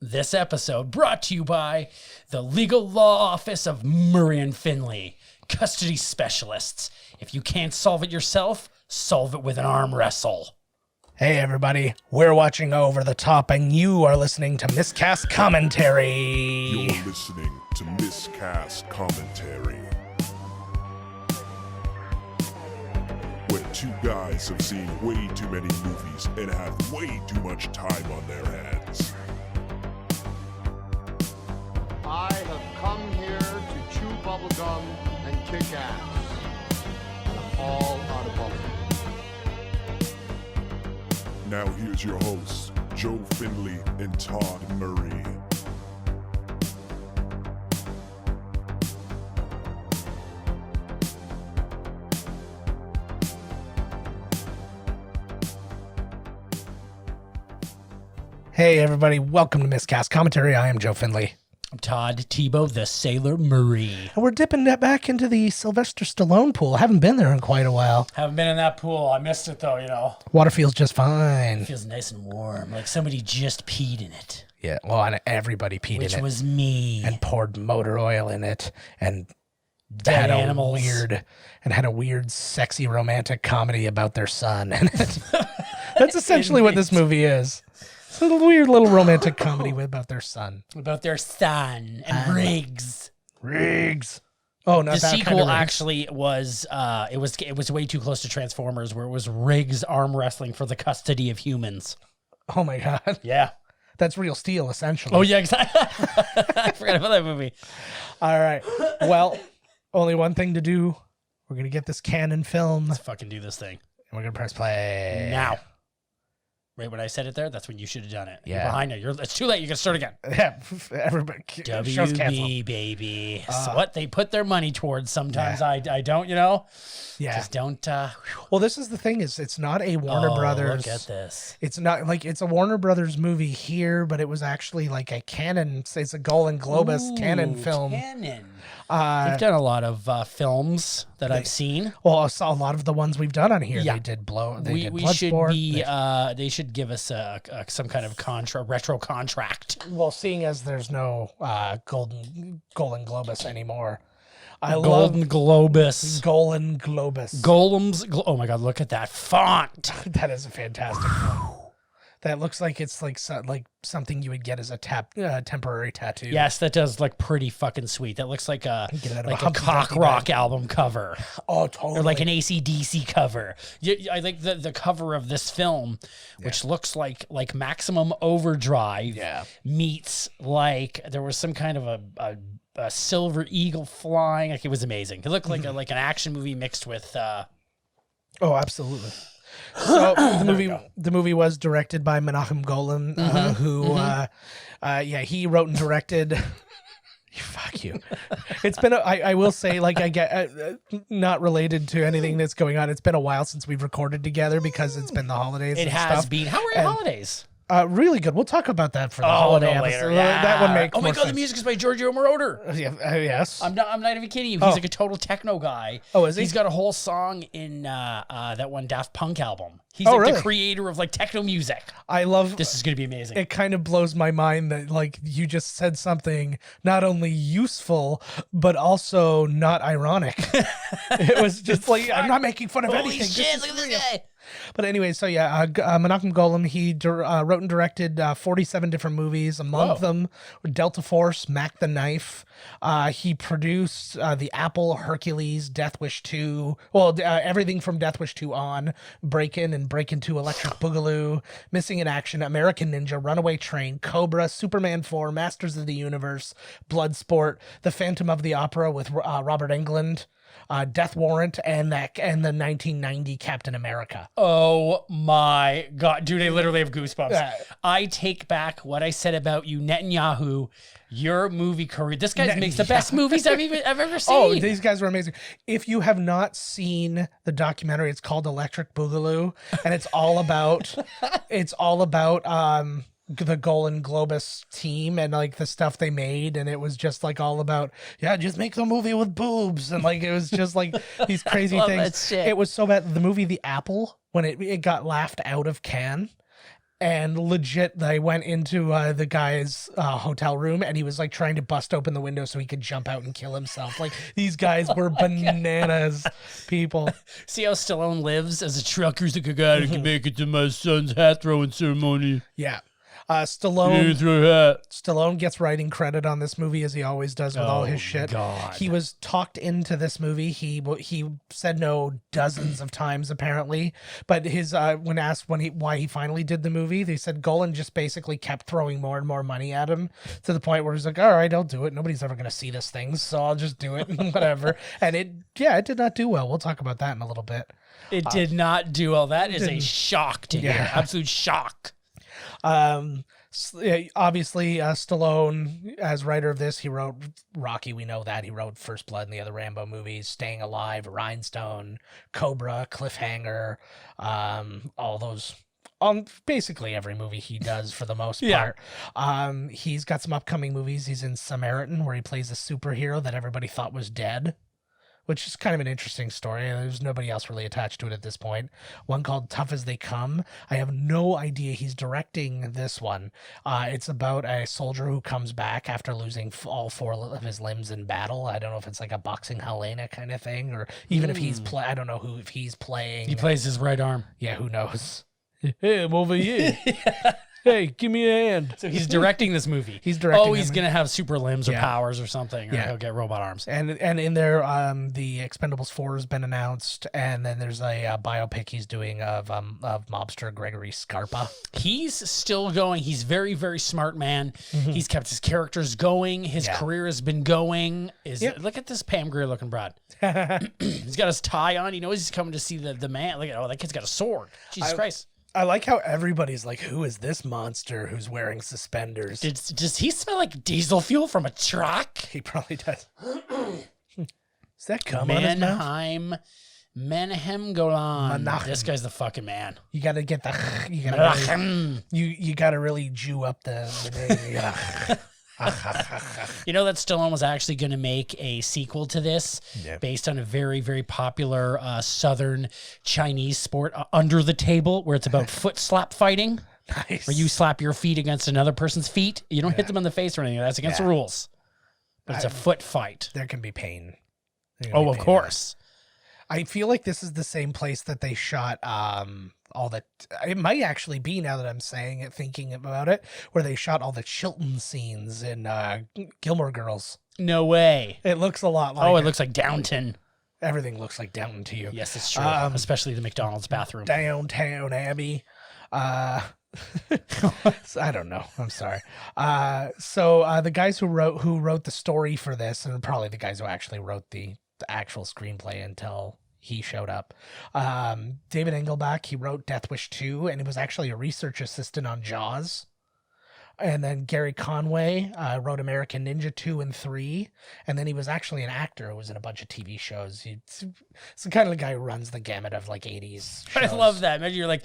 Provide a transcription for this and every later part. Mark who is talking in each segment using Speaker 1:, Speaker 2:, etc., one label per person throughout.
Speaker 1: This episode brought to you by the Legal Law Office of Murray and Finley, custody specialists. If you can't solve it yourself, solve it with an arm wrestle.
Speaker 2: Hey everybody, we're watching Over the Top and you are listening to Miscast Commentary.
Speaker 3: You're listening to Miscast Commentary, where two guys have seen way too many movies and have way too much time on their hands.
Speaker 4: I have come here to chew bubblegum and kick ass. And I'm all out of bubblegum.
Speaker 3: Now here's your hosts, Joe Finley and Todd Murray.
Speaker 2: Hey everybody, welcome to Miscast Commentary. I am Joe Finley.
Speaker 1: I'm Todd Tebow, the Sailor Murray.
Speaker 2: And we're dipping back into the Sylvester Stallone pool. I haven't been there in quite a while.
Speaker 1: Haven't been in that pool. I missed it though, you know.
Speaker 2: Water feels just fine.
Speaker 1: It feels nice and warm, like somebody just peed in it.
Speaker 2: Yeah, well, and everybody peed in it.
Speaker 1: Which was me.
Speaker 2: And poured motor oil in it and
Speaker 1: Dead animals.
Speaker 2: Had a weird, sexy, romantic comedy about their son. And that's essentially what this movie is. It's a weird little romantic comedy about their son.
Speaker 1: About their son and Riggs.
Speaker 2: Riggs. Oh, not
Speaker 1: the
Speaker 2: that
Speaker 1: sequel
Speaker 2: kind of Riggs.
Speaker 1: actually was it was way too close to Transformers, where it was Riggs arm wrestling for the custody of humans.
Speaker 2: Oh my god.
Speaker 1: Yeah.
Speaker 2: That's Real Steel, essentially.
Speaker 1: Oh yeah, exactly. I forgot about that movie.
Speaker 2: All right. Well, only one thing to do. We're gonna get this Canon film.
Speaker 1: Let's fucking do this thing.
Speaker 2: And we're gonna press play.
Speaker 1: Now. Right when I said it there, that's when you should have done it.
Speaker 2: Yeah.
Speaker 1: You're behind it. It's too late. You can start again.
Speaker 2: Yeah. Everybody. Show's canceled.
Speaker 1: WB, baby. It's what they put their money towards. Sometimes
Speaker 2: Yeah.
Speaker 1: I don't, you know?
Speaker 2: Yeah.
Speaker 1: Just don't.
Speaker 2: Well, this is the thing is it's not a Warner Brothers.
Speaker 1: Look at this.
Speaker 2: It's not like it's a Warner Brothers movie here, but it was actually like a Canon. It's a Golden Globus Canon film.
Speaker 1: Canon. They've done a lot of films that I've seen.
Speaker 2: Well, I saw a lot of the ones we've done on here.
Speaker 1: Yeah.
Speaker 2: They did
Speaker 1: We should
Speaker 2: Bloodsport.
Speaker 1: be. They should give us some kind of retro contract.
Speaker 2: Well, seeing as there's no Golden Globus anymore,
Speaker 1: Golden Globus.
Speaker 2: Golden Globus.
Speaker 1: Golems. Oh my God! Look at that font.
Speaker 2: That is a fantastic one. That looks like it's like something you would get as a temporary tattoo.
Speaker 1: Yes, that does look pretty fucking sweet. That looks like a
Speaker 2: a
Speaker 1: cock rock album cover.
Speaker 2: Oh, totally.
Speaker 1: Or like an AC/DC cover. I like the cover of this film, which looks like Maximum Overdrive meets like there was some kind of a silver eagle flying. Like it was amazing. It looked like like an action movie mixed with.
Speaker 2: Oh, absolutely. So the movie was directed by Menachem Golan, who he wrote and directed. Fuck you. It's been I will say, like, I get not related to anything that's going on. It's been a while since we've recorded together because it's been the holidays.
Speaker 1: It has been. How were your holidays?
Speaker 2: Really good. We'll talk about that for the holiday episode.
Speaker 1: Later. Yeah.
Speaker 2: That one makes
Speaker 1: Oh my
Speaker 2: more
Speaker 1: God,
Speaker 2: sense.
Speaker 1: the music is by Giorgio Moroder.
Speaker 2: Yes.
Speaker 1: I'm not even kidding you. He's like a total techno guy.
Speaker 2: Oh, is he?
Speaker 1: He's got a whole song in that one Daft Punk album. He's
Speaker 2: Oh,
Speaker 1: like
Speaker 2: really?
Speaker 1: the creator of like techno music.
Speaker 2: I love
Speaker 1: This is gonna be amazing.
Speaker 2: It kind of blows my mind that like you just said something not only useful but also not ironic. It was just like I'm not making fun of
Speaker 1: Holy
Speaker 2: anything.
Speaker 1: shit! Look at this guy.
Speaker 2: But anyway, so Menachem Golan, he wrote and directed 47 different movies. Among them, Delta Force, Mac the Knife. He produced The Apple, Hercules, Death Wish 2. Well, everything from Death Wish 2 on. Break-In and Break-In 2, Electric Boogaloo, Missing in Action, American Ninja, Runaway Train, Cobra, Superman 4, Masters of the Universe, Bloodsport, The Phantom of the Opera with Robert Englund. Death Warrant and the 1990 Captain America.
Speaker 1: Oh my God, dude! I literally have goosebumps.
Speaker 2: Yeah.
Speaker 1: I take back what I said about you, Netanyahu. Your movie career. This guy makes the best movies I've ever seen.
Speaker 2: Oh, these guys were amazing. If you have not seen the documentary, it's called Electric Boogaloo, and it's all about the Golden Globus team and like the stuff they made, and it was just like all about just make the movie with boobs, and like it was just like these crazy things.
Speaker 1: That shit.
Speaker 2: It was so bad. The movie The Apple, when it got laughed out of Cannes, And legit, they went into the guy's hotel room, and he was like trying to bust open the window so he could jump out and kill himself. Like, these guys were bananas people.
Speaker 1: See how Stallone lives as a trucker? He's like, I gotta make it to my son's hat throwing ceremony.
Speaker 2: Yeah. Stallone gets writing credit on this movie, as he always does with all his shit.
Speaker 1: God.
Speaker 2: He was talked into this movie. He said no dozens of times apparently, but his when asked why he finally did the movie, they said Golan just basically kept throwing more and more money at him to the point where he's like, all right, I'll do it. Nobody's ever gonna see this thing, so I'll just do it and whatever. And it did not do well. We'll talk about that in a little bit.
Speaker 1: It did not do well. That is a shock to hear. Absolute shock.
Speaker 2: Obviously, Stallone, as writer of this, he wrote Rocky. We know that he wrote First Blood and the other Rambo movies, Staying Alive, Rhinestone, Cobra, Cliffhanger, all those. Basically every movie he does for the most part. He's got some upcoming movies. He's in Samaritan, where he plays a superhero that everybody thought was dead, which is kind of an interesting story. There's nobody else really attached to it at this point. One called Tough as They Come. I have no idea he's directing this one. It's about a soldier who comes back after losing all 4 of his limbs in battle. I don't know if it's like a boxing Helena kind of thing, or even if he's I don't know if he's playing.
Speaker 1: He plays his right arm.
Speaker 2: Yeah, who knows? Hey, I'm over here. Hey, give me a hand.
Speaker 1: So he's directing this movie.
Speaker 2: He's directing.
Speaker 1: Oh, he's going to have super limbs or powers or something. Or he'll get robot arms.
Speaker 2: And in there, the Expendables 4 has been announced. And then there's a biopic he's doing of mobster Gregory Scarpa.
Speaker 1: He's still going. He's very, very smart man. He's kept his characters going. His career has been going. Look at this Pam Grier looking broad. He's got his tie on. He knows he's coming to see the man. Look at that kid's got a sword. Jesus Christ.
Speaker 2: I like how everybody's like, who is this monster who's wearing suspenders?
Speaker 1: Does he smell like diesel fuel from a truck?
Speaker 2: He probably does. Is that cum on his mouth?
Speaker 1: Menahem Golan. This guy's the fucking man.
Speaker 2: You got to get the... You got to really Jew up the name.
Speaker 1: You know that Stallone was actually going to make a sequel to this based on a very, very popular Southern Chinese sport, Under the Table, where it's about foot slap fighting.
Speaker 2: Nice.
Speaker 1: Where you slap your feet against another person's feet. You don't hit them in the face or anything. That's against the rules. But it's a foot fight.
Speaker 2: There can be pain.
Speaker 1: Of course.
Speaker 2: I feel like this is the same place that they shot it might actually be, now that I'm saying it, thinking about it, where they shot all the Chilton scenes in Gilmore Girls.
Speaker 1: No way.
Speaker 2: It looks a lot like
Speaker 1: it looks like Downton.
Speaker 2: Everything looks like Downton to you.
Speaker 1: Yes, it's true. Especially the McDonald's bathroom.
Speaker 2: Downtown Abbey. I don't know. I'm sorry. So the guys who wrote the story for this, and probably the guys who actually wrote the actual screenplay until he showed up. David Engelbach, he wrote Death Wish 2, and he was actually a research assistant on Jaws. And then Gary Conway wrote American Ninja 2 and 3. And then he was actually an actor who was in a bunch of TV shows. He's the kind of guy who runs the gamut of like 80s shows.
Speaker 1: I love that. Imagine you're like,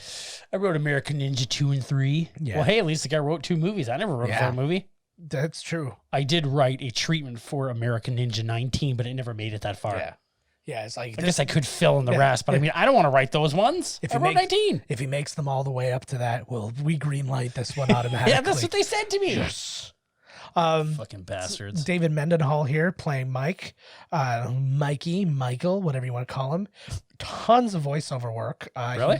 Speaker 1: I wrote American Ninja 2 and 3. Yeah. Well, hey, at least the guy wrote 2 movies. I never wrote a third movie.
Speaker 2: That's true.
Speaker 1: I did write a treatment for American Ninja 19, but it never made it that far.
Speaker 2: Yeah, it's like...
Speaker 1: I guess I could fill in the rest, but I mean, I don't want to write those ones. I wrote 19.
Speaker 2: If he makes them all the way up to that, we green light this one automatically.
Speaker 1: Yeah, that's what they said to me.
Speaker 2: Yes.
Speaker 1: Fucking bastards.
Speaker 2: David Mendenhall here playing Mike, Mikey, Michael, whatever you want to call him. Tons of voiceover work.
Speaker 1: Really?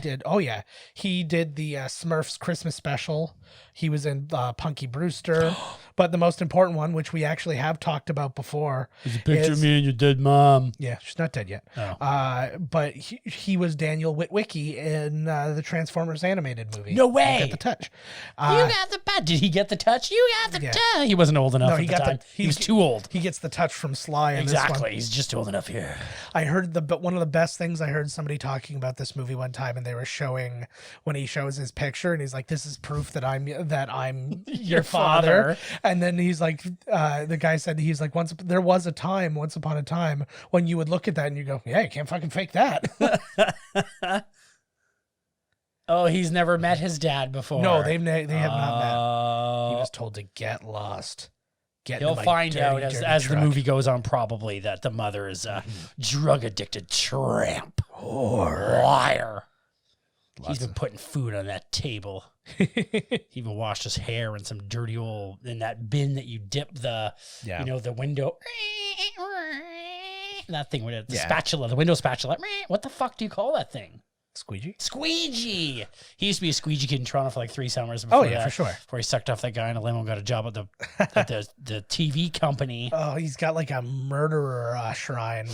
Speaker 2: He did the Smurfs Christmas special. He was in Punky Brewster. But the most important one, which we actually have talked about before,
Speaker 1: there's a picture of me and your dead mom.
Speaker 2: Yeah, she's not dead yet.
Speaker 1: Oh.
Speaker 2: But he was Daniel Witwicky in the Transformers animated movie.
Speaker 1: No way.
Speaker 2: Get the touch.
Speaker 1: You got the touch. Did he get the touch? You got the touch. He wasn't old enough at the time. He was too old.
Speaker 2: He gets the touch from Sly in
Speaker 1: exactly.
Speaker 2: this one.
Speaker 1: He's just old enough here.
Speaker 2: I heard one of the best things, I heard somebody talking about this movie one time, and they were showing when he shows his picture, and he's like, "This is proof that I'm your father." And then he's like, the guy said, he's like, once upon a time when you would look at that and you go, yeah, you can't fucking fake that.
Speaker 1: Oh, he's never met his dad before.
Speaker 2: No, they have not met. He was told to get lost.
Speaker 1: He'll find out as the movie goes on, probably, that the mother is a drug addicted tramp or liar. He's been putting food on that table. He even washed his hair in some dirty old, in that bin that you dip the, the window. That thing with it, the spatula, the window spatula. What the fuck do you call that thing? Squeegee. He used to be a squeegee kid in Toronto for like 3 summers. Before
Speaker 2: for sure.
Speaker 1: Before he sucked off that guy in a limo and got a job at the TV company.
Speaker 2: Oh, he's got like a murderer shrine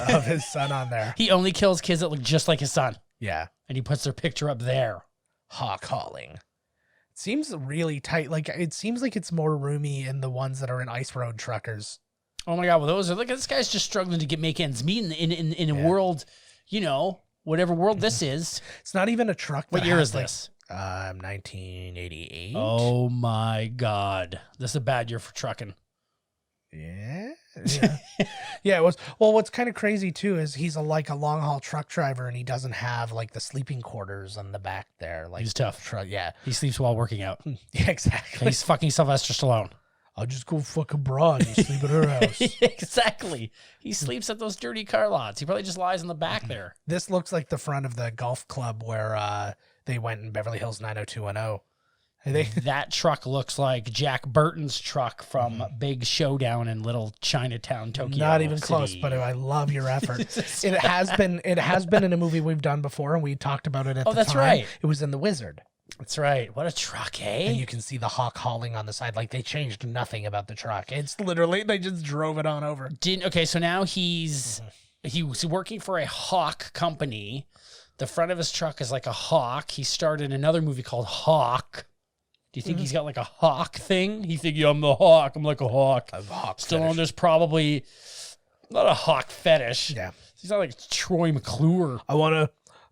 Speaker 2: of his son on there.
Speaker 1: He only kills kids that look just like his son.
Speaker 2: Yeah.
Speaker 1: And he puts their picture up there.
Speaker 2: Hawk hauling. It seems really tight. Like, it seems like it's more roomy in the ones that are in Ice Road Truckers.
Speaker 1: Oh my God. Well, those are, look, this guy's just struggling to make ends meet in a world, whatever world this is.
Speaker 2: It's not even a truck.
Speaker 1: What year is this?
Speaker 2: 1988.
Speaker 1: Oh my God. This is a bad year for trucking.
Speaker 2: Yeah. Yeah, it was. Well, what's kind of crazy too is he's a long haul truck driver, and he doesn't have like the sleeping quarters on the back there. Like,
Speaker 1: he's tough.
Speaker 2: Yeah.
Speaker 1: He sleeps while working out.
Speaker 2: Yeah, exactly.
Speaker 1: He's fucking Sylvester Stallone.
Speaker 2: I'll just go fuck a broad and sleep at her house.
Speaker 1: Exactly. He sleeps at those dirty car lots. He probably just lies in the back there.
Speaker 2: This looks like the front of the golf club where they went in Beverly Hills 90210.
Speaker 1: That truck looks like Jack Burton's truck from Big Showdown in Little Chinatown, Tokyo.
Speaker 2: Not even
Speaker 1: City.
Speaker 2: close, but I love your effort. It has been in a movie we've done before, and we talked about it at the time.
Speaker 1: Oh, that's right.
Speaker 2: It was in The Wizard.
Speaker 1: That's right. What a truck, eh?
Speaker 2: And you can see the hawk hauling on the side. Like, they changed nothing about the truck. It's literally, they just drove it on over.
Speaker 1: Okay, so now he was working for a hawk company. The front of his truck is like a hawk. He starred in another movie called Hawk. Do you think he's got like a hawk thing? He think, I'm the hawk. I'm like a hawk.
Speaker 2: A hawk
Speaker 1: Stallone, there's probably not a hawk fetish.
Speaker 2: Yeah.
Speaker 1: He's not like Troy McClure.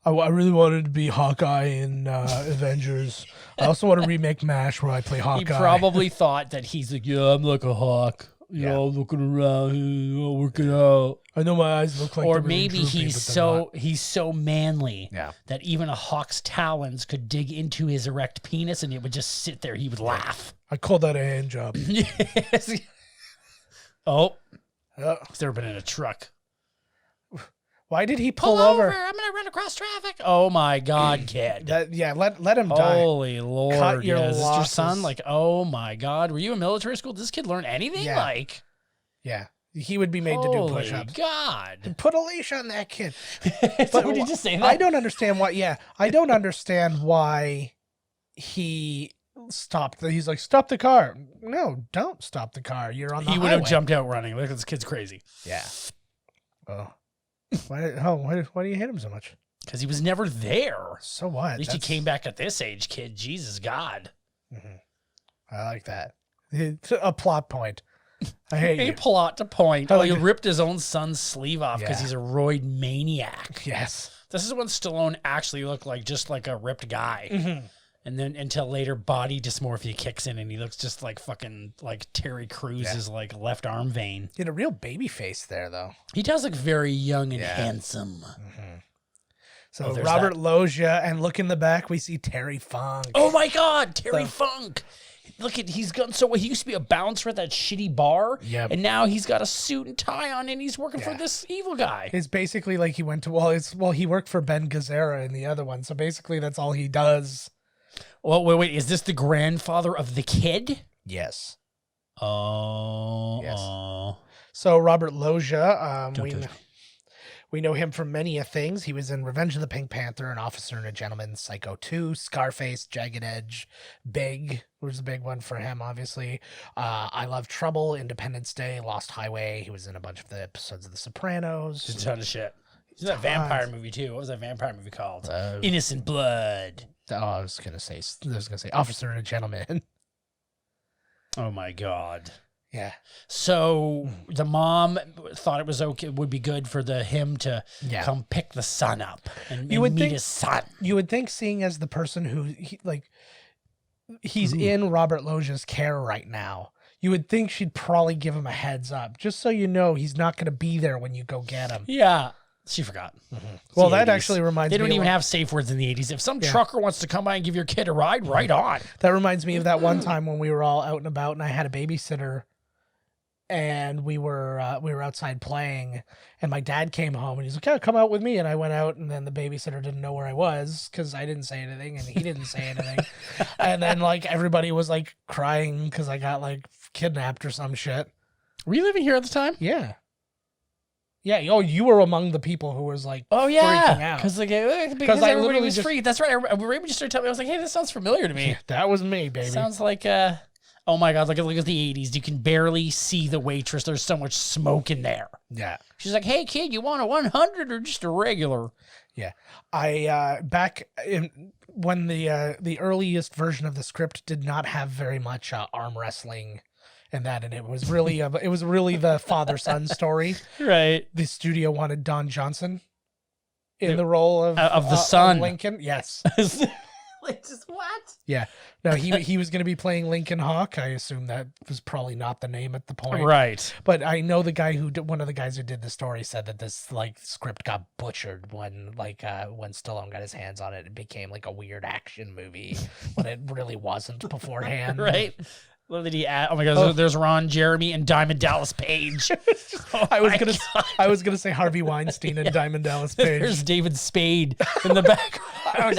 Speaker 2: I really wanted to be Hawkeye in Avengers. I also want to remake MASH where I play Hawkeye.
Speaker 1: He probably thought that he's like, I'm like a hawk. Looking around, working out.
Speaker 2: I know my eyes look like.
Speaker 1: Or maybe he's so manly that even a hawk's talons could dig into his erect penis and it would just sit there. He would laugh.
Speaker 2: I call that a hand job.
Speaker 1: Yes. Oh, he's never been in a truck.
Speaker 2: Why did he pull over?
Speaker 1: I'm gonna run across traffic. Oh my God, kid.
Speaker 2: Let him die.
Speaker 1: Holy Lord.
Speaker 2: Cut your
Speaker 1: Is this your
Speaker 2: losses.
Speaker 1: son? Like, oh my God. Were you in military school? Did this kid learn anything?
Speaker 2: Yeah. Yeah. He would be made to do push-ups.
Speaker 1: God.
Speaker 2: Put a leash on that kid.
Speaker 1: But did you just say that?
Speaker 2: I don't understand why. Yeah. I don't understand why he stopped. He's like, stop the car. No, don't stop the car. You're on the highway.
Speaker 1: He would have jumped out running. Look, this kid's crazy.
Speaker 2: Yeah. Oh. Why do you hate him so much?
Speaker 1: Because he was never there.
Speaker 2: So what?
Speaker 1: At least he came back at this age, kid. Jesus God.
Speaker 2: I like that. A plot point. I hate
Speaker 1: A
Speaker 2: you.
Speaker 1: plot to point.
Speaker 2: I like
Speaker 1: he
Speaker 2: it.
Speaker 1: ripped his own son's sleeve off because he's a roid maniac.
Speaker 2: Yes.
Speaker 1: This is when Stallone actually looked like just like a ripped guy. And then until later body dysmorphia kicks in and he looks just like fucking like Terry Cruz's like left arm vein.
Speaker 2: He had a real baby face there though.
Speaker 1: He does look very young and handsome.
Speaker 2: So Robert Loggia, and look in the back, we see Terry Funk.
Speaker 1: Oh my God, Terry Funk. Look at, he's gotten so, he used to be a bouncer at that shitty bar.
Speaker 2: Yep.
Speaker 1: And now he's got a suit and tie on and he's working for this evil guy.
Speaker 2: It's basically like he went to, he worked for Ben Gazzara in the other one. So basically that's all he does.
Speaker 1: Well, wait, is this the grandfather of the kid?
Speaker 2: Yes.
Speaker 1: Oh.
Speaker 2: Yes.
Speaker 1: Oh.
Speaker 2: So Robert Loggia,
Speaker 1: Don't touch me.
Speaker 2: we know him from many a things. He was in Revenge of the Pink Panther, An Officer and a Gentleman, Psycho 2, Scarface, Jagged Edge, Big was a big one for him, obviously. I Love Trouble, Independence Day, Lost Highway. He was in a bunch of the episodes of The Sopranos.
Speaker 1: Just a ton of shit. He's in that vampire movie too. What was that vampire movie called? Innocent Blood.
Speaker 2: Oh, I was gonna say Officer and a Gentleman.
Speaker 1: Oh my God.
Speaker 2: Yeah.
Speaker 1: So the mom thought it was okay, it would be good for him to come pick the son up and meet his son.
Speaker 2: You would think, seeing as the person who he's in Robert Loggia's care right now, you would think she'd probably give him a heads up, just so you know he's not going to be there when you go get him.
Speaker 1: Yeah. She forgot.
Speaker 2: Well, that actually reminds me.
Speaker 1: They don't even have safe words in the 80s. If some trucker wants to come by and give your kid a ride, right on.
Speaker 2: That reminds me of that one time when we were all out and about and I had a babysitter and we were outside playing, and my dad came home and he's like, "Yeah, come out with me." And I went out, and then the babysitter didn't know where I was because I didn't say anything and he didn't say anything. And then like everybody was like crying because I got like kidnapped or some shit.
Speaker 1: Were you living here at the time?
Speaker 2: Yeah. Yeah. Oh, you were among the people who was like,
Speaker 1: oh
Speaker 2: freaking
Speaker 1: yeah,
Speaker 2: out.
Speaker 1: because
Speaker 2: I
Speaker 1: everybody
Speaker 2: literally
Speaker 1: was
Speaker 2: just-
Speaker 1: free. That's right. I Raymond just started telling me. I was like, hey, this sounds familiar to me.
Speaker 2: That was me, baby.
Speaker 1: Sounds like oh my god, look at the 80s. You can barely see the waitress. There's so much smoke in there.
Speaker 2: Yeah.
Speaker 1: She's like, hey kid, you want a 100 or just a regular?
Speaker 2: Yeah. I back in when the earliest version of the script did not have very much arm wrestling and that, and it was really the father-son story.
Speaker 1: Right.
Speaker 2: The studio wanted Don Johnson in the role of
Speaker 1: the son.
Speaker 2: Lincoln. Yes.
Speaker 1: Like, just what?
Speaker 2: Yeah. No, he was going to be playing Lincoln Hawk. I assume that was probably not the name at the point.
Speaker 1: Right.
Speaker 2: But I know one of the guys who did the story said that this like script got butchered when Stallone got his hands on it. It became like a weird action movie when it really wasn't beforehand.
Speaker 1: Right. What did he add? Oh my god, there's Ron Jeremy and Diamond Dallas Page.
Speaker 2: I was gonna say Harvey Weinstein and Diamond Dallas Page.
Speaker 1: There's David Spade in the background.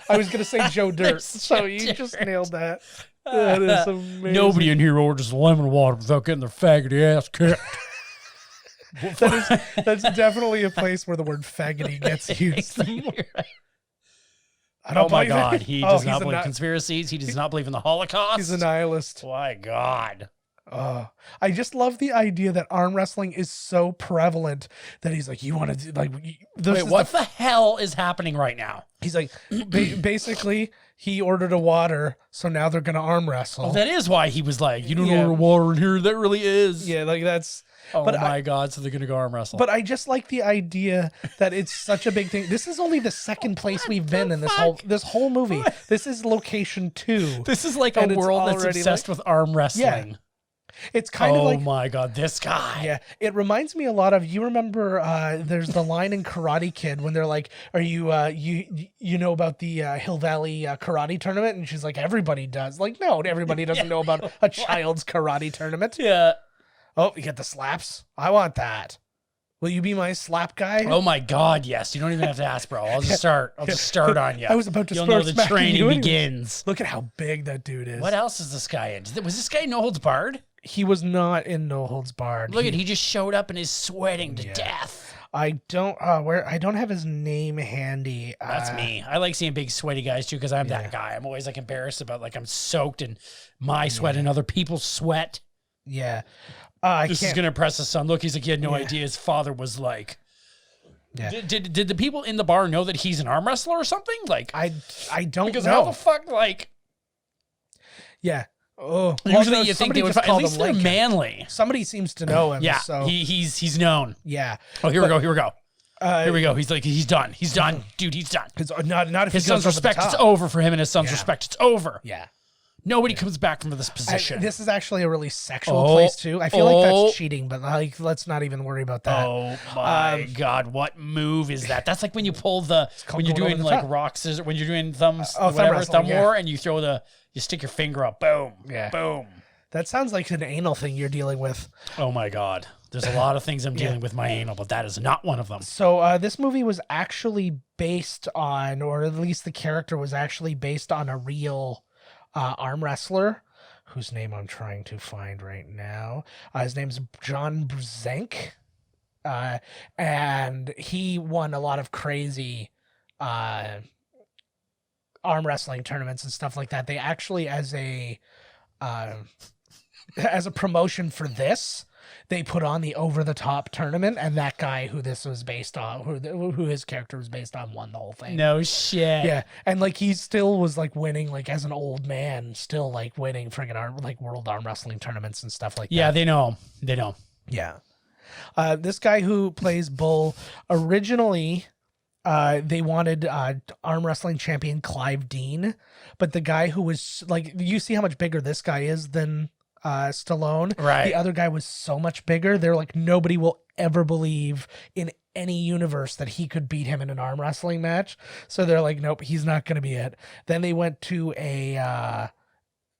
Speaker 2: I was gonna say Joe Dirt. So you just nailed that. That is amazing.
Speaker 1: Nobody in here orders lemon water without getting their faggoty ass kicked.
Speaker 2: That's definitely a place where the word faggoty gets used.
Speaker 1: Oh my god, he does not
Speaker 2: he's
Speaker 1: believe conspiracies. He does not believe in the Holocaust.
Speaker 2: He's a nihilist.
Speaker 1: My god.
Speaker 2: I just love the idea that arm wrestling is so prevalent that he's like, you want to do like,
Speaker 1: wait, what the hell is happening right now?
Speaker 2: He's like, basically, he ordered a water, so now they're gonna arm wrestle.
Speaker 1: Oh, that is why he was like, you don't order water in here. That really is.
Speaker 2: Yeah, like that's.
Speaker 1: Oh my god! So they're gonna go arm wrestle.
Speaker 2: But I just like the idea that it's such a big thing. This is only the second place we've been in this whole movie. This is location 2.
Speaker 1: This is like a world that's obsessed with arm wrestling.
Speaker 2: Yeah. It's kind of like,
Speaker 1: oh my god, this guy.
Speaker 2: Yeah, it reminds me a lot of, you remember there's the line in Karate Kid when they're like, are you you know about the Hill Valley karate tournament? And she's like, everybody does. Like, no, everybody doesn't know about a child's karate tournament.
Speaker 1: Yeah.
Speaker 2: Oh, you get the slaps? I want that. Will you be my slap guy?
Speaker 1: Oh my god, yes. You don't even have to ask, bro. I'll just start on you.
Speaker 2: I was about to
Speaker 1: You'll
Speaker 2: start
Speaker 1: know the training begins.
Speaker 2: Look at how big that dude is.
Speaker 1: What else is this guy in? Was this guy No Holds Barred?
Speaker 2: He was not in No Holds Barred.
Speaker 1: Look at, he just showed up and is sweating to death.
Speaker 2: I don't have his name handy.
Speaker 1: That's me. I like seeing big sweaty guys too, because I'm that guy. I'm always like embarrassed about like I'm soaked in my sweat and other people's sweat.
Speaker 2: Yeah.
Speaker 1: This is gonna impress his son. Look, he's like, he had no idea his father was like. Yeah. Did the people in the bar know that he's an arm wrestler or something? Like
Speaker 2: I don't
Speaker 1: because
Speaker 2: know.
Speaker 1: how the fuck like.
Speaker 2: Yeah. Oh,
Speaker 1: usually you think they would. At least they're manly.
Speaker 2: Somebody seems to know him.
Speaker 1: Yeah.
Speaker 2: So.
Speaker 1: He's known.
Speaker 2: Yeah.
Speaker 1: Oh, here we go. Here we go. He's like, he's done. He's done, dude. He's done.
Speaker 2: Not if
Speaker 1: his son's respect. It's over for him and his son's respect. It's over.
Speaker 2: Yeah.
Speaker 1: Nobody comes back from this position.
Speaker 2: This is actually a really sexual place too. I feel like that's cheating, but like, let's not even worry about that.
Speaker 1: Oh my god, what move is that? That's like when you pull when you're doing like rock scissors, when you're doing thumb war, and you you stick your finger up, boom, boom.
Speaker 2: That sounds like an anal thing you're dealing with.
Speaker 1: Oh my god, there's a lot of things I'm dealing with my anal, but that is not one of them.
Speaker 2: So this movie was actually based on, or at least the character was actually based on a real arm wrestler whose name I'm trying to find right now. His name's John Brzenk. And he won a lot of crazy arm wrestling tournaments and stuff like that. They actually, as a promotion for this, they put on the over-the-top tournament, and that guy who this was based on, who his character was based on, won the whole thing.
Speaker 1: No shit.
Speaker 2: Yeah, and like he still was like winning, like as an old man, still like winning friggin' world arm wrestling tournaments and stuff like that.
Speaker 1: Yeah, they know. They know.
Speaker 2: Yeah. This guy who plays Bull, originally, they wanted arm wrestling champion Clive Dean, but the guy who was like, you see how much bigger this guy is than Stallone.
Speaker 1: Right.
Speaker 2: The other guy was so much bigger. They're like, nobody will ever believe in any universe that he could beat him in an arm wrestling match. So they're like, nope, he's not going to be it. Then they went to a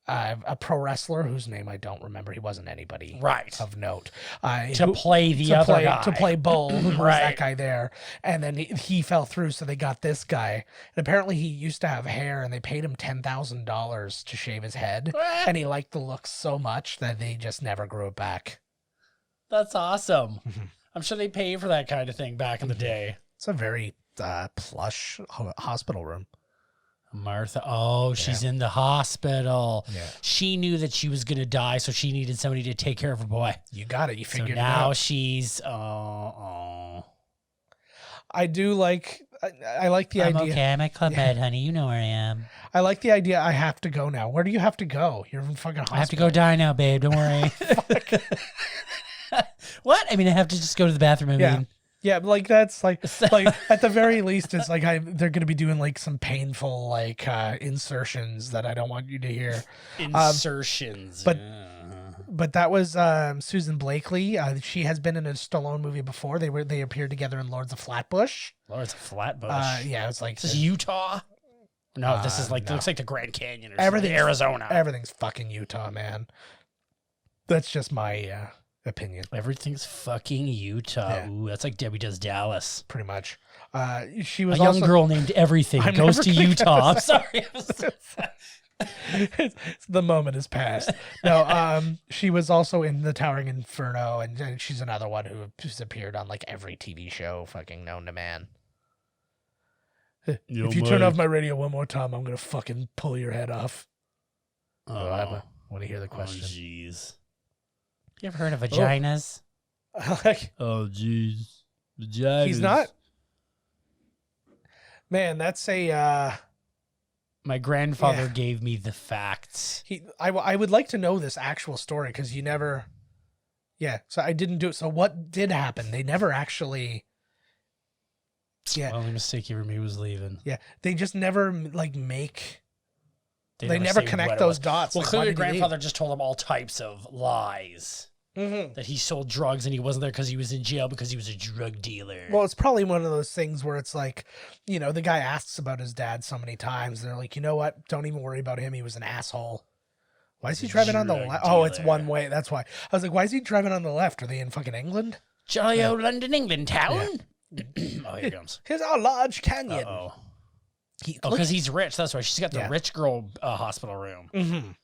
Speaker 2: a pro wrestler whose name I don't remember. He wasn't anybody of note.
Speaker 1: To play the other guy.
Speaker 2: To play Bull, who was that guy there. And then he fell through, so they got this guy. And apparently he used to have hair, and they paid him $10,000 to shave his head. And he liked the look so much that they just never grew it back.
Speaker 1: That's awesome. I'm sure they pay for that kind of thing back in the day.
Speaker 2: It's a very plush hospital room.
Speaker 1: Martha. Oh, she's in the hospital.
Speaker 2: Yeah.
Speaker 1: She knew that she was going to die, so she needed somebody to take care of her boy.
Speaker 2: You got it. You figured
Speaker 1: it out. Now she's,
Speaker 2: I do like, I like the idea.
Speaker 1: I'm okay. I'm at Club Med, honey. You know where I am.
Speaker 2: I like the idea. I have to go now. Where do you have to go? You're in fucking hospital.
Speaker 1: I have to go die now, babe. Don't worry. What? I mean, I have to just go to the bathroom. I mean.
Speaker 2: Yeah, like that's like at the very least, it's like they're gonna be doing like some painful like insertions that I don't want you to hear.
Speaker 1: Insertions,
Speaker 2: but that was Susan Blakely. She has been in a Stallone movie before. They appeared together in Lords of Flatbush.
Speaker 1: Lords of Flatbush.
Speaker 2: Yeah, it's like
Speaker 1: this is Utah. No, this is like looks like the Grand Canyon or
Speaker 2: everything.
Speaker 1: Arizona.
Speaker 2: Everything's fucking Utah, man. That's just my opinion.
Speaker 1: Everything's fucking Utah. Yeah. Ooh, that's like Debbie Does Dallas.
Speaker 2: Pretty much. She was
Speaker 1: a young girl named Everything goes to Utah. I'm sorry.
Speaker 2: The moment has passed. No, she was also in The Towering Inferno, and she's another one who's appeared on like every TV show fucking known to man. If you turn off my radio one more time, I'm gonna fucking pull your head off. I want to hear the question.
Speaker 1: Oh, jeez. You ever heard of vaginas? Oh, jeez. Vaginas.
Speaker 2: He's not. Man, that's a...
Speaker 1: My grandfather gave me the facts.
Speaker 2: I would like to know this actual story, because you never... Yeah, so I didn't do it. So what did happen? They never actually... Yeah.
Speaker 1: The only mistake he was leaving.
Speaker 2: Yeah, they just never, like, make... They never connect those dots.
Speaker 1: Well, like, clearly, grandfather just told him all types of lies. That he sold drugs and he wasn't there because he was in jail because he was a drug dealer.
Speaker 2: Well, it's probably one of those things where it's like, you know, the guy asks about his dad so many times. And they're like, you know what? Don't even worry about him. He was an asshole. Why is he driving on the left? Oh, it's one way. That's why. I was like, why is he driving on the left? Are they in fucking England?
Speaker 1: Jolly old London, England town. Yeah. Oh, here it comes.
Speaker 2: Here's our large canyon.
Speaker 1: Because he's rich. That's why she's got the rich girl hospital room.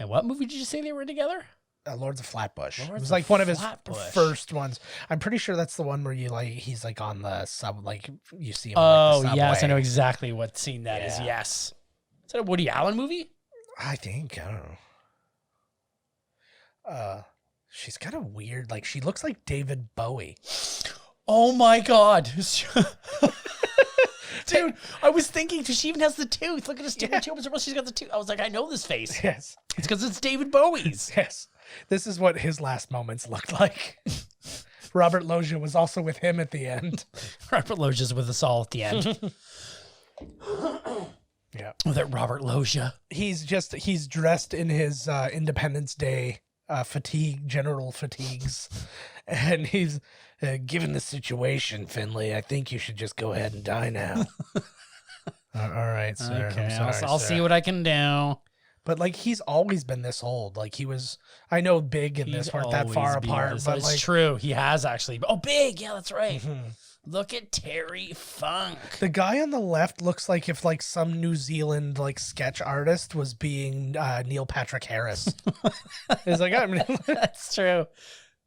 Speaker 1: And what movie did you say they were together?
Speaker 2: Lords of Flatbush. It was like one of his first ones. I'm pretty sure that's the one where he's like on the sub, like you see him.
Speaker 1: Oh, like yes, I know exactly what scene that is. Yes, is that a Woody Allen movie?
Speaker 2: I think I don't know. She's kind of weird. Like she looks like David Bowie.
Speaker 1: Oh my god. Dude, I was thinking, she even has the tooth. Look at his stupid tooth. She's got the tooth. I was like, I know this face.
Speaker 2: Yes.
Speaker 1: It's because it's David Bowie's.
Speaker 2: Yes. This is what his last moments looked like. Robert Loggia was also with him at the end.
Speaker 1: Robert Loggia's with us all at the end.
Speaker 2: Yeah.
Speaker 1: Oh, that Robert Loggia.
Speaker 2: He's dressed in his Independence Day general fatigues. And he's... given the situation, Finley, I think you should just go ahead and die now. All right, sir.
Speaker 1: Okay, I'll see what I can do.
Speaker 2: But like, he's always been this old. Like he was, I know Big and this weren't that far apart, but
Speaker 1: it's true. He has actually. Oh, Big. Yeah, that's right. Look at Terry Funk.
Speaker 2: The guy on the left looks like if like some New Zealand like sketch artist was being Neil Patrick Harris. It's like, I mean,
Speaker 1: that's true.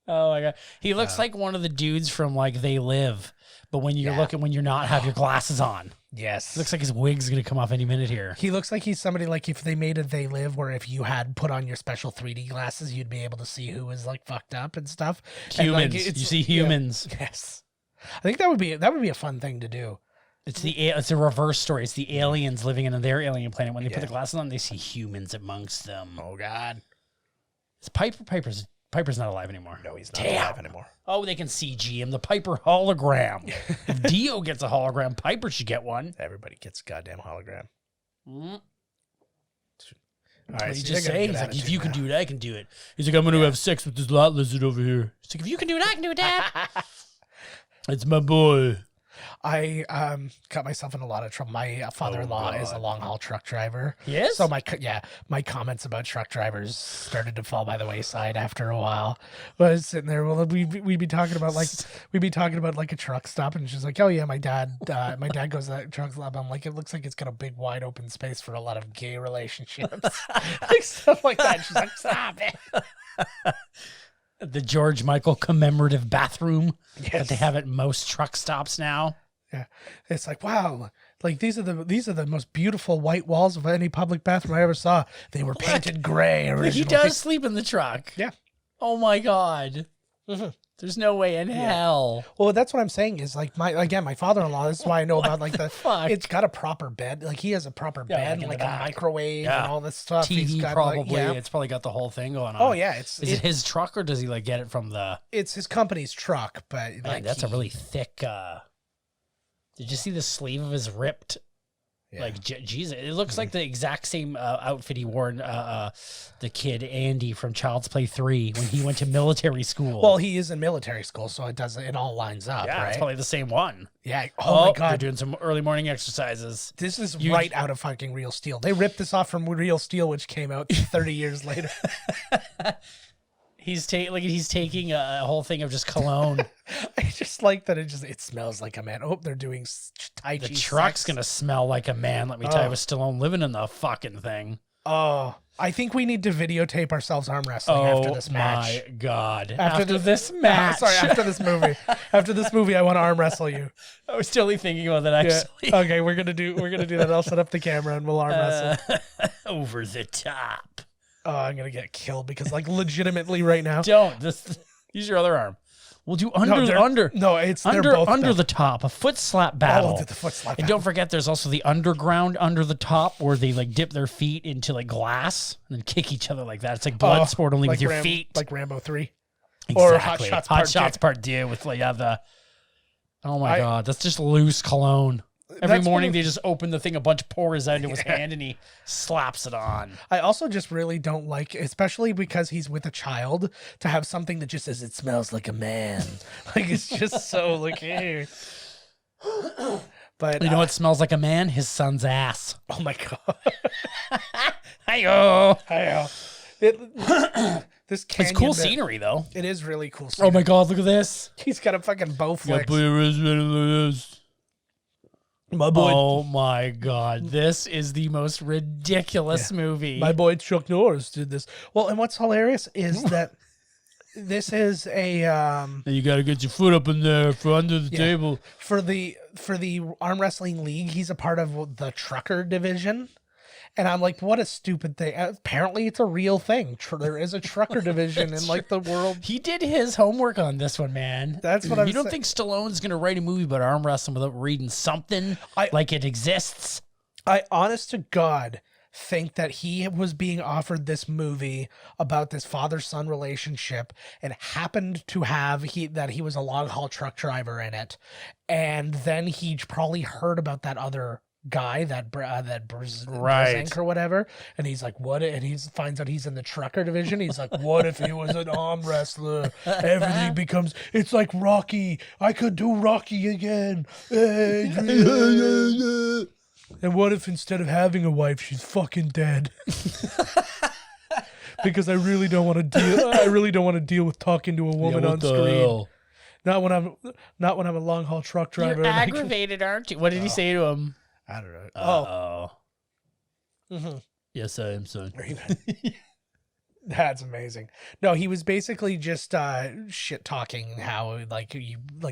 Speaker 1: Oh my god, he looks like one of the dudes from like They Live, but when you're looking, when you're not have your glasses on.
Speaker 2: Yes,
Speaker 1: looks like his wig's gonna come off any minute here.
Speaker 2: He looks like he's somebody like if they made a They Live, where if you had put on your special 3D glasses, you'd be able to see who was like fucked up and stuff.
Speaker 1: Humans, and, like, you see humans.
Speaker 2: Yeah, yes, I think that would be a fun thing to do.
Speaker 1: It's a reverse story. It's the aliens living in their alien planet. When they put the glasses on, they see humans amongst them.
Speaker 2: Oh god,
Speaker 1: it's Piper's not alive anymore.
Speaker 2: No, he's not alive anymore.
Speaker 1: Oh, they can CG him. The Piper hologram. If Dio gets a hologram, Piper should get one.
Speaker 2: Everybody gets a goddamn hologram.
Speaker 1: All
Speaker 2: right,
Speaker 1: he just say, he's like, if you can do it, I can do it. He's like, I'm going to have sex with this lot lizard over here. He's like, if you can do it, I can do it, Dad. It's my boy.
Speaker 2: I got myself in a lot of trouble. My father-in-law is a long-haul truck driver.
Speaker 1: Yes?
Speaker 2: So my comments about truck drivers started to fall by the wayside after a while. I was sitting there, well, we'd be talking about like a truck stop, and she's like, oh yeah, my dad goes to that truck stop. I'm like, it looks like it's got a big wide open space for a lot of gay relationships. Like stuff like that. She's like, stop it.
Speaker 1: The George Michael commemorative bathroom that
Speaker 2: Yes.
Speaker 1: they have at most truck stops now.
Speaker 2: Yeah, it's like, wow, like these are the most beautiful white walls of any public bathroom I ever saw. They were painted gray originally.
Speaker 1: He does sleep in the truck.
Speaker 2: Yeah.
Speaker 1: Oh my God.
Speaker 2: Mhm.
Speaker 1: There's no way in hell.
Speaker 2: Well, that's what I'm saying is like my father-in-law. This is why I know about like the
Speaker 1: fuck?
Speaker 2: It's got a proper bed. Like he has a proper bed,
Speaker 1: like in
Speaker 2: like
Speaker 1: the
Speaker 2: a
Speaker 1: back.
Speaker 2: microwave
Speaker 1: Yeah.
Speaker 2: and all this stuff. He's
Speaker 1: TV
Speaker 2: got,
Speaker 1: probably.
Speaker 2: like, yeah.
Speaker 1: It's probably got the whole thing going on.
Speaker 2: Oh yeah,
Speaker 1: Is it his truck or does he like get it from the?
Speaker 2: it's his company's truck, but
Speaker 1: Man,
Speaker 2: like
Speaker 1: that's a really thick. Did you see the sleeve of his ripped?
Speaker 2: Yeah.
Speaker 1: Like Jesus, it looks like the exact same outfit he wore in the kid Andy from Child's Play 3 when he went to military school.
Speaker 2: Well, he is in military school, so it all lines up,
Speaker 1: yeah,
Speaker 2: right?
Speaker 1: it's probably the same one.
Speaker 2: Yeah. Oh my
Speaker 1: They're
Speaker 2: God.
Speaker 1: doing some early morning exercises.
Speaker 2: This is right out of fucking Real Steel. They ripped this off from Real Steel, which came out 30 years later.
Speaker 1: He's taking a whole thing of just cologne.
Speaker 2: I just like that it smells like a man. Oh, they're doing Tai Chi.
Speaker 1: The truck's
Speaker 2: sex.
Speaker 1: gonna smell like a man. Let me tell you, with Stallone living in the fucking thing.
Speaker 2: Oh, I think we need to videotepe ourselves arm wrestling after this match.
Speaker 1: My God! After this match,
Speaker 2: Sorry, after this movie. After this movie, I want to arm wrestle you.
Speaker 1: I was totally thinking about that
Speaker 2: Yeah.
Speaker 1: actually.
Speaker 2: Okay, we're gonna do that. I'll set up the camera and we'll arm wrestle.
Speaker 1: Over the top.
Speaker 2: Oh, I'm gonna get killed because like legitimately right now.
Speaker 1: Don't use your other arm. We'll do under.
Speaker 2: No, they're both
Speaker 1: under
Speaker 2: bad.
Speaker 1: the top, a foot slap battle.
Speaker 2: Oh, the foot slap.
Speaker 1: And don't forget, there's also the underground under the top where they like dip their feet into like glass and then kick each other like that. It's like blood sport only with your feet,
Speaker 2: like Rambo 3
Speaker 1: exactly.
Speaker 2: or Hot Shots
Speaker 1: Hot
Speaker 2: Part
Speaker 1: Shots
Speaker 2: 2.
Speaker 1: Part 2 with like the. Oh my God, that's just loose cologne. Every
Speaker 2: That's
Speaker 1: morning
Speaker 2: one of-
Speaker 1: they just open the thing, a bunch pours out into his hand, and he slaps it on.
Speaker 2: I also just really don't like, especially because he's with a child, to have something that just says it smells like a man. Like it's just so like, ew. But
Speaker 1: You know what smells like a man? His son's ass.
Speaker 2: oh my God.
Speaker 1: Hi-yo.
Speaker 2: This
Speaker 1: It's
Speaker 2: canyon
Speaker 1: cool
Speaker 2: bit-
Speaker 1: scenery, though.
Speaker 2: It is really cool.
Speaker 1: Oh my God, look at this.
Speaker 2: He's got a fucking bow flex.
Speaker 1: My boy. Oh my God. This is the most ridiculous movie.
Speaker 2: My boy Chuck Norris did this. Well, and what's hilarious is that this is a
Speaker 1: You got to get your foot up in there for under the table.
Speaker 2: for the arm wrestling league. He's a part of the trucker division. And I'm like, what a stupid thing. Apparently, it's a real thing. There is a trucker division in like the world.
Speaker 1: He did his homework on this one, man.
Speaker 2: That's what I'm
Speaker 1: You don't
Speaker 2: saying.
Speaker 1: think Stallone's going to write a movie about arm wrestling without reading something like it exists?
Speaker 2: I honest to God think that he was being offered this movie about this father-son relationship and happened to have that he was a long haul truck driver in it. And then he probably heard about that other guy, that Brzezinski or whatever, and he's like, what? And he finds out he's in the trucker division. He's like, what if he was an arm wrestler? Everything becomes, it's like Rocky. I could do Rocky again. And what if instead of having a wife, she's fucking dead? Because I really don't want to deal with talking to a woman on screen.
Speaker 1: Hell?
Speaker 2: Not when I'm a long haul truck driver.
Speaker 1: You're
Speaker 2: and I can-
Speaker 1: aggravated, aren't you? What did he say to him?
Speaker 2: I don't know.
Speaker 1: Oh.
Speaker 2: Mhm.
Speaker 1: Yes, I am, son.
Speaker 2: That's amazing. No, he was basically just shit talking how like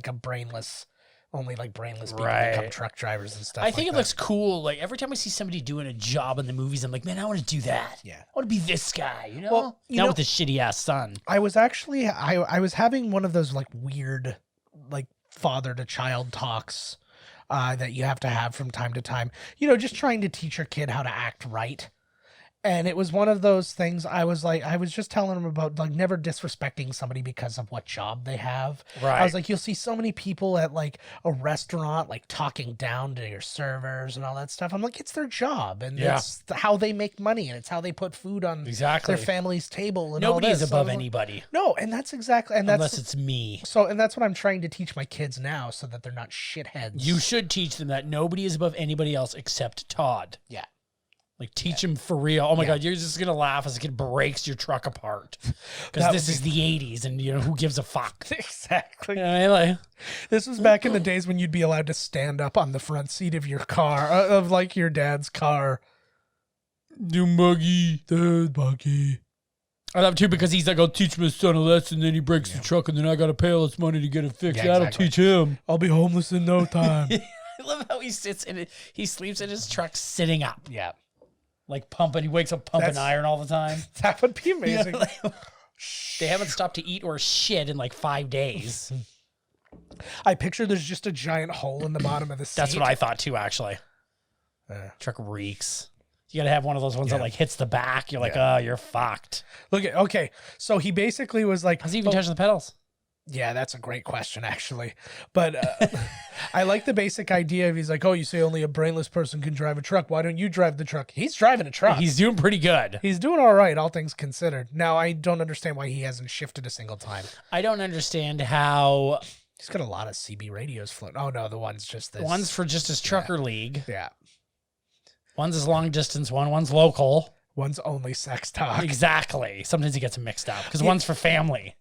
Speaker 2: a brainless, only like brainless people become truck drivers and stuff.
Speaker 1: I think
Speaker 2: like
Speaker 1: it looks cool. Like every time I see somebody doing a job in the movies, I'm like, man, I want to do that.
Speaker 2: Yeah.
Speaker 1: I want to be this guy, you know?
Speaker 2: Well, you
Speaker 1: Not
Speaker 2: know-
Speaker 1: with his shitty ass son.
Speaker 2: I was actually I was having one of those like weird like father to child talks that you have to have from time to time. You know, just trying to teach your kid how to act right. And it was one of those things I was just telling him about, like, never disrespecting somebody because of what job they have.
Speaker 1: Right.
Speaker 2: I was like, you'll see so many people at like a restaurant, like talking down to your servers and all that stuff. I'm like, it's their job and it's how they make money and it's how they put food on their family's table. And
Speaker 1: nobody
Speaker 2: all
Speaker 1: is
Speaker 2: this.
Speaker 1: above
Speaker 2: So,
Speaker 1: anybody.
Speaker 2: no, and that's exactly, and
Speaker 1: unless it's me.
Speaker 2: So, and that's what I'm trying to teach my kids now so that they're not shitheads.
Speaker 1: You should teach them that nobody is above anybody else except Todd.
Speaker 2: Yeah.
Speaker 1: Like, teach him for real. Oh my God, you're just going to laugh as a kid breaks your truck apart. Because this is the 80s and, who gives a fuck?
Speaker 2: Exactly.
Speaker 1: You know what I mean? Like,
Speaker 2: this was back in the days when you'd be allowed to stand up on the front seat of your car, of like your dad's car.
Speaker 1: You muggy. Dad, muggy. I love it too because he's like, I'll teach my son a lesson, then he breaks the truck, and then I got to pay all this money to get it fixed. That'll teach him.
Speaker 2: I'll be homeless in no time.
Speaker 1: I love how he sits in it. He sleeps in his truck sitting up.
Speaker 2: Yeah.
Speaker 1: Like pumping. He wakes up pumping iron all the time.
Speaker 2: That would be amazing.
Speaker 1: They haven't stopped to eat or shit in like 5 days.
Speaker 2: I picture there's just a giant hole in the bottom of the seat.
Speaker 1: That's what I thought too, actually. Truck reeks. You got to have one of those ones that like hits the back. You're like, oh, you're fucked.
Speaker 2: Okay. So he basically was like,
Speaker 1: how's he even touching the pedals?
Speaker 2: Yeah, that's a great question, actually. But I like the basic idea of he's like, oh, you say only a brainless person can drive a truck. Why don't you drive the truck? He's driving a truck.
Speaker 1: He's doing pretty good.
Speaker 2: He's doing all right, all things considered. Now, I don't understand why he hasn't shifted a single time.
Speaker 1: I don't understand how...
Speaker 2: He's got a lot of CB radios floating. Oh, no, the one's just this.
Speaker 1: One's for just his trucker league.
Speaker 2: Yeah.
Speaker 1: One's his long distance one. One's local.
Speaker 2: One's only sex talk.
Speaker 1: Exactly. Sometimes he gets them mixed up because one's for family.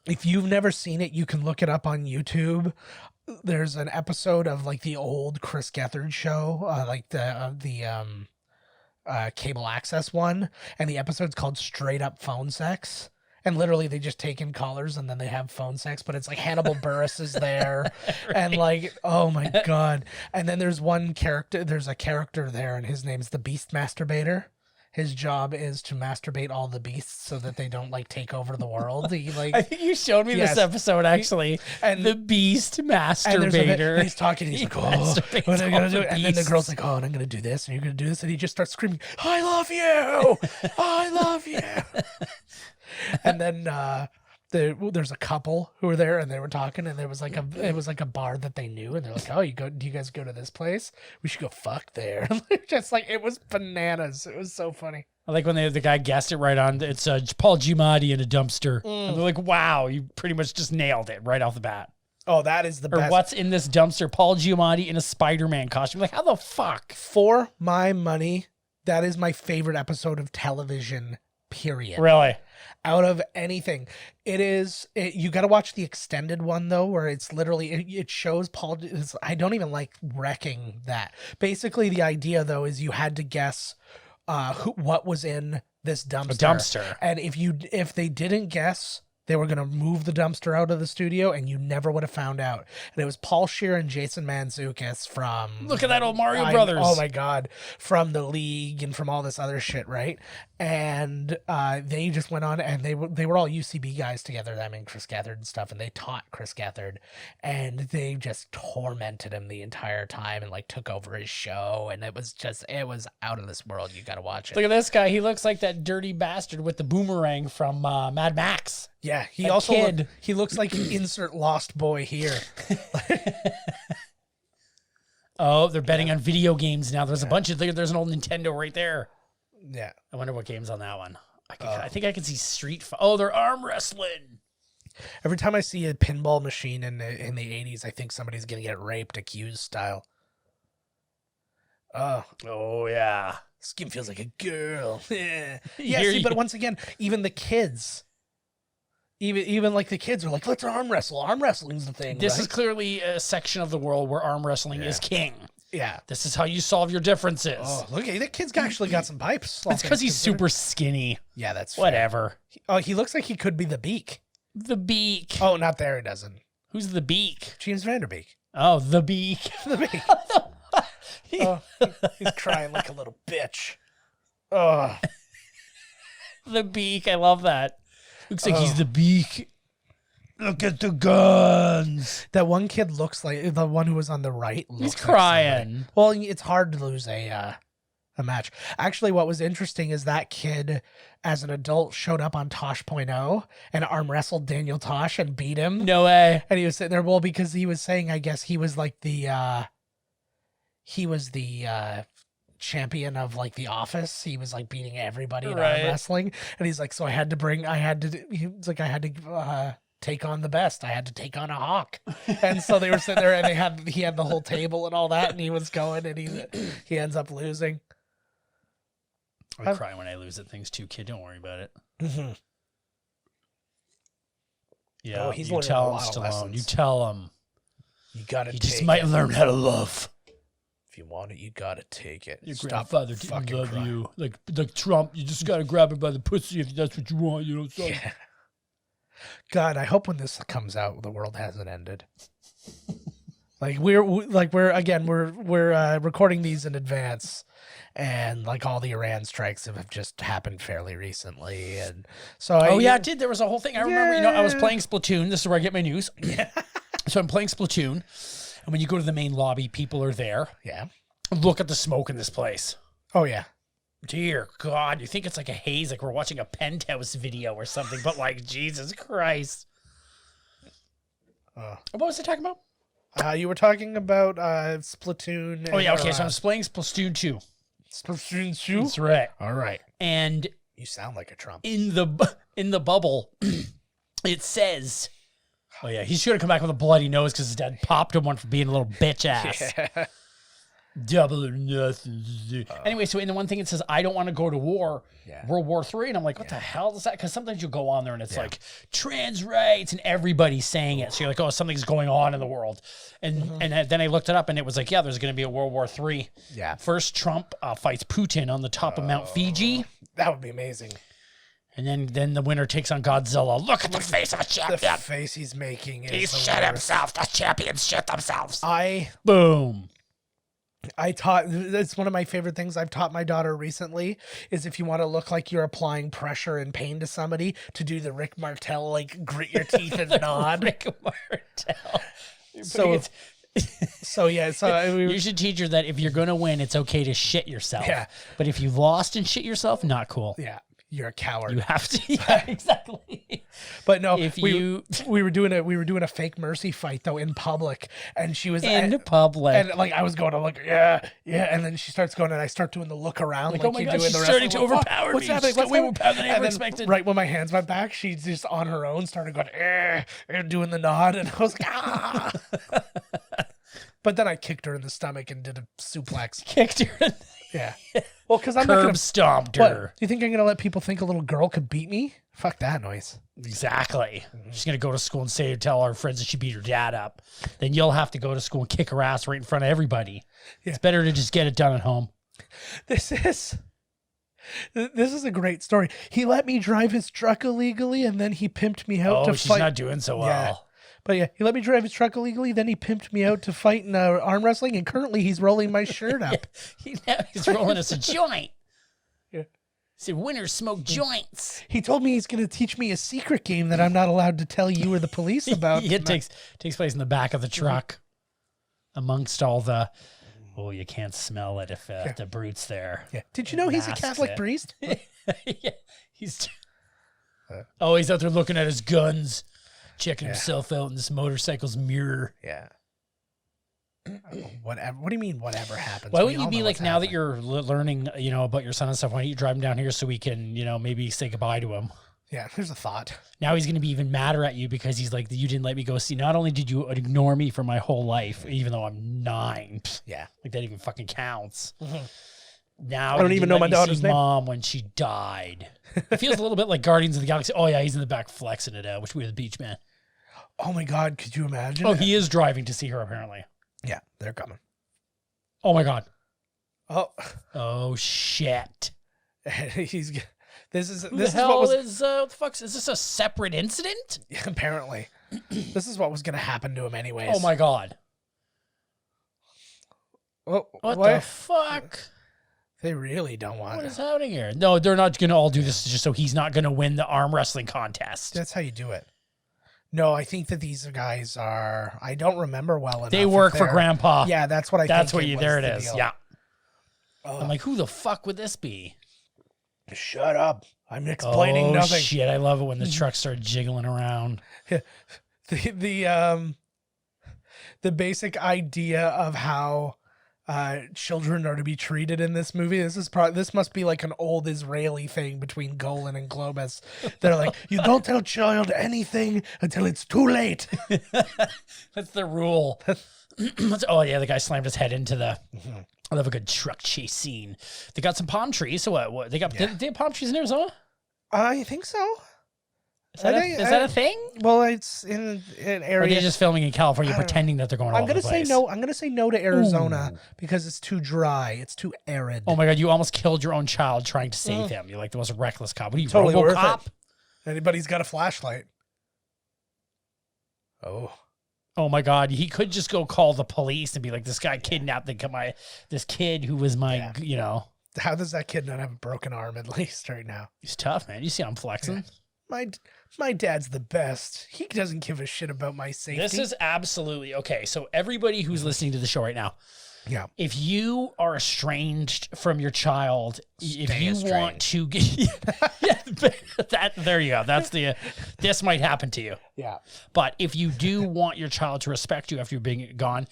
Speaker 2: If you've never seen it, you can look it up on YouTube. There's an episode of like the old Chris Gethard show, like the cable access one, and the episode's called Straight Up Phone Sex. And literally they just take in callers and then they have phone sex, but it's like Hannibal Buress is there. Right. And like, oh my God. And then there's a character there and his name's the Beast Masturbator. His job is to masturbate all the beasts so that they don't like take over the world. He like,
Speaker 1: I think you showed me this episode actually. And the Beast Masturbator.
Speaker 2: And he's talking. He's like, "Oh, what am I gonna do?" And then the girl's like, "Oh, and I'm gonna do this, and you're gonna do this," and he just starts screaming, "I love you! I love you!" And then there's a couple who were there and they were talking and it was like a bar that they knew and they're like, oh, do you guys go to this place? We should go fuck there. Just like, it was bananas. It was so funny.
Speaker 1: I like when the guy guessed it right on. It's Paul Giamatti in a dumpster. And they're like, wow, you pretty much just nailed it right off the bat.
Speaker 2: Oh, that is the best.
Speaker 1: Or what's in this dumpster? Paul Giamatti in a Spider-Man costume. Like, how the fuck?
Speaker 2: For my money, that is my favorite episode of television, period.
Speaker 1: Really?
Speaker 2: Out of anything. You got to watch the extended one though, where it's literally, it shows Paul. I don't even like wrecking that. Basically, the idea though is you had to guess what was in this dumpster.
Speaker 1: A dumpster.
Speaker 2: And if they didn't guess, they were going to move the dumpster out of the studio and you never would have found out. And it was Paul Scheer and Jason Mantzoukas from...
Speaker 1: Look at that old Mario Brothers.
Speaker 2: Oh my God. From The League and from all this other shit, right? And they just went on and they were all UCB guys together. I mean, Chris Gethard and stuff. And they taught Chris Gethard. And they just tormented him the entire time and like took over his show. And it was out of this world. You got to watch it.
Speaker 1: Look at this guy. He looks like that dirty bastard with the boomerang from Mad Max.
Speaker 2: Yeah, he also he looks like insert Lost Boy here.
Speaker 1: Oh, they're betting on video games now. There's a bunch of there's an old Nintendo right there.
Speaker 2: Yeah,
Speaker 1: I wonder what game's on that one. I think I can see Oh, they're arm wrestling.
Speaker 2: Every time I see a pinball machine in the 80s, I think somebody's gonna get raped, accused style.
Speaker 1: Oh yeah,
Speaker 2: skin feels like a girl. Yeah, see, but once again, even the kids. Even like the kids are like, let's arm wrestle. Arm wrestling's the thing.
Speaker 1: This is clearly a section of the world where arm wrestling is king.
Speaker 2: Yeah.
Speaker 1: This is how you solve your differences.
Speaker 2: Oh, look, that kid's actually got some pipes.
Speaker 1: It's because he's super skinny.
Speaker 2: Yeah, that's
Speaker 1: whatever.
Speaker 2: Oh, he looks like he could be the Beak.
Speaker 1: The Beak.
Speaker 2: Oh, not there. He doesn't.
Speaker 1: Who's the Beak?
Speaker 2: James Vanderbeek.
Speaker 1: Oh, the Beak.
Speaker 2: The Beak. Oh, he's crying like a little bitch. Oh.
Speaker 1: The Beak. I love that. Looks like he's the Beak. Look at the guns.
Speaker 2: That one kid looks like the one who was on the right.
Speaker 1: He's crying.
Speaker 2: Well, it's hard to lose a a match. Actually, what was interesting is that kid, as an adult, showed up on Tosh.0 and arm wrestled Daniel Tosh and beat him.
Speaker 1: No way.
Speaker 2: And he was sitting there, well, because he was saying, I guess he was like the champion of like The Office. He was like beating everybody in arm wrestling. And he's like, so I had to take on the best. I had to take on a Hawk. And so they were sitting there and he had the whole table and all that, and he was going, and he ends up losing.
Speaker 1: I cry when I lose at things too, kid. Don't worry about it.
Speaker 2: Mm-hmm.
Speaker 1: Yeah,
Speaker 2: he's
Speaker 1: you
Speaker 2: learning
Speaker 1: tell
Speaker 2: a
Speaker 1: him,
Speaker 2: lot of
Speaker 1: Stallone.
Speaker 2: lessons.
Speaker 1: You tell him.
Speaker 2: You gotta
Speaker 1: He
Speaker 2: take
Speaker 1: just might
Speaker 2: it.
Speaker 1: learn how to love.
Speaker 2: If you want it, you gotta take it.
Speaker 1: Your
Speaker 2: Stop
Speaker 1: grandfather didn't
Speaker 2: fucking
Speaker 1: love
Speaker 2: crying.
Speaker 1: you. Like Trump, you just gotta grab it by the pussy if that's what you want, you know. So.
Speaker 2: Yeah. God, I hope when this comes out, the world hasn't ended. Like we're recording these in advance, and like all the Iran strikes have just happened fairly recently, and so
Speaker 1: It did. There was a whole thing. I remember. I was playing Splatoon. This is where I get my news. Yeah. So I'm playing Splatoon, and when you go to the main lobby, people are there.
Speaker 2: Yeah.
Speaker 1: Look at the smoke in this place.
Speaker 2: Oh yeah.
Speaker 1: Dear God, you think it's like a haze, like we're watching a Penthouse video or something, but like, Jesus Christ. What was I talking about?
Speaker 2: You were talking about Splatoon.
Speaker 1: Oh, yeah, okay, so I'm playing Splatoon 2.
Speaker 2: Splatoon 2?
Speaker 1: That's right.
Speaker 2: All right.
Speaker 1: And
Speaker 2: you sound like a Trump.
Speaker 1: In the bubble, it says, oh, yeah, he's going to come back with a bloody nose because his dad popped him one for being a little bitch ass.
Speaker 2: Yeah.
Speaker 1: Double or nothing. Anyway, so in the one thing it says, I don't want to go to war, World War III. And I'm like, what the hell is that? Because sometimes you go on there and it's like trans rights and everybody's saying it. So you're like, oh, something's going on in the world. And then I looked it up and it was like, yeah, there's going to be a World War III. Yeah. First, Trump fights Putin on the top of Mount Fiji.
Speaker 2: That would be amazing.
Speaker 1: And then the winner takes on Godzilla. Look at the face of a champion.
Speaker 2: The face he's making.
Speaker 1: He shit himself. The champions shit themselves. Boom.
Speaker 2: It's one of my favorite things I've taught my daughter recently is if you want to look like you're applying pressure and pain to somebody, to do the Rick Martel, like grit your teeth and nod.
Speaker 1: Rick Martel. You should teach her that if you're going to win, it's okay to shit yourself. Yeah. But if you've lost and shit yourself, not cool.
Speaker 2: Yeah. You're a coward.
Speaker 1: You have to. Yeah, exactly.
Speaker 2: But no, we were doing a fake mercy fight though in public, and she was
Speaker 1: in public,
Speaker 2: and like I was going to look, yeah, and then she starts going, and I start doing the look around, like
Speaker 1: oh my
Speaker 2: you
Speaker 1: God,
Speaker 2: do in the rest.
Speaker 1: Starting to overpower
Speaker 2: what's
Speaker 1: me.
Speaker 2: happening?
Speaker 1: What's way more power than I ever expected.
Speaker 2: Right when my hands went back, she just on her own started going, doing the nod, and I was like, ah. But then I kicked her in the stomach and did a suplex.
Speaker 1: Kicked her.
Speaker 2: Yeah. Well, because I'm
Speaker 1: curb stomped her.
Speaker 2: What, do you think I'm gonna let people think a little girl could beat me? Fuck that noise.
Speaker 1: Exactly. She's gonna go to school and tell our friends that she beat her dad up. Then you'll have to go to school and kick her ass right in front of everybody. Yeah. It's better to just get it done at home.
Speaker 2: This is a great story. He let me drive his truck illegally, and then he pimped me out to fight.
Speaker 1: She's not doing so well.
Speaker 2: Yeah. But yeah, he let me drive his truck illegally. Then he pimped me out to fight in arm wrestling, and currently he's rolling my shirt up.
Speaker 1: He's rolling us a joint. Yeah. He said, "Winners smoke joints."
Speaker 2: He told me he's going to teach me a secret game that I'm not allowed to tell you or the police about.
Speaker 1: It takes place in the back of the truck, amongst all the. Oh, you can't smell it if the brute's there.
Speaker 2: Yeah. Did you know he's a Catholic priest?
Speaker 1: Yeah. He's out there looking at his guns. Checking himself out in this motorcycle's mirror.
Speaker 2: Yeah. Whatever. What do you mean? Whatever happens?
Speaker 1: Why wouldn't you be like, now that you're learning, about your son and stuff? Why don't you drive him down here so we can, maybe say goodbye to him?
Speaker 2: Yeah. There's a thought.
Speaker 1: Now he's going to be even madder at you because he's like, you didn't let me go see. Not only did you ignore me for my whole life, even though I'm 9.
Speaker 2: Yeah.
Speaker 1: Like that even fucking counts.
Speaker 2: Mm-hmm.
Speaker 1: Now
Speaker 2: I don't even know my daughter's name.
Speaker 1: Mom when she died. It feels a little bit like Guardians of the Galaxy. Oh yeah, he's in the back flexing it out. Wish we were the beach man.
Speaker 2: Oh my God, could you imagine?
Speaker 1: Oh, he is driving to see her apparently.
Speaker 2: Yeah, they're coming.
Speaker 1: Oh my God.
Speaker 2: Oh
Speaker 1: shit.
Speaker 2: This is
Speaker 1: what the fuck is this a separate incident?
Speaker 2: Yeah, apparently. This is what was going to happen to him anyways.
Speaker 1: Oh my God.
Speaker 2: Oh,
Speaker 1: what the fuck?
Speaker 2: They really don't want
Speaker 1: What is happening here? No, they're not going to all do this just so he's not going to win the arm wrestling contest.
Speaker 2: That's how you do it. No, I think that these guys are, I don't remember well enough.
Speaker 1: They work for Grandpa.
Speaker 2: Yeah, that's what I think.
Speaker 1: That's what there it is. Yeah. I'm like, who the fuck would this be?
Speaker 2: Shut up. I'm explaining nothing.
Speaker 1: Shit, I love it when the trucks start jiggling around.
Speaker 2: The basic idea of how children are to be treated in this movie. This must be like an old Israeli thing between Golan and Globus. They're like, you don't tell a child anything until it's too late.
Speaker 1: That's the rule. Oh yeah, the guy slammed his head into the. I love a good truck chase scene. They got some palm trees. So what they got? They have palm trees in Arizona?
Speaker 2: I think so.
Speaker 1: Is that a thing?
Speaker 2: Well, it's in an area.
Speaker 1: Or are they just filming in California, pretending that they're going all over the place?
Speaker 2: I'm gonna say no to Arizona because it's too dry. It's too arid.
Speaker 1: Oh my god, you almost killed your own child trying to save him. You're like the most reckless cop. What are you,
Speaker 2: totally worth
Speaker 1: RoboCop?
Speaker 2: it. Anybody's got a flashlight.
Speaker 1: Oh my god, he could just go call the police and be like, this guy kidnapped this kid who was my, you know.
Speaker 2: How does that kid not have a broken arm at least right now?
Speaker 1: He's tough, man. You see I'm flexing?
Speaker 2: Yeah. My dad's the best. He doesn't give a shit about my safety.
Speaker 1: This is absolutely okay. So everybody who's listening to the show right now,
Speaker 2: yeah.
Speaker 1: If you are estranged from your child, if you want to get, there you go. That's this might happen to you.
Speaker 2: Yeah.
Speaker 1: But if you do want your child to respect you after you're being gone,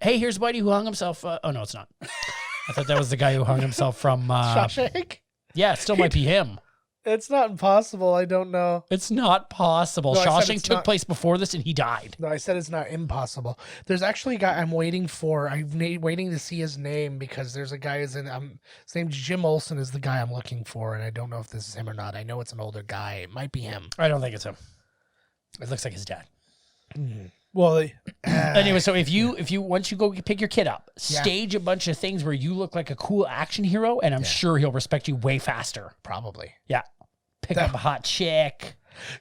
Speaker 1: hey, here's a buddy who hung himself. Oh no, it's not. I thought that was the guy who hung himself from
Speaker 2: Shawshank.
Speaker 1: Yeah, it still might be him.
Speaker 2: It's not impossible. I don't know.
Speaker 1: It's not possible.
Speaker 2: No,
Speaker 1: Shawshank took place before this and he died.
Speaker 2: No, I said it's not impossible. There's actually a guy I'm waiting for. I'm waiting to see his name because there's a guy his name's Jim Olsen is the guy I'm looking for, and I don't know if this is him or not. I know it's an older guy. It might be him.
Speaker 1: I don't think it's him. It looks like his dad.
Speaker 2: Mm-hmm. Well,
Speaker 1: anyway, so if you once you go pick your kid up, stage a bunch of things where you look like a cool action hero, and I'm sure he'll respect you way faster.
Speaker 2: Probably.
Speaker 1: Yeah. Pick up a hot chick.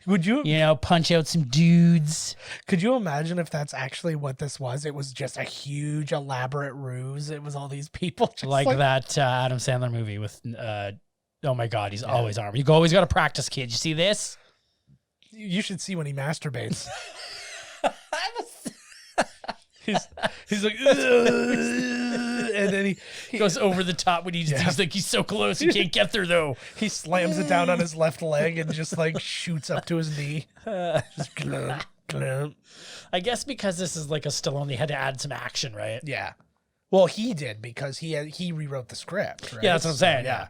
Speaker 2: Would you?
Speaker 1: Punch out some dudes.
Speaker 2: Could you imagine if that's actually what this was? It was just a huge, elaborate ruse. It was all these people. Just
Speaker 1: like that Adam Sandler movie with, oh my God, he's always armed. You always got to practice, kid. You see this?
Speaker 2: You should see when he masturbates. He's like, and then he
Speaker 1: goes over the top when he's like, he's so close, he can't get through though.
Speaker 2: He slams it down on his left leg and just like shoots up to his knee. Just glump, glump.
Speaker 1: I guess because this is like a Stallone, they had to add some action, right?
Speaker 2: Yeah. Well, he did because he rewrote the script. Right?
Speaker 1: Yeah, that's what I'm saying. Yeah.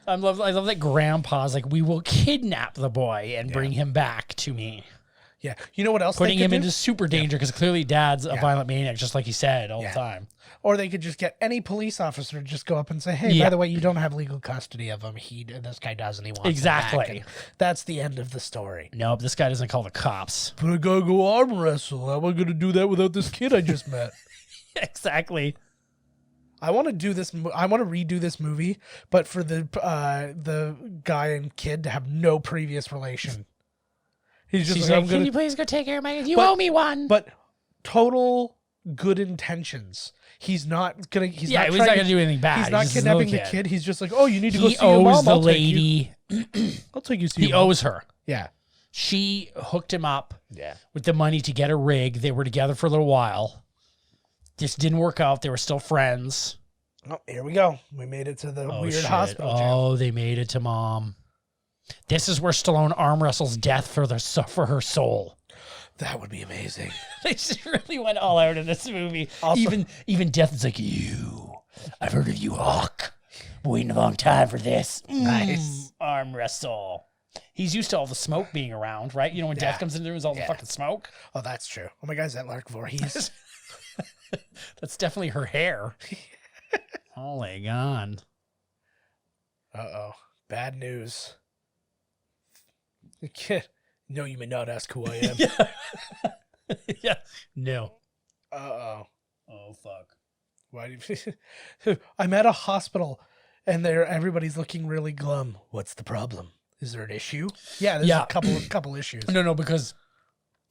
Speaker 1: I love that Grandpa's like, we will kidnap the boy and bring him back to me.
Speaker 2: Yeah. You know what else?
Speaker 1: Putting him into super danger because clearly Dad's a violent maniac, just like he said all the time.
Speaker 2: Or they could just get any police officer to just go up and say, hey, by the way, you don't have legal custody of him. This guy does, and he wants him back. That's the end of the story.
Speaker 1: Nope, this guy doesn't call the cops.
Speaker 2: But I gotta go arm wrestle. How am I gonna do that without this kid I just met?
Speaker 1: Exactly.
Speaker 2: I want to do this. I want to redo this movie, but for the guy and kid to have no previous relation. He's just like,
Speaker 1: can you please go take care of my kid? You owe me one.
Speaker 2: But total good intentions. He's not gonna. He's not
Speaker 1: gonna do anything bad.
Speaker 2: He's not kidnapping the kid. He's just like, oh, you need to go see your mom.
Speaker 1: He owes the lady.
Speaker 2: I'll take you to see your
Speaker 1: mom. He owes her.
Speaker 2: Yeah.
Speaker 1: She hooked him up. With the money to get a rig. They were together for a little while. This didn't work out. They were still friends.
Speaker 2: Oh, here we go. We made it to the weird hospital jail.
Speaker 1: Oh, they made it to Mom. This is where Stallone arm wrestles death for her soul.
Speaker 2: That would be amazing.
Speaker 1: They just really went all out in this movie. Also, even death is like, I've heard of you, Hawk. Waiting a long time for this.
Speaker 2: Nice.
Speaker 1: Arm wrestle. He's used to all the smoke being around, right? You know, when death comes in, there's all the fucking smoke.
Speaker 2: Oh, that's true. Oh my God, is that Lark Voorhees?
Speaker 1: That's definitely her hair. Holy God.
Speaker 2: Uh-oh. Bad news. Kid, no, you may not ask who I am.
Speaker 1: Yeah. No.
Speaker 2: Uh-oh.
Speaker 1: Oh, fuck.
Speaker 2: Why? I'm at a hospital, and everybody's looking really glum. What's the problem? Is there an issue? Yeah, there's a couple issues.
Speaker 1: No, because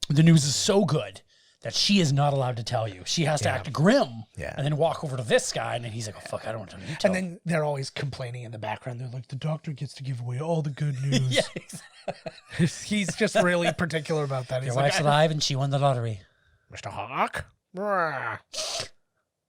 Speaker 1: the news is so good that she is not allowed to tell you. She has to act grim and then walk over to this guy, and then he's like, oh, fuck, I don't want to tell you.
Speaker 2: And then they're always complaining in the background. They're like, the doctor gets to give away all the good news.
Speaker 1: Yeah, exactly.
Speaker 2: He's just really particular about that.
Speaker 1: Your wife's alive, and she won the lottery.
Speaker 2: Mr. Hawk?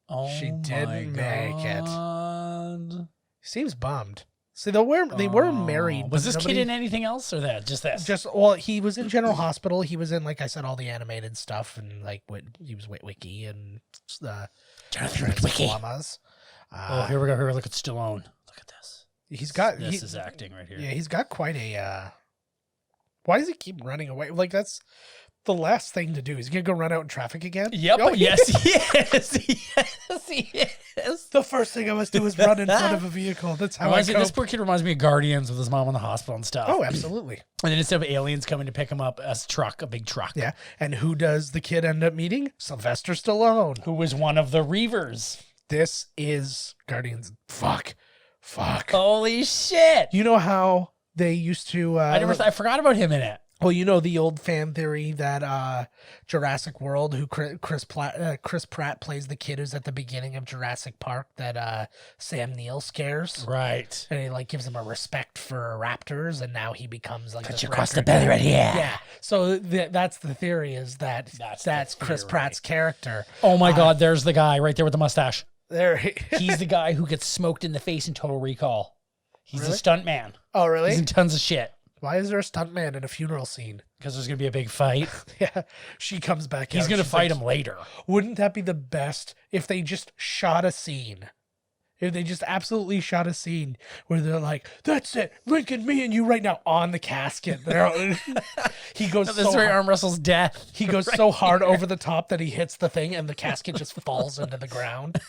Speaker 1: Oh,
Speaker 2: she didn't make it. Seems bummed. See, they were married.
Speaker 1: Was this kid in anything else or that? Just this?
Speaker 2: Well, he was in General Hospital. He was in, like I said, all the animated stuff, and like he was Witwicky and
Speaker 1: Jonathan Witwicky. Here we go. Here, look at Stallone. Look at this.
Speaker 2: This
Speaker 1: is acting right here.
Speaker 2: Yeah, he's got quite a. Why does he keep running away? Like that's the last thing to do. He's gonna go run out in traffic again.
Speaker 1: Yep.
Speaker 2: Oh,
Speaker 1: yes, he is. Yes, he is.
Speaker 2: The first thing I must do is run in front of a vehicle. That's how I cope.
Speaker 1: This poor kid reminds me of Guardians with his mom in the hospital and stuff.
Speaker 2: Oh, absolutely.
Speaker 1: And then instead of aliens coming to pick him up, a big truck.
Speaker 2: Yeah. And who does the kid end up meeting? Sylvester Stallone,
Speaker 1: who was one of the Reavers.
Speaker 2: This is Guardians. Fuck.
Speaker 1: Holy shit.
Speaker 2: You know how they used to...
Speaker 1: I forgot about him in it.
Speaker 2: Well, you know the old fan theory that Jurassic World, who Chris Pratt plays the kid who's at the beginning of Jurassic Park that Sam Neill scares,
Speaker 1: right? And
Speaker 2: he like gives him a respect for raptors, and now he becomes like
Speaker 1: cut you across the belly right here.
Speaker 2: Yeah. So that's the theory, is that that's Chris Pratt's character.
Speaker 1: Oh my God! There's the guy right there with the mustache.
Speaker 2: There,
Speaker 1: he's the guy who gets smoked in the face in Total Recall. He's a stunt man.
Speaker 2: Oh, really?
Speaker 1: He's in tons of shit.
Speaker 2: Why is there a stuntman in a funeral scene?
Speaker 1: Because there's going to be a big fight.
Speaker 2: Yeah. She comes back.
Speaker 1: He's going to fight him later.
Speaker 2: Wouldn't that be the best if they just shot a scene? If they just absolutely shot a scene where they're like, that's it, Lincoln, me and you right now on the casket. He goes
Speaker 1: this is where arm wrestles death.
Speaker 2: He goes so hard over the top that he hits the thing and the casket just falls into the ground.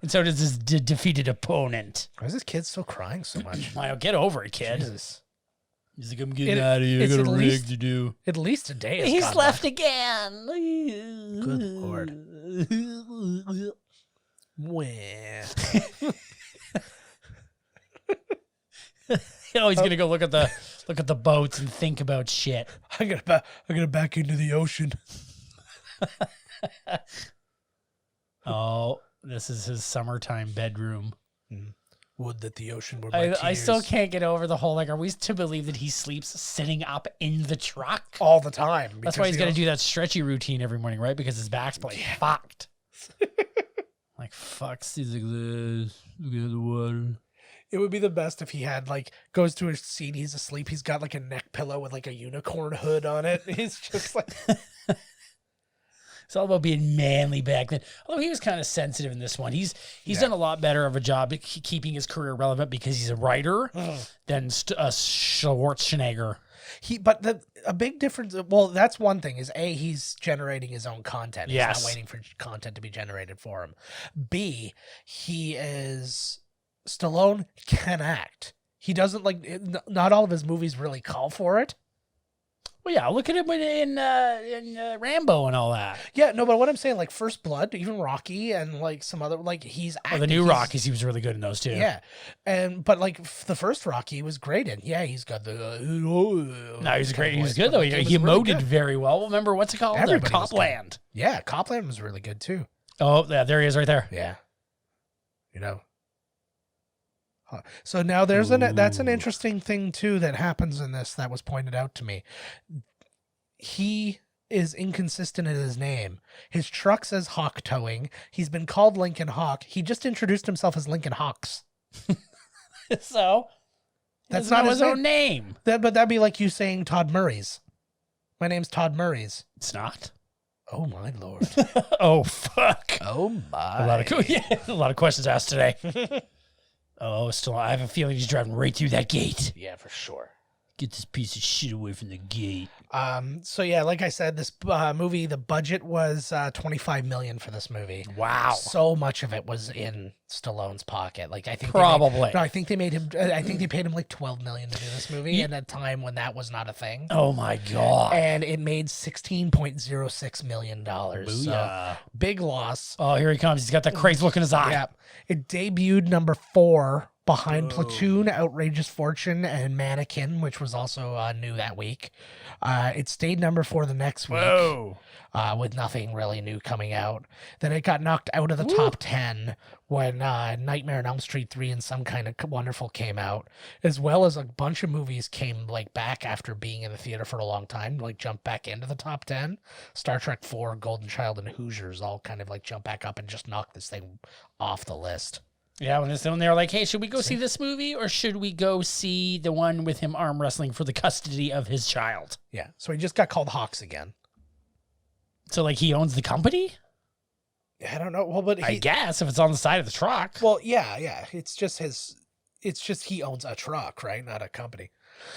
Speaker 1: And so does his defeated opponent.
Speaker 2: Why is this kid still crying so much?
Speaker 1: Well, get over it, kid.
Speaker 2: Jesus.
Speaker 1: He's like, I'm getting out of here. I got a rig to do.
Speaker 2: At least a day has
Speaker 1: He's left
Speaker 2: by.
Speaker 1: again.
Speaker 2: Good Lord.
Speaker 1: He's gonna go look at the boats and think about shit.
Speaker 2: I'm gonna back into the ocean.
Speaker 1: Oh, this is his summertime bedroom.
Speaker 2: Would that the ocean were my tears.
Speaker 1: I still can't get over the whole, like, are we to believe that he sleeps sitting up in the truck?
Speaker 2: All the time.
Speaker 1: That's why he's got to do that stretchy routine every morning, right? Because his back's fucked. Like, fuck, he's like this. Look at the water.
Speaker 2: It would be the best if he had, like, goes to a scene, he's asleep, he's got, like, a neck pillow with, like, a unicorn hood on it. He's just like...
Speaker 1: It's all about being manly back then. Although he was kind of sensitive in this one. He's done a lot better of a job keeping his career relevant because he's a writer than Schwarzenegger.
Speaker 2: But a big difference, well, that's one thing, is A, he's generating his own content. He's not waiting for content to be generated for him. B, Stallone can act. He doesn't, like, not all of his movies really call for it.
Speaker 1: Well, yeah, look at him in Rambo and all that.
Speaker 2: Yeah, no, but what I'm saying, like First Blood, even Rocky, and like some other, like he's acting.
Speaker 1: Oh, the new Rockies, he was really good in those too.
Speaker 2: Yeah, but like the first Rocky was great in. Yeah, he's got the.
Speaker 1: No, he was great. He was good though. He emoted very well. Remember what's it called? Copland.
Speaker 2: Yeah, Copland was really good too.
Speaker 1: Oh, yeah, there he is, right there.
Speaker 2: Yeah, you know. So now that's an interesting thing too that happens in this that was pointed out to me. He is inconsistent in his name. His truck says Hawk Towing. He's been called Lincoln Hawk. He just introduced himself as Lincoln Hawks.
Speaker 1: So that's not his own name.
Speaker 2: But that'd be like you saying Todd Murray's. My name's Todd Murray's.
Speaker 1: It's not.
Speaker 2: Oh my Lord.
Speaker 1: Oh fuck.
Speaker 2: Oh my.
Speaker 1: A lot of questions asked today. Oh, still, I have a feeling he's driving right through that gate.
Speaker 2: Yeah, for sure.
Speaker 1: Get this piece of shit away from the gate.
Speaker 2: So yeah, like I said, this movie, the budget was $25 million for this movie.
Speaker 1: Wow.
Speaker 2: So much of it was in Stallone's pocket. Like I think I think they made him. I think they paid him like $12 million to do this movie at a time when that was not a thing.
Speaker 1: Oh my God.
Speaker 2: And it made $16.06 million. So big loss.
Speaker 1: Oh, here he comes. He's got that crazy look in his eye.
Speaker 2: Yeah. It debuted number 4. Behind Platoon, Outrageous Fortune, and Mannequin, which was also new that week. It stayed number 4 the next week. With nothing really new coming out. Then it got knocked out of the top 10 when Nightmare on Elm Street 3 and Some Kind of Wonderful came out, as well as a bunch of movies came like back after being in the theater for a long time, like jumped back into the top 10. Star Trek 4, Golden Child, and Hoosiers all kind of like jump back up and just knock this thing off the list.
Speaker 1: Yeah, when they're like, hey, should we go see this movie or should we go see the one with him arm wrestling for the custody of his child?
Speaker 2: Yeah. So he just got called Hawks again.
Speaker 1: So, like, he owns the company?
Speaker 2: I don't know. Well, but
Speaker 1: I guess if it's on the side of the truck.
Speaker 2: Well, yeah. It's just he owns a truck, right? Not a company.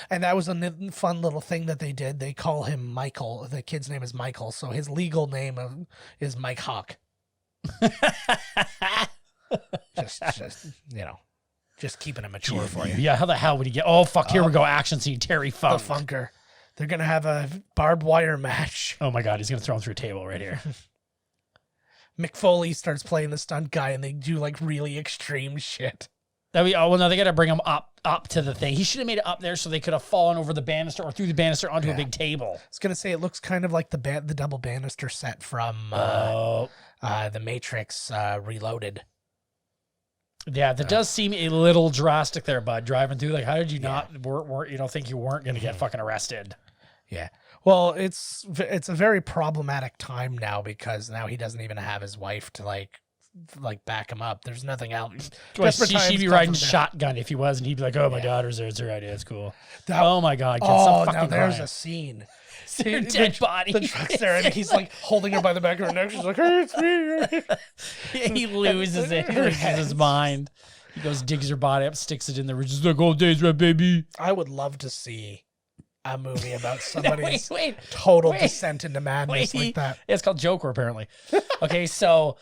Speaker 2: And that was a fun little thing that they did. They call him Michael. The kid's name is Michael. So his legal name is Mike Hawk. just keeping it mature for you.
Speaker 1: Yeah, how the hell would he get? Oh, fuck, here we go. Action scene. Terry Funk.
Speaker 2: The Funker. They're going to have a barbed wire match.
Speaker 1: Oh, my God. He's going to throw him through a table right here.
Speaker 2: Mick Foley starts playing the stunt guy, and they do, like, really extreme shit.
Speaker 1: No, they got to bring him up to the thing. He should have made it up there so they could have fallen over the banister or through the banister onto a big table.
Speaker 2: I was going to say, it looks kind of like the double banister set from The Matrix Reloaded.
Speaker 1: Yeah, that does seem a little drastic there, bud. Driving through, like, how did you not think you weren't going to get fucking arrested?
Speaker 2: Yeah. Well, it's a very problematic time now because now he doesn't even have his wife to like back him up. There's nothing else.
Speaker 1: She'd be riding shotgun if he was, and he'd be like, "Oh, my daughter's there. It's her idea. It's cool."
Speaker 2: Oh
Speaker 1: my God!
Speaker 2: Now there's a scene.
Speaker 1: Her dead body.
Speaker 2: The truck's there, and he's like holding her by the back of her neck. She's like, "Hey, it's me."
Speaker 1: He loses it. He loses his mind. He goes, digs her body up, sticks it in there. Just like old days, right, baby?
Speaker 2: I would love to see a movie about somebody's total descent into madness like that.
Speaker 1: Yeah, it's called Joker, apparently. Okay, so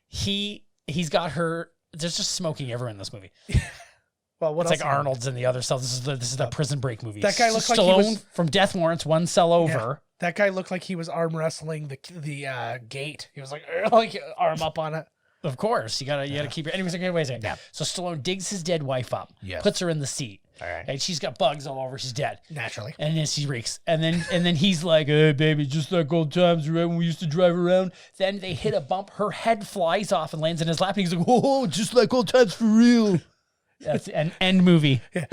Speaker 1: he's got her. There's just smoking everywhere in this movie.
Speaker 2: Well,
Speaker 1: it's like Arnold's in the other cell. This is the Prison Break movie.
Speaker 2: That guy looked like
Speaker 1: Stallone
Speaker 2: he was
Speaker 1: from Death Warrants, one cell over.
Speaker 2: Yeah, that guy looked like he was arm wrestling the gate. He was like arm up on it.
Speaker 1: Of course, you gotta keep it. Anyways, wait a second. Yeah. So Stallone digs his dead wife up, puts her in the seat.
Speaker 2: All right.
Speaker 1: And she's got bugs all over. She's dead.
Speaker 2: Naturally.
Speaker 1: And then she reeks. And then he's like, "Hey, baby, just like old times, right when we used to drive around." Then they hit a bump. Her head flies off and lands in his lap. And he's like, "Whoa, just like old times for real." That's an end movie.
Speaker 2: Yeah.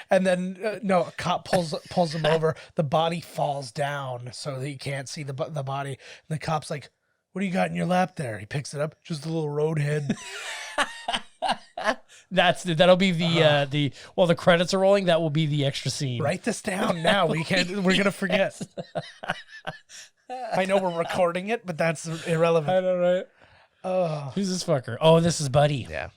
Speaker 2: And then a cop pulls him over. The body falls down so that you can't see the body. And the cop's like, "What do you got in your lap there?" He picks it up. Just a little road head.
Speaker 1: That'll be the credits are rolling. That will be the extra scene.
Speaker 2: Write this down now. We're gonna forget. I know we're recording it, but that's irrelevant.
Speaker 1: I know, right? Oh, who's this fucker? Oh, this is Buddy.
Speaker 2: Yeah.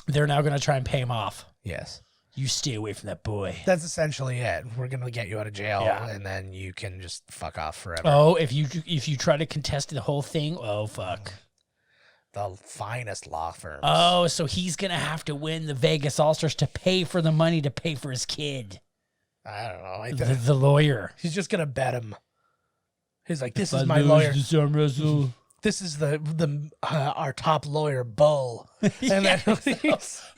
Speaker 1: They're now gonna try and pay him off.
Speaker 2: Yes.
Speaker 1: You stay away from that boy.
Speaker 2: That's essentially it. We're gonna get you out of jail, and then you can just fuck off forever.
Speaker 1: Oh, if you try to contest the whole thing, oh fuck.
Speaker 2: The finest law firms.
Speaker 1: Oh, so he's gonna have to win the Vegas All-Stars to pay for the money to pay for his kid.
Speaker 2: I don't know.
Speaker 1: The lawyer.
Speaker 2: He's just gonna bet him. He's like, "This is my lawyer. This is our top lawyer, Bull." And then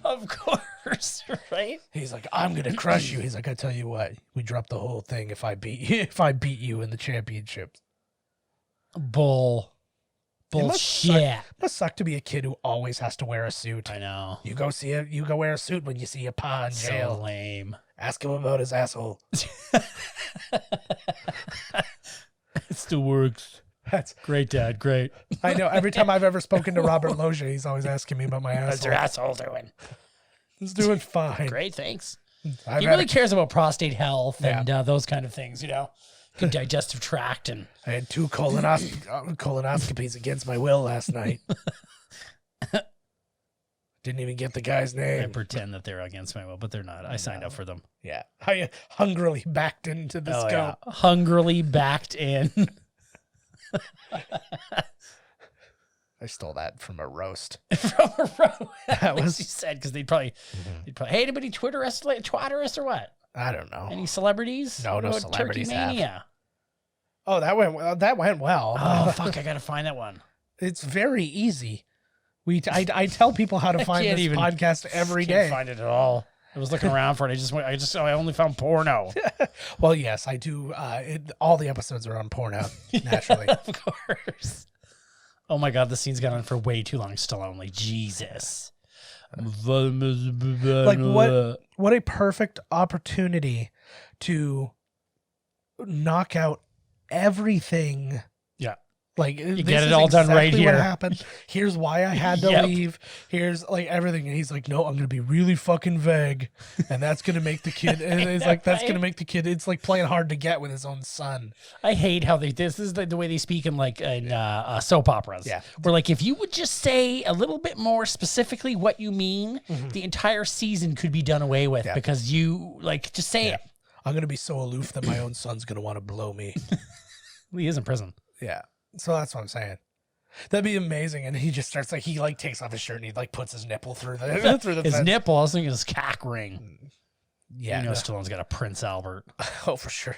Speaker 1: of course, right?
Speaker 2: He's like, "I'm gonna crush you." He's like, "I tell you what, we drop the whole thing if I beat you in the championships."
Speaker 1: Bullshit.
Speaker 2: Must suck to be a kid who always has to wear a suit.
Speaker 1: I know.
Speaker 2: You go wear a suit when you see a pa in jail.
Speaker 1: So lame.
Speaker 2: Ask him about his asshole.
Speaker 1: It still works.
Speaker 2: That's
Speaker 1: great, Dad. Great.
Speaker 2: I know. Every time I've ever spoken to Robert Loggia, he's always asking me about my asshole.
Speaker 1: How's your asshole doing?
Speaker 2: It's doing fine.
Speaker 1: Great, thanks. He really cares about prostate health and those kind of things, Good digestive tract. And
Speaker 2: I had 2 colonoscopies against my will last night. Didn't even get the guy's name.
Speaker 1: I pretend that they're against my will, but they're not. I signed up for them.
Speaker 2: Yeah. I hungrily backed into the scope.
Speaker 1: Yeah. Hungrily backed in.
Speaker 2: I stole that from a roast.
Speaker 1: From a roast.
Speaker 2: That was
Speaker 1: you said because they'd probably. Hey, anybody Twitter us or what?
Speaker 2: I don't know.
Speaker 1: Any celebrities?
Speaker 2: No celebrities
Speaker 1: Turkey Mania.
Speaker 2: Oh, that went well.
Speaker 1: Oh fuck! I gotta find that one.
Speaker 2: It's very easy. I tell people how to find this podcast every day.
Speaker 1: Can't find it at all. I was looking around for it. I only found porno.
Speaker 2: Well, yes, I do. All the episodes are on porno, naturally.
Speaker 1: Of course. Oh my God, the scene's gone on for way too long. Stallone, like Jesus.
Speaker 2: Like what a perfect opportunity to knock out everything.
Speaker 1: Yeah.
Speaker 2: Like,
Speaker 1: you get it all done right here.
Speaker 2: What happened. Here's why I had to leave. Here's like everything. And he's like, no, I'm going to be really fucking vague. And that's going to make the kid. And he's like, that's going to make the kid. It's like playing hard to get with his own son.
Speaker 1: I hate how this is the way they speak in like in soap operas.
Speaker 2: Yeah.
Speaker 1: Where like, if you would just say a little bit more specifically what you mean, the entire season could be done away with because you like, just say it.
Speaker 2: I'm going to be so aloof that my own son's going to want to blow me.
Speaker 1: Well, he is in prison.
Speaker 2: Yeah. So that's what I'm saying. That'd be amazing. And he just starts like, he like takes off his shirt and he like puts his nipple through the
Speaker 1: his
Speaker 2: fence.
Speaker 1: nipple. I was thinking his cock ring.
Speaker 2: Yeah.
Speaker 1: You know, Stallone's got a Prince Albert.
Speaker 2: Oh, for sure.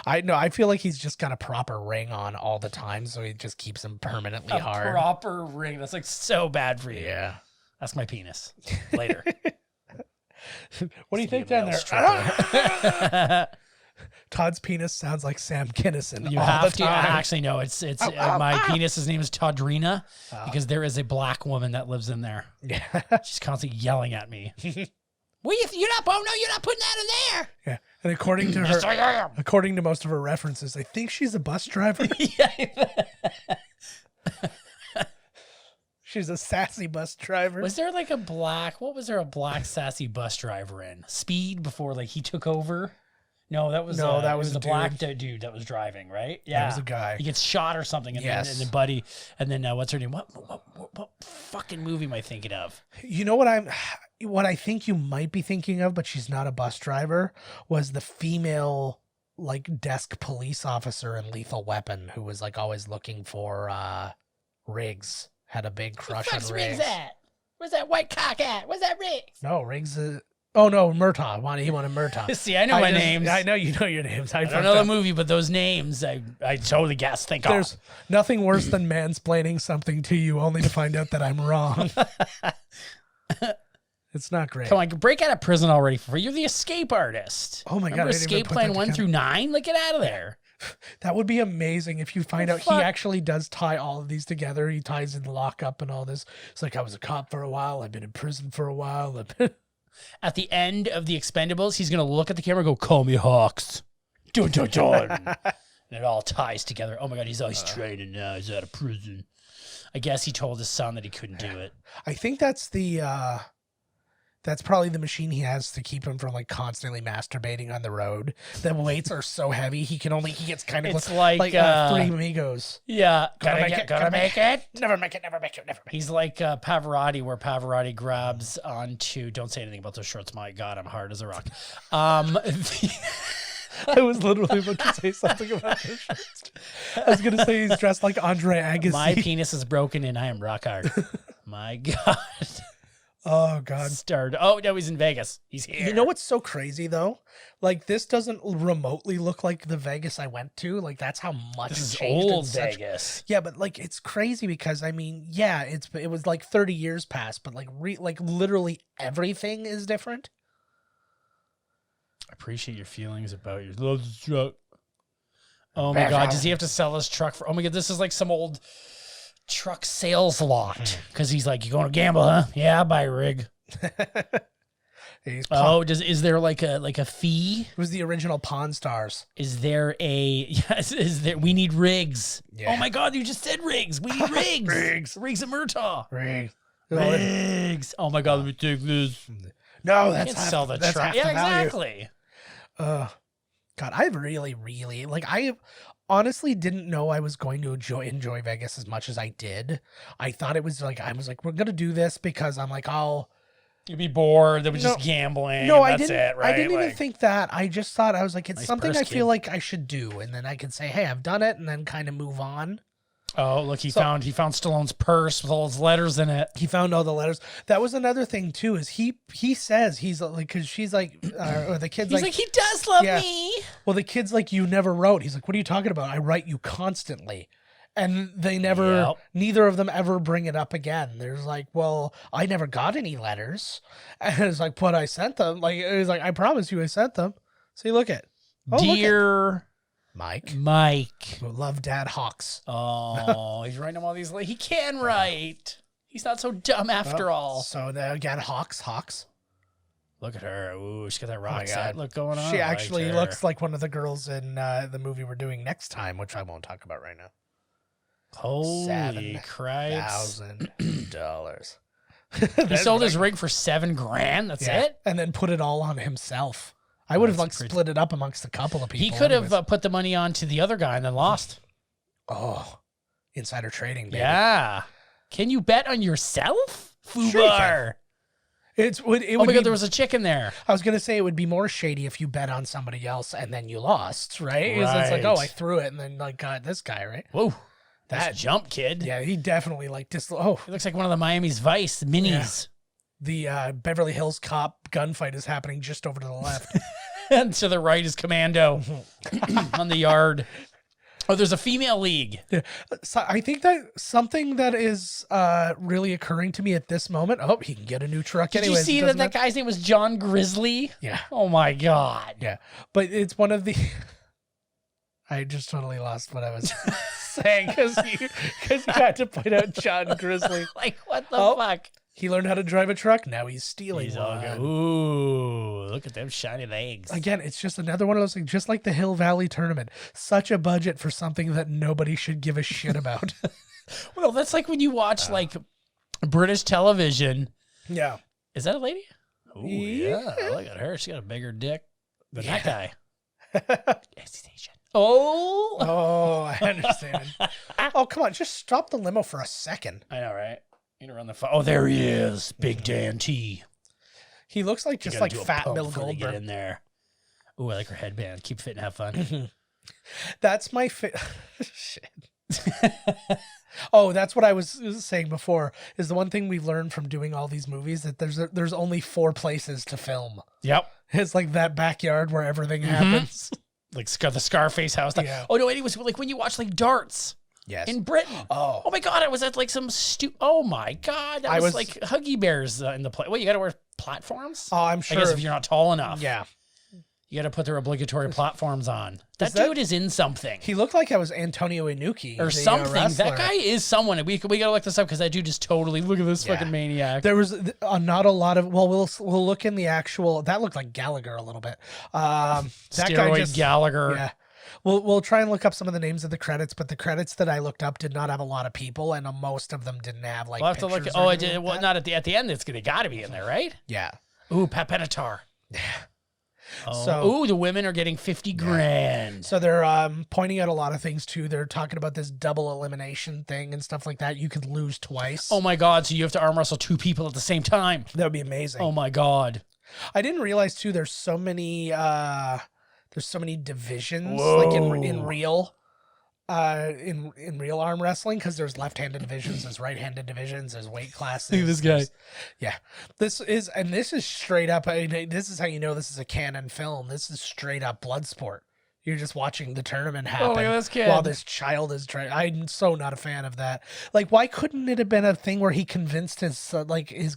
Speaker 2: I feel like he's just got a proper ring on all the time. So he just keeps him permanently hard.
Speaker 1: Proper ring. That's like so bad for you.
Speaker 2: Yeah.
Speaker 1: That's my penis. Later.
Speaker 2: What do you think down there? Todd's penis sounds like Sam Kinison.
Speaker 1: You have to actually know it's my penis. His name is Toddrina because there is a black woman that lives in there.
Speaker 2: Yeah,
Speaker 1: she's constantly yelling at me. Well, you're not putting that in there.
Speaker 2: Yeah, and according to her, according to most of her references, I think she's a bus driver. She's a sassy bus driver.
Speaker 1: Was there like a black sassy bus driver in Speed before like he took over? No, that was the black dude that was driving, right? Yeah,
Speaker 2: that was a guy.
Speaker 1: He gets shot or something, and then Buddy, and then what's her name? What fucking movie am I thinking of?
Speaker 2: You know what I think you might be thinking of, but she's not a bus driver. Was the female like desk police officer in Lethal Weapon who was like always looking for Riggs? Had a big crush on Riggs.
Speaker 1: Where's that white cock at? Where's that Riggs?
Speaker 2: No, Riggs. Oh no, Murtaugh. He wanted Murtaugh.
Speaker 1: See, I know my names.
Speaker 2: I know you know your names.
Speaker 1: I don't know the movie, but those names, I totally guess.
Speaker 2: There's nothing worse than mansplaining something to you only to find out that I'm wrong. It's not great.
Speaker 1: Come on, break out of prison already. You're the escape artist.
Speaker 2: Oh my
Speaker 1: God! Escape Plan 1 through 9. Like, get out of there.
Speaker 2: That would be amazing if you find out he actually does tie all of these together. He ties in the lockup and all this. It's like, I was a cop for a while. I've been in prison for a while.
Speaker 1: At the end of the Expendables, he's going to look at the camera and go, call me Hawks. Dun, dun, dun. And it all ties together. Oh my God, he's training now. He's out of prison. I guess he told his son that he couldn't do it.
Speaker 2: I think that's that's probably the machine he has to keep him from like constantly masturbating on the road. The weights are so heavy he gets kind of
Speaker 1: it's like
Speaker 2: Three Amigos.
Speaker 1: Yeah,
Speaker 2: gotta make it.
Speaker 1: Never make it. He's like Pavarotti, where Pavarotti grabs onto. Don't say anything about those shorts. My God, I'm hard as a rock.
Speaker 2: I was literally about to say something about those shorts. I was gonna say he's dressed like Andre Agassi.
Speaker 1: My penis is broken and I am rock hard. My God.
Speaker 2: Oh God!
Speaker 1: Oh no, he's in Vegas. He's here.
Speaker 2: You know what's so crazy though? Like this doesn't remotely look like the Vegas I went to. Like that's how much
Speaker 1: this is
Speaker 2: changed
Speaker 1: old Vegas.
Speaker 2: Yeah, but like it's crazy because I mean, yeah, it was like 30 years past, but like literally everything is different.
Speaker 1: I appreciate your feelings about your love truck. Oh my God, does he have to sell his truck for? Oh my God, this is like some old truck sales lot because he's like, you going to gamble, huh? Yeah, I'll buy a rig. Is there like a fee?
Speaker 2: It was the original Pawn Stars.
Speaker 1: Is there we need rigs? Yeah. Oh my God, you just said rigs. We need rigs. Rigs and Murtaugh. Rigs. Oh my God, let me take this.
Speaker 2: No, that's
Speaker 1: can't sell the truck.
Speaker 2: Yeah,
Speaker 1: exactly.
Speaker 2: God, I really I honestly didn't know I was going to enjoy Vegas as much as I did. I thought it was like, I was like, we're going to do this because I'm like,
Speaker 1: you'd be bored. There was just gambling.
Speaker 2: No,
Speaker 1: I didn't
Speaker 2: even think that. I just thought, I was like, it's something I feel like I should do. And then I can say, hey, I've done it, and then kind of move on.
Speaker 1: Oh, look, he found Stallone's purse with all his letters in it.
Speaker 2: He found all the letters. That was another thing too, is he says he's like, because she's like, or the kid's
Speaker 1: he's like, he does love me.
Speaker 2: Well, the kid's like, you never wrote. He's like, what are you talking about? I write you constantly. And they never, neither of them ever bring it up again. There's like, well, I never got any letters. And it's like, but I sent them. Like, it was like, I promise you I sent them. See, look at.
Speaker 1: Dear Mike.
Speaker 2: Who love Dad Hawks.
Speaker 1: Oh, he's writing them all these. He can write. He's not so dumb after all.
Speaker 2: So again, Hawks.
Speaker 1: Look at her. Ooh, she's got that rock set look going on.
Speaker 2: She actually looks like one of the girls in the movie we're doing next time, which I won't talk about right now.
Speaker 1: Holy cripes.
Speaker 2: $7,000.
Speaker 1: He sold his rig for $7,000. That's it?
Speaker 2: And then put it all on himself. I would have split it up amongst a couple of people.
Speaker 1: He could have put the money on to the other guy and then lost.
Speaker 2: Oh, insider trading, baby.
Speaker 1: Yeah. Can you bet on yourself? Fubar.
Speaker 2: Sure. It would
Speaker 1: oh my God, there was a chicken there.
Speaker 2: I was going to say it would be more shady if you bet on somebody else and then you lost, right? It's like, oh, I threw it and then like got this guy, right?
Speaker 1: Whoa. That jump, kid.
Speaker 2: Yeah, he definitely like
Speaker 1: It looks like one of the Miami's Vice minis.
Speaker 2: Yeah. The Beverly Hills Cop gunfight is happening just over to the left.
Speaker 1: And to the right is Commando on the yard. Oh, there's a female league.
Speaker 2: Yeah. So I think that something that is really occurring to me at this moment. Oh, he can get a new truck.
Speaker 1: Did you see that guy's name was John Grizzly?
Speaker 2: Yeah.
Speaker 1: Oh my God.
Speaker 2: Yeah. But it's one of the. I just totally lost what I was saying because you had to point out John Grizzly.
Speaker 1: Like, what the fuck?
Speaker 2: He learned how to drive a truck. Now he's stealing one.
Speaker 1: Ooh, look at them shiny legs.
Speaker 2: Again, it's just another one of those things, just like the Hill Valley tournament. Such a budget for something that nobody should give a shit about.
Speaker 1: Well, that's like when you watch like British television.
Speaker 2: Yeah.
Speaker 1: Is that a lady? Ooh,
Speaker 2: Yeah.
Speaker 1: Look at her. She got a bigger dick than that guy. Yes, he's Asian. Oh,
Speaker 2: I understand. Oh, come on. Just stop the limo for a second.
Speaker 1: I know, right? You know, run the oh, there he is. Big Dan T.
Speaker 2: He looks like just like fat Bill Goldberg.
Speaker 1: Get in there. Ooh, I like her headband. Keep fit and have fun.
Speaker 2: That's my shit. Oh, that's what I was saying before. Is the one thing we've learned from doing all these movies that there's only 4 places to film.
Speaker 1: Yep.
Speaker 2: It's like that backyard where everything happens.
Speaker 1: Like the Scarface house.
Speaker 2: Yeah.
Speaker 1: Oh no, it was like when you watch like darts.
Speaker 2: Yes.
Speaker 1: In Britain.
Speaker 2: Oh
Speaker 1: my God, I was at like some oh my God. That was like Huggy Bears in the play. Well, you got to wear platforms?
Speaker 2: Oh, I'm sure.
Speaker 1: I guess if you're not tall enough.
Speaker 2: Yeah.
Speaker 1: You got to put their obligatory platforms on. That dude is in something.
Speaker 2: He looked like I was Antonio Inuki.
Speaker 1: Or something. That guy is someone. We got to look this up because that dude is totally, look at this fucking maniac.
Speaker 2: There was not a lot of, well, we'll look in the actual, that looked like Gallagher a little bit. That
Speaker 1: Steroid
Speaker 2: guy just,
Speaker 1: Gallagher.
Speaker 2: Yeah. We'll try and look up some of the names of the credits, but the credits that I looked up did not have a lot of people, and most of them didn't have like.
Speaker 1: We'll have to look. I did. Well, not at the end. It's got to be in there, right?
Speaker 2: Yeah.
Speaker 1: Ooh, Pat Benatar.
Speaker 2: Yeah.
Speaker 1: So, the women are getting $50,000.
Speaker 2: So they're pointing out a lot of things too. They're talking about this double elimination thing and stuff like that. You could lose twice.
Speaker 1: Oh my God! So you have to arm wrestle 2 people at the same time.
Speaker 2: That would be amazing.
Speaker 1: Oh my God!
Speaker 2: I didn't realize too. There's so many divisions.
Speaker 1: Whoa.
Speaker 2: Like in real arm wrestling, because there's left-handed divisions, there's right-handed divisions, there's weight classes.
Speaker 1: Look at this guy.
Speaker 2: Yeah, this is straight up. This is how you know this is a canon film. This is straight up blood sport. You're just watching the tournament happen
Speaker 1: look at this kid.
Speaker 2: while this child is trying. I'm so not a fan of that. Like, why couldn't it have been a thing where he convinced his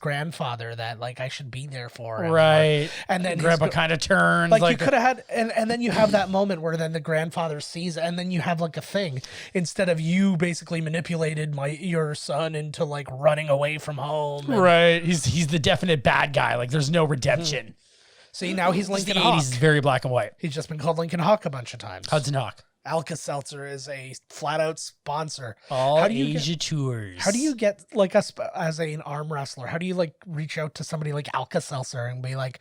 Speaker 2: grandfather that like I should be there for him?
Speaker 1: Right.
Speaker 2: And then
Speaker 1: grandpa kind of turns.
Speaker 2: Like you could have had, and then you have that moment where then the grandfather sees it, and then you have like a thing instead of you basically manipulated your son into like running away from home.
Speaker 1: Right. He's the definite bad guy. Like there's no redemption.
Speaker 2: See, now he's Lincoln
Speaker 1: the
Speaker 2: Hawk.
Speaker 1: 80s is very black and white.
Speaker 2: He's just been called Lincoln Hawk a bunch of times.
Speaker 1: Hudson Hawk.
Speaker 2: Alka-Seltzer is a flat-out sponsor.
Speaker 1: All Asia tours.
Speaker 2: How do you get, like, as an arm wrestler, how do you, like, reach out to somebody like Alka-Seltzer and be like,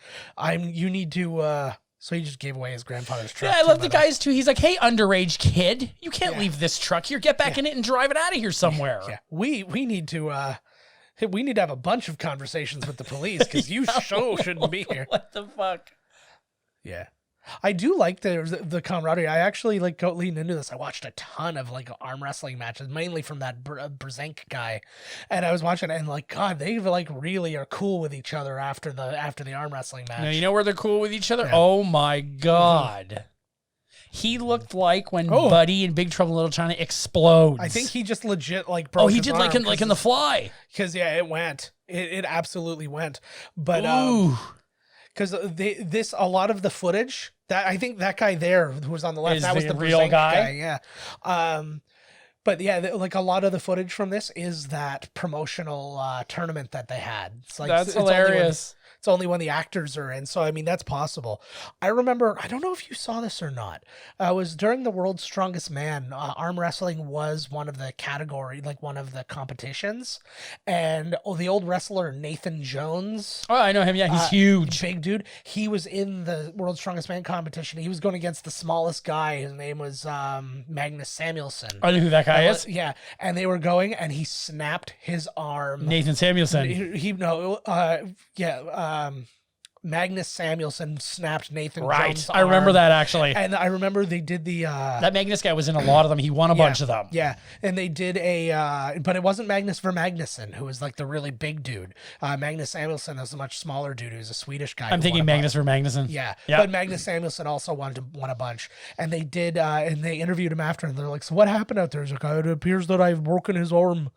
Speaker 2: you need to, so he just gave away his grandfather's truck.
Speaker 1: Yeah, I love the guys, too. He's like, hey, underage kid, you can't leave this truck here. Get back in it and drive it out of here somewhere.
Speaker 2: Yeah, we need to, we need to have a bunch of conversations with the police because you shouldn't be here.
Speaker 1: What the fuck?
Speaker 2: Yeah. I do like the camaraderie. I actually like lean into this. I watched a ton of like arm wrestling matches, mainly from that Brzenk guy, and I was watching it and like, God, they like really are cool with each other after the arm wrestling match.
Speaker 1: Now, you know where they're cool with each other?
Speaker 2: Yeah.
Speaker 1: Oh my God. He looked like when Buddy in Big Trouble in Little China explodes.
Speaker 2: I think he just legit like broke
Speaker 1: he
Speaker 2: his
Speaker 1: did
Speaker 2: arm
Speaker 1: like in The Fly.
Speaker 2: Because it went. It absolutely went. But because a lot of the footage that I think that guy there who was on the left, that was the
Speaker 1: real
Speaker 2: Brzenk
Speaker 1: guy.
Speaker 2: Yeah. But yeah, like a lot of the footage from this is that promotional tournament that they had. It's like
Speaker 1: That's hilarious.
Speaker 2: It's only when the actors are in. So, I mean, that's possible. I remember, I don't know if you saw this or not. It was during the World's Strongest Man. Arm wrestling was one of the category, like one of the competitions. And the old wrestler, Nathan Jones.
Speaker 1: Oh, I know him. Yeah, he's huge.
Speaker 2: Big dude. He was in the World's Strongest Man competition. He was going against the smallest guy. His name was Magnus Samuelson.
Speaker 1: I know who that guy is.
Speaker 2: Yeah. And they were going, and he snapped his arm.
Speaker 1: Nathan Samuelson.
Speaker 2: Magnus Samuelson snapped Nathan
Speaker 1: Right.
Speaker 2: Jones'
Speaker 1: I remember
Speaker 2: arm.
Speaker 1: that, actually.
Speaker 2: And I remember they did the
Speaker 1: That Magnus guy was in a lot of them. He won a bunch of them.
Speaker 2: Yeah, and they did but it wasn't Magnus Magnuson, who was like the really big dude. Magnus Samuelsson was a much smaller dude who was a Swedish guy.
Speaker 1: I'm thinking Magnus Magnuson.
Speaker 2: Yeah, but Magnus Samuelsson also won a bunch. And they did, and they interviewed him after, and they're like, so what happened out there? He's like, it appears that I've broken his arm.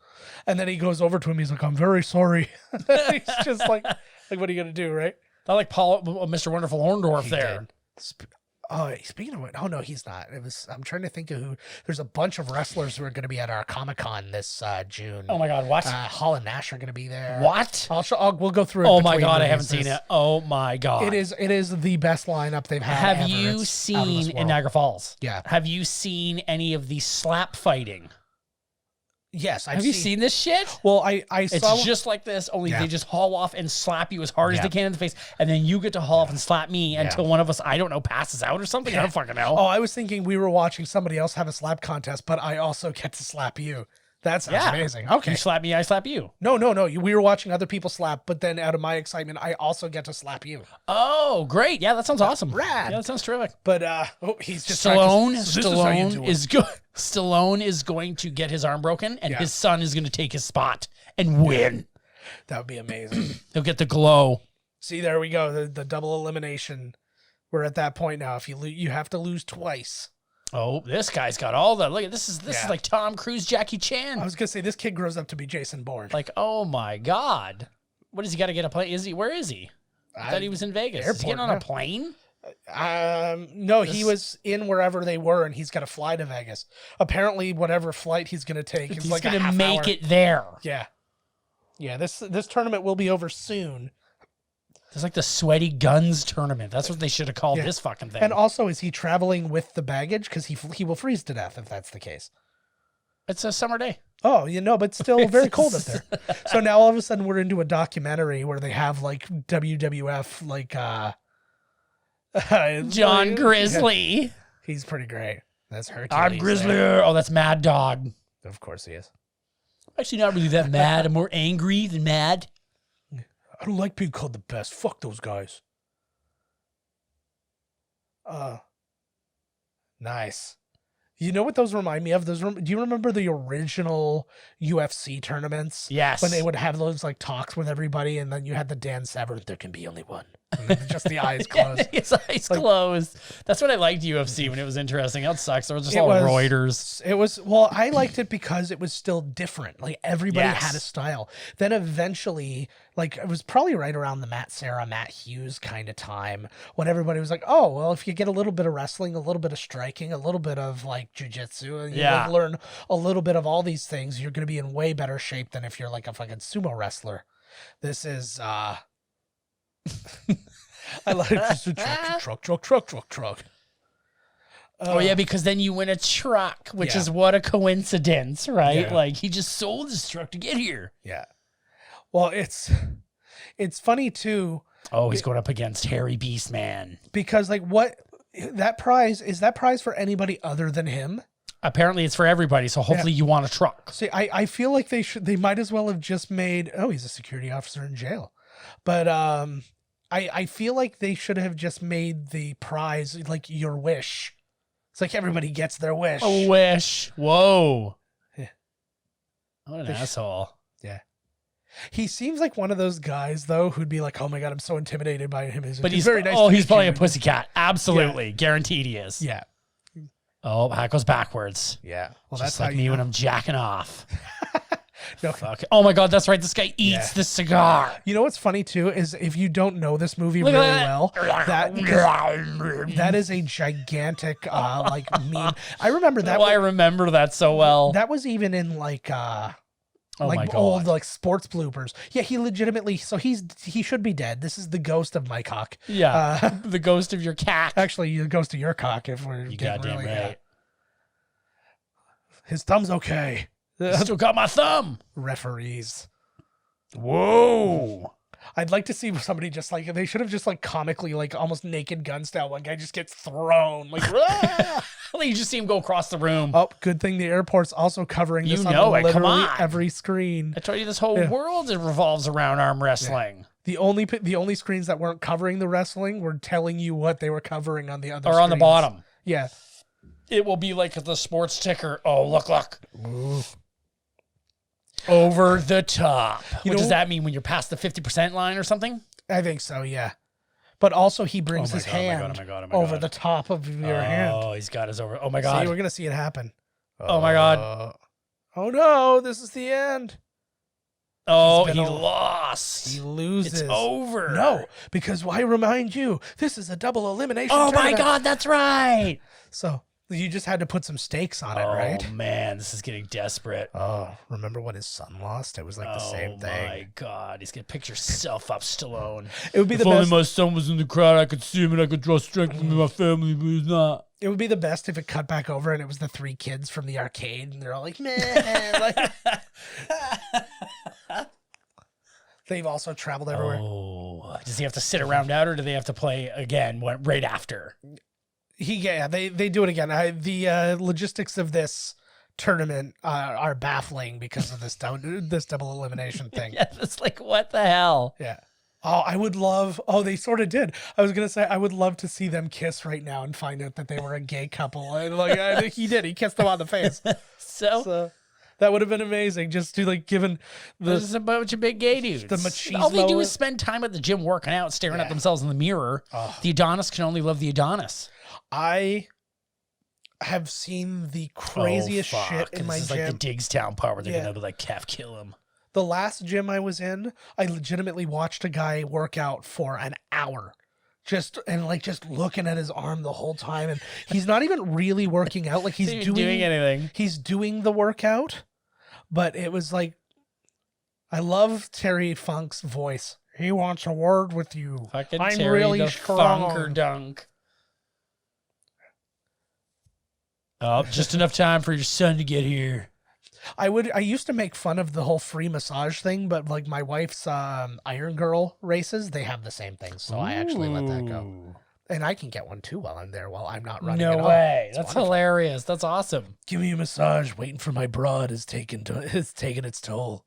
Speaker 2: And then he goes over to him, he's like, I'm very sorry. He's just like, what are you going to do, right?
Speaker 1: I like Mr. Wonderful Orndorff there.
Speaker 2: Speaking of it, oh no, he's not. I'm trying to think of who. There's a bunch of wrestlers who are going to be at our Comic-Con this June.
Speaker 1: Oh my God, what?
Speaker 2: Hall and Nash are going to be there.
Speaker 1: What?
Speaker 2: We'll go through it.
Speaker 1: Oh my God, I haven't seen it. Oh my God.
Speaker 2: It is the best lineup they've had.
Speaker 1: Have you seen in Niagara Falls?
Speaker 2: Yeah.
Speaker 1: Have you seen any of the slap fighting?
Speaker 2: Yes,
Speaker 1: Have you seen this shit?
Speaker 2: Well, I saw.
Speaker 1: It's just like this, only they just haul off and slap you as hard as they can in the face, and then you get to haul off and slap me until one of us, I don't know, passes out or something. I don't fucking know.
Speaker 2: Oh, I was thinking we were watching somebody else have a slap contest, but I also get to slap you. That sounds amazing. Okay.
Speaker 1: You slap me, I slap you.
Speaker 2: No. We were watching other people slap, but then out of my excitement, I also get to slap you.
Speaker 1: Oh, great. Yeah, that sounds awesome.
Speaker 2: Rad.
Speaker 1: Yeah, that sounds terrific.
Speaker 2: But he's just
Speaker 1: Stallone
Speaker 2: is
Speaker 1: good. Stallone is going to get his arm broken, and his son is going to take his spot and win.
Speaker 2: That would be amazing.
Speaker 1: He'll get the glow.
Speaker 2: See, there we go. The double elimination. We're at that point now. If you have to lose twice.
Speaker 1: Oh, this guy's got all the look. This is like Tom Cruise, Jackie Chan.
Speaker 2: I was gonna say this kid grows up to be Jason Bourne.
Speaker 1: Like, oh my God, what does he got to get a plane? Where is he? I thought he was in Vegas. Is he getting on a plane?
Speaker 2: No, he was in wherever they were, and he's got to fly to Vegas. Apparently, whatever flight he's gonna take,
Speaker 1: he's like gonna make it there.
Speaker 2: Yeah. This tournament will be over soon.
Speaker 1: It's like the Sweaty Guns tournament. That's what they should have called this fucking thing.
Speaker 2: And also, is he traveling with the baggage? Because he will freeze to death if that's the case.
Speaker 1: It's a summer day.
Speaker 2: Oh, but still very cold up there. So now all of a sudden we're into a documentary where they have like WWF, like
Speaker 1: John Grizzly.
Speaker 2: Yeah. He's pretty great. That's Hercules.
Speaker 1: I'm Grizzly. Oh, that's Mad Dog.
Speaker 2: Of course he is.
Speaker 1: Actually, not really that mad. I'm more angry than mad.
Speaker 2: I don't like being called the best. Fuck those guys. Nice. You know what those remind me of? Do you remember the original UFC tournaments?
Speaker 1: Yes.
Speaker 2: When they would have those like talks with everybody, and then you had the Dan Severn, there can be only one. And then just the eyes closed.
Speaker 1: His eyes closed. That's what I liked UFC when it was interesting. That sucks. There was just all Reuters.
Speaker 2: I liked it because it was still different. Like everybody had a style. Then eventually, like it was probably right around the Matt Serra, Matt Hughes kind of time when everybody was like, oh, well, if you get a little bit of wrestling, a little bit of striking, a little bit of like jujitsu, and you learn a little bit of all these things, you're going to be in way better shape than if you're like a fucking sumo wrestler. This is, I like just a truck.
Speaker 1: Oh yeah, because then you win a truck, which is what a coincidence, right? Yeah. Like he just sold his truck to get here.
Speaker 2: Yeah. Well, it's funny too.
Speaker 1: Oh, he's going up against Harry Beastman.
Speaker 2: Because like that prize for anybody other than him?
Speaker 1: Apparently it's for everybody, so hopefully you want a truck.
Speaker 2: See, I feel like they might as well have just made, he's a security officer in jail. But I feel like they should have just made the prize like your wish. It's like everybody gets their wish.
Speaker 1: A wish. Whoa.
Speaker 2: Yeah.
Speaker 1: What an asshole.
Speaker 2: Yeah. He seems like one of those guys, though, who'd be like, oh my God, I'm so intimidated by him.
Speaker 1: But he's very nice. He's probably a pussycat. Absolutely. Yeah. Guaranteed he is.
Speaker 2: Yeah.
Speaker 1: Oh, that goes backwards.
Speaker 2: Yeah.
Speaker 1: Well, just that's like me when I'm jacking off.
Speaker 2: No.
Speaker 1: Fuck. Oh my God, that's right. This guy eats the cigar.
Speaker 2: You know what's funny too is if you don't know this movie really well, that is a gigantic like meme. I remember that.
Speaker 1: I remember that so well.
Speaker 2: That was even in like
Speaker 1: Oh my
Speaker 2: like
Speaker 1: God.
Speaker 2: old like sports bloopers. Yeah, he legitimately. So he should be dead. This is the ghost of my cock.
Speaker 1: Yeah, the ghost of your cat.
Speaker 2: Actually, the ghost of your cock. If we're
Speaker 1: You
Speaker 2: getting
Speaker 1: goddamn
Speaker 2: really,
Speaker 1: right.
Speaker 2: his thumb's okay.
Speaker 1: Still got my thumb.
Speaker 2: Referees.
Speaker 1: Whoa.
Speaker 2: I'd like to see somebody just like they should have just like comically like almost Naked Gun style. One guy just gets thrown like.
Speaker 1: You just see him go across the room.
Speaker 2: Oh, good thing the airport's also covering this on
Speaker 1: it. Come
Speaker 2: literally
Speaker 1: on.
Speaker 2: every screen.
Speaker 1: I told you this whole world revolves around arm wrestling.
Speaker 2: The only screens that weren't covering the wrestling were telling you what they were covering on the other.
Speaker 1: Or on the
Speaker 2: screens.
Speaker 1: bottom.
Speaker 2: Yeah.
Speaker 1: It will be like the sports ticker. Oh, look. Ooh. Over the top. What does that mean when you're past the 50% line or something?
Speaker 2: I think so, yeah. But also he brings his hand over the top of your hand.
Speaker 1: Oh, he's got his over. Oh my God.
Speaker 2: See, we're going to see it happen.
Speaker 1: Oh my God.
Speaker 2: Oh no, this is the end.
Speaker 1: Oh, he lost.
Speaker 2: He loses.
Speaker 1: It's over.
Speaker 2: No, because why remind you? This is a double elimination
Speaker 1: tournament. My God, that's right.
Speaker 2: So you just had to put some stakes on it, right?
Speaker 1: Oh man, this is getting desperate.
Speaker 2: Oh, remember when his son lost? It was like the same thing. Oh
Speaker 1: my God, he's gonna pick yourself up, Stallone.
Speaker 2: It would be
Speaker 1: if only my son was in the crowd, I could see him and I could draw strength from my family, but he's not.
Speaker 2: It would be the best if it cut back over and it was the three kids from the arcade, and they're all like, man, like. They've also traveled everywhere.
Speaker 1: Oh, does he have to sit around out, or do they have to play again right after?
Speaker 2: They do it again. The logistics of this tournament are baffling because of this double elimination thing.
Speaker 1: Yeah, it's like, what the hell?
Speaker 2: Yeah. Oh, I would love. Oh, they sort of did. I was gonna say I would love to see them kiss right now and find out that they were a gay couple. And like he did. He kissed them on the face.
Speaker 1: So
Speaker 2: that would have been amazing. Just to like given
Speaker 1: there's a bunch of big gay dudes.
Speaker 2: The machismo.
Speaker 1: All they do is spend time at the gym working out, staring at themselves in the mirror. Oh. The Adonis can only love the Adonis.
Speaker 2: I have seen the craziest shit in my gym.
Speaker 1: This is like the Diggstown part where they're gonna be like, "Calf, kill him."
Speaker 2: The last gym I was in, I legitimately watched a guy work out for an hour, just looking at his arm the whole time, and he's not even really working out. Like he's doing anything. He's doing the workout, but it was like, I love Terry Funk's voice. He wants a word with you.
Speaker 1: Fucking
Speaker 2: I'm
Speaker 1: Terry
Speaker 2: really
Speaker 1: the
Speaker 2: strong.
Speaker 1: Funker Dunk. Oh, just enough time for your son to get here.
Speaker 2: I used to make fun of the whole free massage thing, but like my wife's Iron Girl races, they have the same thing. So I actually let that go. And I can get one too while I'm there, while I'm not running.
Speaker 1: No way. That's hilarious. That's awesome.
Speaker 2: Give me a massage. Waiting for my broad is taking its toll.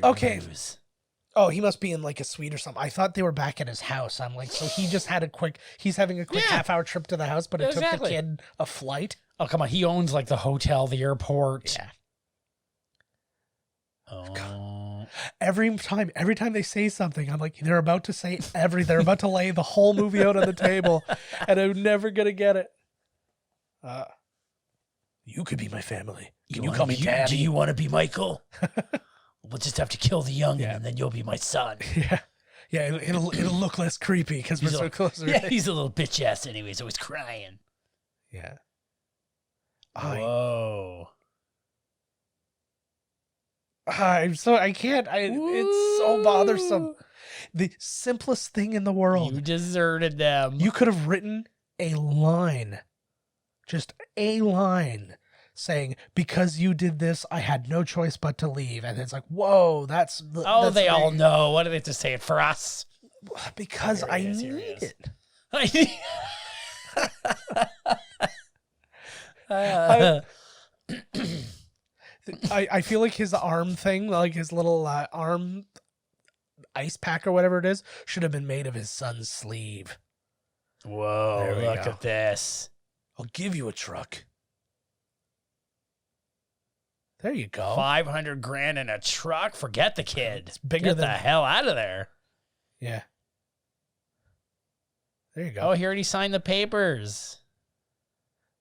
Speaker 2: Okay. Oh, he must be in like a suite or something. I thought they were back at his house. I'm like, so he just had he's having a quick half-hour trip to the house, but it took the kid a flight.
Speaker 1: Oh, come on. He owns like the hotel, the airport.
Speaker 2: Yeah.
Speaker 1: Oh.
Speaker 2: Every time they say something, I'm like, they're about to lay the whole movie out on the table, and I'm never going to get it. You could be my family. Can you call me Daddy?
Speaker 1: Do you want to be Michael? We'll just have to kill the youngin, and then you'll be my son.
Speaker 2: Yeah, yeah. It'll look less creepy because we're so close.
Speaker 1: Yeah, he's a little bitch ass anyway, so he's crying.
Speaker 2: Yeah.
Speaker 1: Whoa.
Speaker 2: I can't. It's so bothersome. The simplest thing in the world.
Speaker 1: You deserted them.
Speaker 2: You could have written a line, just a line, saying, because you did this, I had no choice but to leave. And it's like, whoa, that's...
Speaker 1: they all know. Why do they have to say it for us?
Speaker 2: Because I need it. I feel like his arm thing, like his little arm ice pack or whatever it is, should have been made of his son's sleeve.
Speaker 1: Whoa, look at this.
Speaker 2: I'll give you a truck. There you go.
Speaker 1: $500,000 in a truck. Forget the kid.
Speaker 2: It's bigger
Speaker 1: Get the hell out of there.
Speaker 2: Yeah. There you go.
Speaker 1: Oh, he already signed the papers.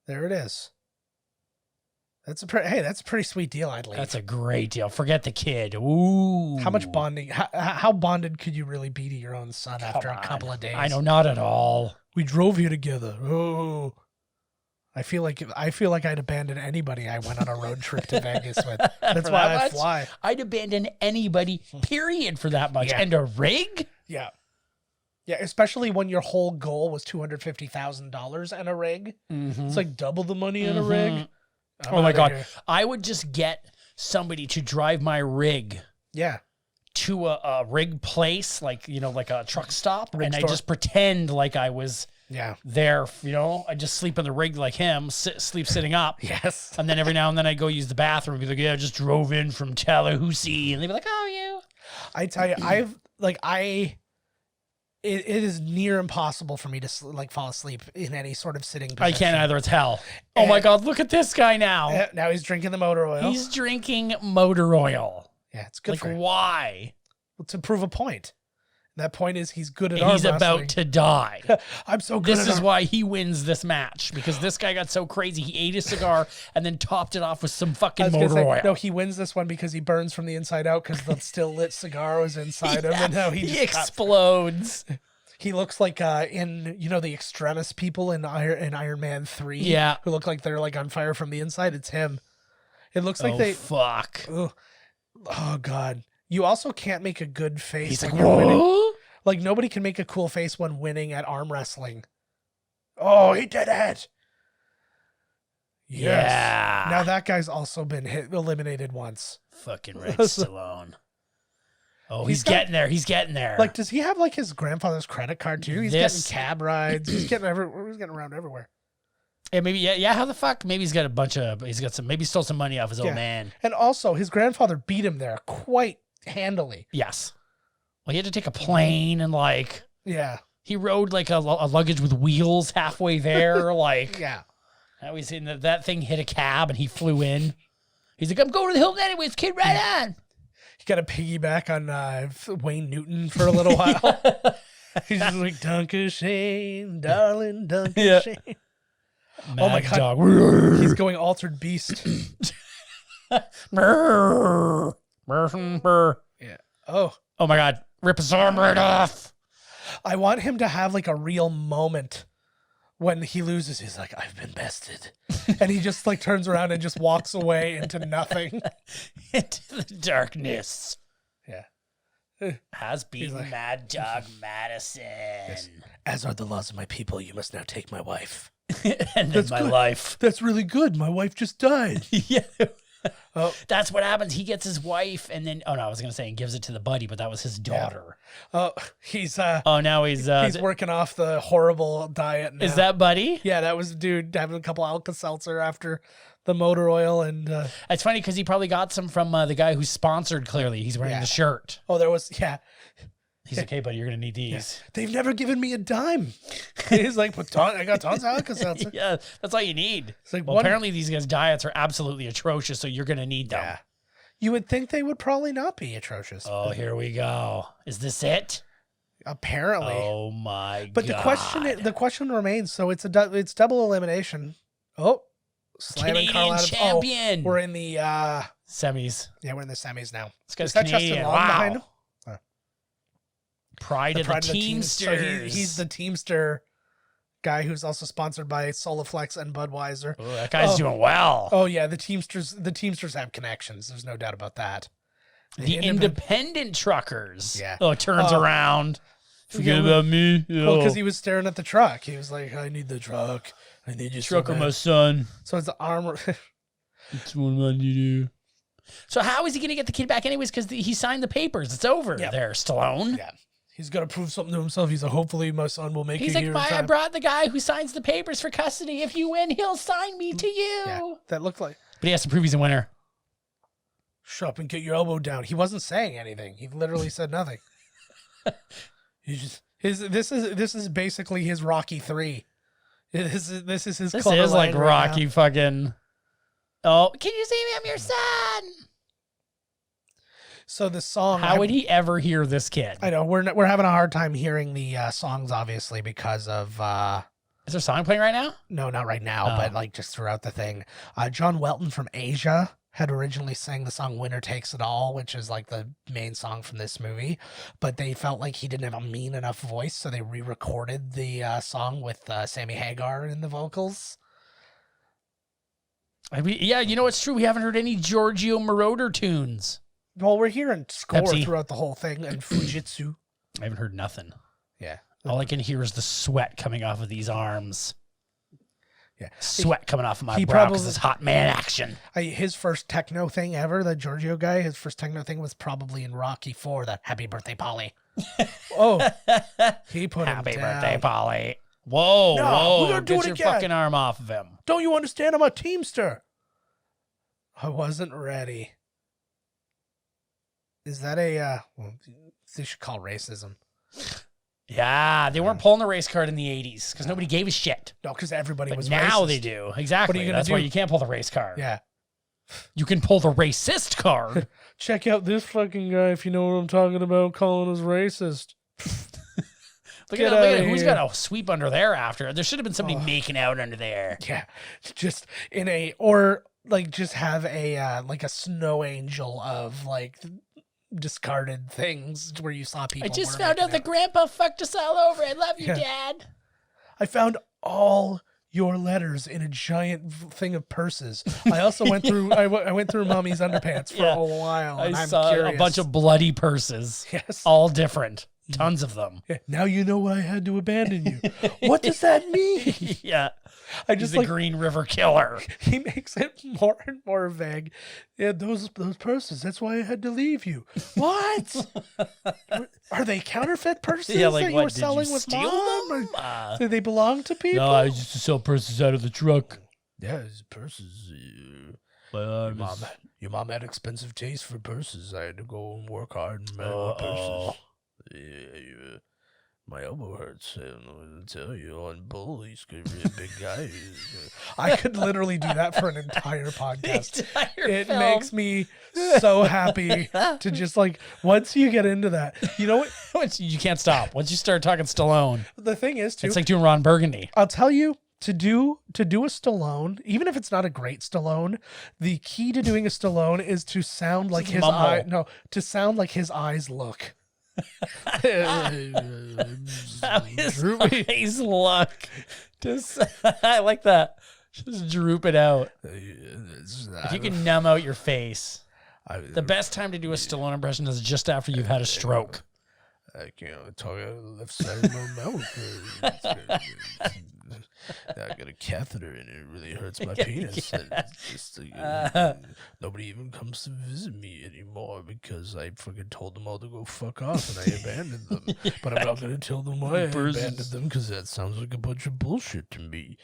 Speaker 2: There it is. That's a pretty sweet deal. I'd leave.
Speaker 1: That's a great deal. Forget the kid. Ooh.
Speaker 2: How much bonding? How bonded could you really be to your own son after a couple of days?
Speaker 1: I know, not at all.
Speaker 2: We drove here together. Oh. I feel like I'd abandon anybody I went on a road trip to Vegas with. That's why I fly.
Speaker 1: I'd abandon anybody, period, for that much.
Speaker 2: Yeah.
Speaker 1: And a rig?
Speaker 2: Yeah. Yeah, especially when your whole goal was $250,000 and a rig.
Speaker 1: Mm-hmm.
Speaker 2: It's like double the money in a rig.
Speaker 1: Oh my God. I would just get somebody to drive my rig.
Speaker 2: Yeah.
Speaker 1: To a rig place, like, like a truck stop.
Speaker 2: Rig
Speaker 1: and
Speaker 2: store.
Speaker 1: I just pretend like I was there, I just sleep in the rig like him, sleep sitting up.
Speaker 2: Yes.
Speaker 1: And then every now and then I go use the bathroom and be like, yeah, I just drove in from Tallahassee. And they'd be like, oh, you.
Speaker 2: I tell you, it is near impossible for me to fall asleep in any sort of sitting position.
Speaker 1: I can't either. It's hell. Oh my God, look at this guy now.
Speaker 2: Now he's drinking the motor oil.
Speaker 1: He's drinking motor oil.
Speaker 2: Yeah, it's good for him.
Speaker 1: Why?
Speaker 2: Well, to prove a point. That point is he's good at arm
Speaker 1: He's
Speaker 2: wrestling.
Speaker 1: about to die.
Speaker 2: I'm so good
Speaker 1: This is why he wins this match, because this guy got so crazy. He ate a cigar and then topped it off with some fucking motor oil.
Speaker 2: No, he wins this one because he burns from the inside out because the still lit cigar was inside him, and now he
Speaker 1: explodes.
Speaker 2: He looks like in the extremis people in Iron Man 3.
Speaker 1: Yeah,
Speaker 2: who look like they're like on fire from the inside. It's him. It looks like they
Speaker 1: fuck.
Speaker 2: Oh God. You also can't make a good face.
Speaker 1: He's
Speaker 2: when
Speaker 1: like,
Speaker 2: you're
Speaker 1: whoa.
Speaker 2: winning. Like nobody can make a cool face when winning at arm wrestling. Oh, he did it. Yes.
Speaker 1: Yeah.
Speaker 2: Now that guy's also been eliminated once.
Speaker 1: Fucking Red Stallone. Oh, he's getting there. He's getting there.
Speaker 2: Like, does he have like his grandfather's credit card too? He's getting cab rides. He's getting around everywhere.
Speaker 1: Yeah, maybe. Yeah. How the fuck? Maybe he's got maybe he stole some money off his old man.
Speaker 2: And also, his grandfather beat him there quite handily.
Speaker 1: Yes. Well, he had to take a plane and he rode like a luggage with wheels halfway there.
Speaker 2: Yeah.
Speaker 1: Now he's in that thing hit a cab and he flew in. He's like, I'm going to the Hilton anyways, kid, right on.
Speaker 2: He got a piggyback on Wayne Newton for a little while. He's just like, Duncan Shane, darling, Duncan Shane.
Speaker 1: Oh my God.
Speaker 2: He's going Altered Beast.
Speaker 1: Yeah.
Speaker 2: Oh
Speaker 1: my God. Rip his arm right off.
Speaker 2: I want him to have like a real moment when he loses. He's like, I've been bested. And he just like turns around and just walks away into nothing.
Speaker 1: Into the darkness.
Speaker 2: Yeah.
Speaker 1: Has beaten Mad Dog Madison.
Speaker 2: Yes. As are the laws of my people, you must now take my wife.
Speaker 1: And then my life.
Speaker 2: That's really good. My wife just died.
Speaker 1: Yeah.
Speaker 2: Oh.
Speaker 1: That's what happens. He gets his wife and then, I was going to say, and gives it to the buddy, but that was his daughter.
Speaker 2: Yeah. Oh, he's,
Speaker 1: now he's
Speaker 2: working off the horrible diet now.
Speaker 1: Is that buddy?
Speaker 2: Yeah, that was the dude having a couple Alka-Seltzer after the motor oil. And
Speaker 1: it's funny because he probably got some from the guy who sponsored, clearly. He's wearing the shirt.
Speaker 2: Oh, there was,
Speaker 1: He's like, hey, buddy, you're going to need these.
Speaker 2: Yeah. They've never given me a dime. He's like, I got tons of Alka-Seltzer.
Speaker 1: Yeah, that's all you need.
Speaker 2: It's like
Speaker 1: apparently these guys' diets are absolutely atrocious, so you're going to need them.
Speaker 2: Yeah. You would think they would probably not be atrocious.
Speaker 1: Oh, here we go. Is this it?
Speaker 2: Apparently.
Speaker 1: Oh, my God.
Speaker 2: But the question remains, so it's double elimination. Oh, slamming Carl Adams.
Speaker 1: Champion.
Speaker 2: Oh, we're in the
Speaker 1: semis.
Speaker 2: Yeah, we're in the semis now.
Speaker 1: This guy's
Speaker 2: Is that
Speaker 1: Canadian.
Speaker 2: Justin Long behind him?
Speaker 1: Pride of the Teamsters.
Speaker 2: So he's the Teamster guy who's also sponsored by Solaflex and Budweiser.
Speaker 1: Oh, that guy's doing well.
Speaker 2: Oh yeah, the Teamsters have connections. There's no doubt about that.
Speaker 1: The independent truckers.
Speaker 2: Yeah.
Speaker 1: Oh, it turns around. Forget about me.
Speaker 2: Well, because he was staring at the truck. He was like, I need the truck. I need your
Speaker 1: truck or my son.
Speaker 2: So it's the armor.
Speaker 1: That's what I need to do. So how is he going to get the kid back anyways? Because he signed the papers. It's over there, Stallone.
Speaker 2: Yeah. He's got to prove something to himself. He's like, hopefully my son will make it here.
Speaker 1: He's like, I brought the guy who signs the papers for custody. If you win, he'll sign me to you.
Speaker 2: Yeah, that looked like.
Speaker 1: But he has to prove he's a winner.
Speaker 2: Shut up and get your elbow down. He wasn't saying anything. He literally said nothing. This is basically his Rocky 3. This is his.
Speaker 1: This is like Rocky fucking. Oh, can you see me? I'm your son.
Speaker 2: So the song.
Speaker 1: How would he ever hear this kid?
Speaker 2: I know we're having a hard time hearing the songs, obviously, because of.
Speaker 1: Is there a song playing right now?
Speaker 2: No, not right now, but like just throughout the thing. John Welton from Asia had originally sang the song Winner Takes It All, which is like the main song from this movie, but they felt like he didn't have a mean enough voice, so they re-recorded the song with Sammy Hagar in the vocals.
Speaker 1: I mean, yeah, you know, it's true. We haven't heard any Giorgio Moroder tunes.
Speaker 2: Well, we're hearing score
Speaker 1: Pepsi.
Speaker 2: throughout the whole thing and Fujitsu.
Speaker 1: I haven't heard nothing.
Speaker 2: Yeah.
Speaker 1: All I can hear is the sweat coming off of these arms.
Speaker 2: Yeah.
Speaker 1: Sweat coming off of my brow because it's hot man action.
Speaker 2: His first techno thing ever, the Giorgio guy, his first techno thing was probably in Rocky IV, the Happy Birthday Polly. Oh, he put him down.
Speaker 1: Happy birthday, Polly. Whoa,
Speaker 2: No,
Speaker 1: whoa.
Speaker 2: we're gonna do
Speaker 1: Get
Speaker 2: it
Speaker 1: your
Speaker 2: again.
Speaker 1: fucking arm off of him.
Speaker 2: Don't you understand? I'm a teamster. I wasn't ready. Is that a, well, they should call racism.
Speaker 1: Yeah, they weren't pulling the race card in the 80s because nobody gave a shit.
Speaker 2: No, because everybody
Speaker 1: But
Speaker 2: was
Speaker 1: now
Speaker 2: racist.
Speaker 1: they do. Exactly.
Speaker 2: What are you gonna
Speaker 1: That's why
Speaker 2: do?
Speaker 1: you can't pull the race card.
Speaker 2: Yeah.
Speaker 1: You can pull the racist card.
Speaker 2: Check out this fucking guy if you know what I'm talking about, calling us racist.
Speaker 1: Look
Speaker 2: Get
Speaker 1: at that.
Speaker 2: outta
Speaker 1: Who's
Speaker 2: here.
Speaker 1: got a sweep under there after? There should have been somebody making out under there.
Speaker 2: Yeah. Just in a, or like just have a, like a snow angel of like discarded things where you saw people.
Speaker 1: I just
Speaker 2: were
Speaker 1: found out
Speaker 2: making
Speaker 1: that Grandpa fucked us all over. I love you,
Speaker 2: Yeah.
Speaker 1: Dad.
Speaker 2: I found all your letters in a giant thing of purses. I also went through. I went through Mommy's underpants for
Speaker 1: Yeah.
Speaker 2: a while. And
Speaker 1: I
Speaker 2: I'm
Speaker 1: saw
Speaker 2: curious.
Speaker 1: a bunch of bloody purses.
Speaker 2: Yes.
Speaker 1: All different. Tons of them.
Speaker 2: Yeah, now you know why I had to abandon you. What does that mean?
Speaker 1: Yeah.
Speaker 2: I
Speaker 1: He's
Speaker 2: just
Speaker 1: the
Speaker 2: like
Speaker 1: Green River Killer.
Speaker 2: he makes it more and more vague. Yeah, those purses. That's why I had to leave you. What? Are they counterfeit purses
Speaker 1: Yeah, like
Speaker 2: that you
Speaker 1: what,
Speaker 2: were
Speaker 1: did you
Speaker 2: selling with
Speaker 1: steal
Speaker 2: Mom?
Speaker 1: them?
Speaker 2: Or do they belong to people?
Speaker 1: No, I used to sell purses out of the truck.
Speaker 2: Yeah, his purses.
Speaker 1: But,
Speaker 2: Your mom had expensive taste for purses. I had to go and work hard and make my purses. Yeah, my elbow hurts. I don't know what to tell you. On bull, he's gonna be a big guy. I could literally do that for an entire podcast. It makes me so happy to just like, once you get into that, you know what?
Speaker 1: You can't stop. Once you start talking Stallone,
Speaker 2: The thing is, too,
Speaker 1: it's like doing Ron Burgundy.
Speaker 2: I'll tell you, to do a Stallone, even if it's not a great Stallone, the key to doing a Stallone is to sound like his
Speaker 1: mumble.
Speaker 2: eye. No, to sound like his eyes look.
Speaker 1: His eyes look. Just, I like that. Just droop it out. If you can numb out your face. The best time to do a Stallone impression is just after you've had a stroke.
Speaker 2: I can't talk out of the left side of my mouth. I got a catheter and it really hurts my penis. It's just, nobody even comes to visit me anymore because I fucking told them all to go fuck off and I abandoned them. But I'm not going to tell them why I abandoned them because that sounds like a bunch of bullshit to me.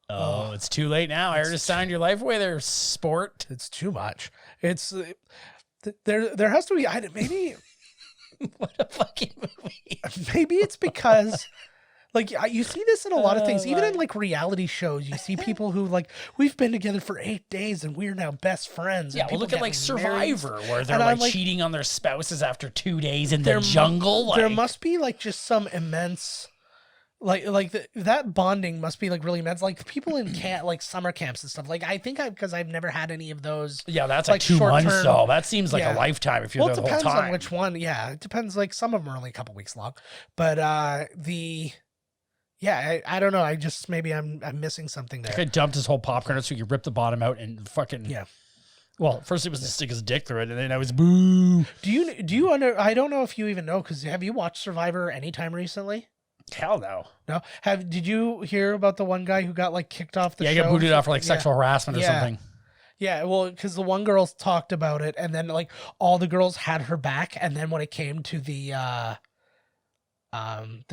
Speaker 1: Oh, it's too late now. I already signed your life away there, sport.
Speaker 2: It's too much. It's there has to be maybe
Speaker 1: What a fucking movie.
Speaker 2: maybe it's because like you see this in a lot of things, even in like reality shows. You see people who like, we've been together for 8 days and we're now best friends.
Speaker 1: Yeah,
Speaker 2: and
Speaker 1: well, look
Speaker 2: people
Speaker 1: at like
Speaker 2: get married.
Speaker 1: Survivor, where they're
Speaker 2: And I'm
Speaker 1: like cheating on their spouses after 2 days in
Speaker 2: There
Speaker 1: the
Speaker 2: mu-
Speaker 1: jungle.
Speaker 2: There
Speaker 1: like-
Speaker 2: must be like just some immense, that bonding must be like really immense. Like people in like summer camps and stuff. Like I think because I've never had any of those.
Speaker 1: Yeah, that's like
Speaker 2: like
Speaker 1: 2 months
Speaker 2: short-term-
Speaker 1: though. That seems like
Speaker 2: Yeah.
Speaker 1: a lifetime if you're
Speaker 2: Well, it
Speaker 1: there the whole
Speaker 2: depends
Speaker 1: time.
Speaker 2: on which one. Yeah, it depends. Like some of them are only a couple weeks long, but yeah, I don't know. I just maybe I'm missing something there.
Speaker 1: That guy dumped his whole popcorn out so he could rip the bottom out and fucking
Speaker 2: Yeah.
Speaker 1: Well, first it was to stick his dick through it, and then I was boo.
Speaker 2: Do you I don't know if you even know, because have you watched Survivor anytime recently?
Speaker 1: Hell no.
Speaker 2: No. Did you hear about the one guy who got like kicked off the
Speaker 1: Yeah,
Speaker 2: show?
Speaker 1: I got booted off for like
Speaker 2: Yeah.
Speaker 1: sexual harassment or
Speaker 2: Yeah.
Speaker 1: something.
Speaker 2: Yeah, well, because the one girl talked about it, and then like all the girls had her back, and then when it came to the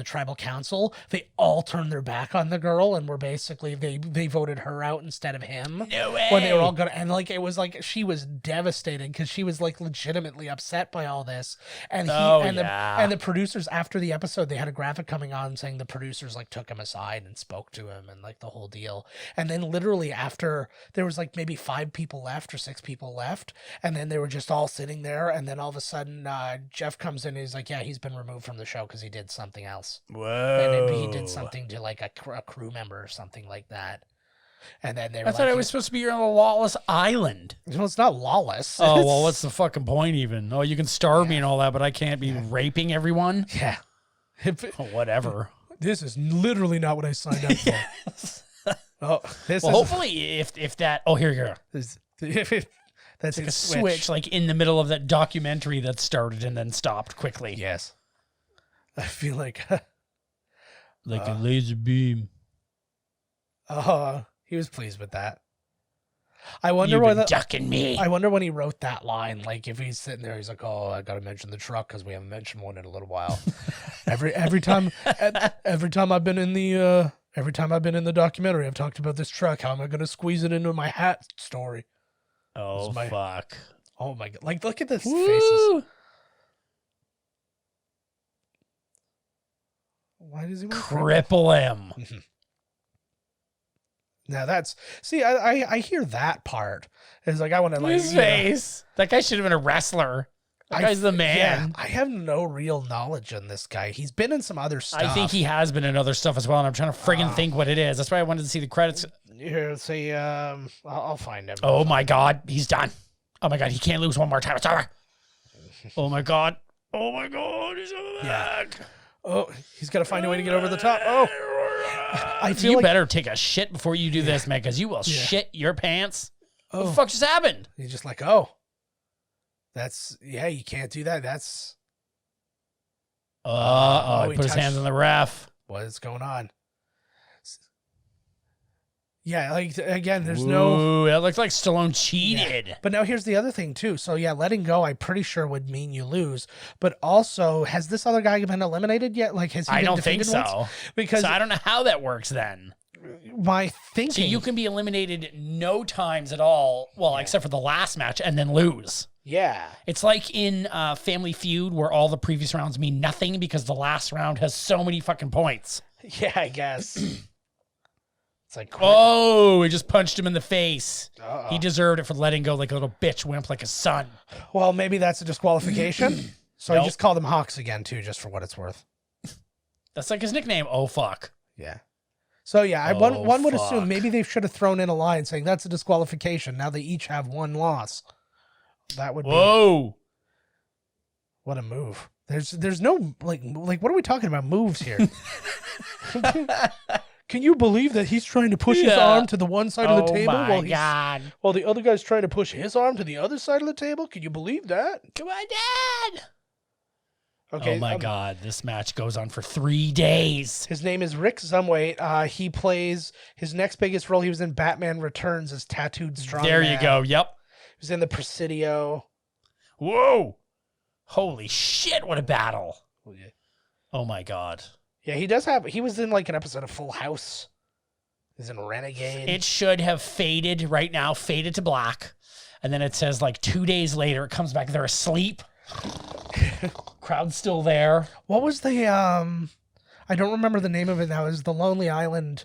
Speaker 2: tribal council, they all turned their back on the girl and were basically they voted her out instead of him.
Speaker 1: No way.
Speaker 2: When they were all gonna, and like it was like she was devastated because she was like legitimately upset by all this, and the producers after the episode, they had a graphic coming on saying the producers like took him aside and spoke to him and like the whole deal, and then literally after there was like maybe 5 people left or 6 people left, and then they were just all sitting there, and then all of a sudden Jeff comes in and he's like, yeah, he's been removed from the show because he did something else.
Speaker 1: Whoa.
Speaker 2: And he did something to like a crew member or something like that. And then they were
Speaker 1: I thought
Speaker 2: like,
Speaker 1: I was supposed to be on a lawless island.
Speaker 2: well, it's not lawless.
Speaker 1: Oh, well, what's the fucking point even? Oh, you can starve me and all that, but I can't be raping everyone?
Speaker 2: Yeah.
Speaker 1: Oh, whatever.
Speaker 2: This is literally not what I signed up for. Oh, this
Speaker 1: Well,
Speaker 2: is
Speaker 1: hopefully, if that. Oh, here you go.
Speaker 2: that's
Speaker 1: Like a
Speaker 2: his
Speaker 1: switch, like in the middle of that documentary that started and then stopped quickly.
Speaker 2: Yes, I feel like
Speaker 1: Like a laser beam.
Speaker 2: he was pleased with that. I wonder
Speaker 1: You've been
Speaker 2: whether
Speaker 1: ducking me.
Speaker 2: I wonder when he wrote that line. Like if he's sitting there, he's like, "Oh, I got to mention the truck because we haven't mentioned one in a little while." every time I've been in the documentary, I've talked about this truck. How am I going to squeeze it into my hat story?
Speaker 1: Oh, fuck.
Speaker 2: Oh my god! Like look at this
Speaker 1: Woo!
Speaker 2: faces. Why does he want to
Speaker 1: Cripple him.
Speaker 2: Now that's I hear that part. It's like I want to like
Speaker 1: His face. That guy should have been a wrestler. That guy's the man.
Speaker 2: Yeah, I have no real knowledge on this guy. He's been in some other stuff.
Speaker 1: I think he has been in other stuff as well, and I'm trying to friggin' think what it is. That's why I wanted to see the credits.
Speaker 2: Here, say I'll find him.
Speaker 1: Oh my god, he's done. Oh my god, he can't lose one more time. It's over. Oh my god. Oh my god, he's coming back.
Speaker 2: Oh, he's got to find a way to get over the top. Oh, I feel
Speaker 1: you
Speaker 2: like
Speaker 1: better take a shit before you do this, man, because you will shit your pants. What the fuck just happened?
Speaker 2: He's just like, you can't do that. That's
Speaker 1: he put his hands on the ref.
Speaker 2: What is going on? Yeah, like again, there's
Speaker 1: Ooh, it looks like Stallone cheated.
Speaker 2: Yeah. But now here's the other thing too. So yeah, letting go, I'm pretty sure would mean you lose. But also, has this other guy been eliminated yet? Like, has he?
Speaker 1: I
Speaker 2: been
Speaker 1: don't think
Speaker 2: defeated
Speaker 1: so.
Speaker 2: once? Because
Speaker 1: so I don't know how that works then.
Speaker 2: My thinking.
Speaker 1: So you can be eliminated no times at all. Well, except for the last match, and then lose.
Speaker 2: Yeah.
Speaker 1: It's like in Family Feud where all the previous rounds mean nothing because the last round has so many fucking points.
Speaker 2: Yeah, I guess. It's like,
Speaker 1: oh, he just punched him in the face. He deserved it for letting go like a little bitch wimp like his son.
Speaker 2: Well, maybe that's a disqualification. So I just called him Hawks again too, just for what it's worth.
Speaker 1: That's like his nickname. Oh, fuck.
Speaker 2: Yeah. So yeah, one would assume maybe they should have thrown in a line saying that's a disqualification. Now they each have one loss. That would
Speaker 1: be.
Speaker 2: What a move. There's no like what are we talking about moves here? Can you believe that he's trying to push his arm to the one side of the table while the other guy's trying to push his arm to the other side of the table? Can you believe that?
Speaker 1: Come on, Dad.
Speaker 2: Okay.
Speaker 1: Oh my God, this match goes on for 3 days.
Speaker 2: His name is Rick Zumwalt. He plays his next biggest role. He was in Batman Returns as Tattooed Strongman.
Speaker 1: There you go. Yep.
Speaker 2: He was in the Presidio.
Speaker 1: Whoa. Holy shit, what a battle.
Speaker 2: Oh, yeah.
Speaker 1: Oh my God.
Speaker 2: Yeah, he was in like an episode of Full House. He's in Renegade.
Speaker 1: It should have faded right now, faded to black. And then it says like 2 days later, it comes back, they're asleep. Crowd's still there.
Speaker 2: What was the, I don't remember the name of it now. It was the Lonely Island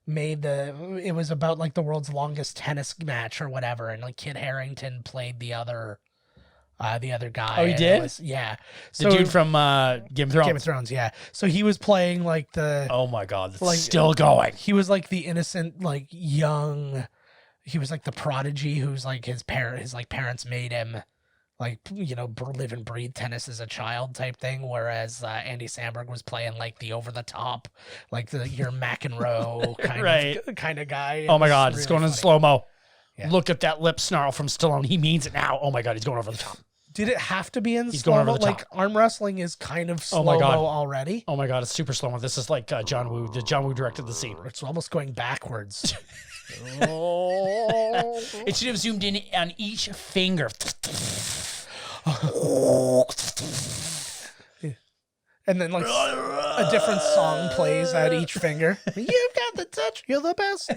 Speaker 2: it was about like the world's longest tennis match or whatever. And like Kit Harington played the other guy.
Speaker 1: Oh, he did?
Speaker 2: Yeah.
Speaker 1: The dude from Game of Thrones.
Speaker 2: Game of Thrones, yeah. So he was playing like
Speaker 1: oh my God, it's still going.
Speaker 2: He was like the innocent, like young, he was like the prodigy who's like his parents made him like, you know, live and breathe tennis as a child type thing. Whereas Andy Samberg was playing like the over the top, like your McEnroe kind of guy.
Speaker 1: Oh my God, it's going in slow-mo.
Speaker 2: Yeah.
Speaker 1: Look at that lip snarl from Stallone. He means it now. Oh my God, he's going over the top.
Speaker 2: Did it have to be in
Speaker 1: He's
Speaker 2: slow-mo?
Speaker 1: going over the top.
Speaker 2: Like arm wrestling is kind of slow-mo already.
Speaker 1: Oh my God, it's super slow-mo. This is like John Woo. John Woo directed the scene.
Speaker 2: It's almost going backwards.
Speaker 1: It should have zoomed in on each finger.
Speaker 2: And then like a different song plays at each finger. You've got the touch. You're the best.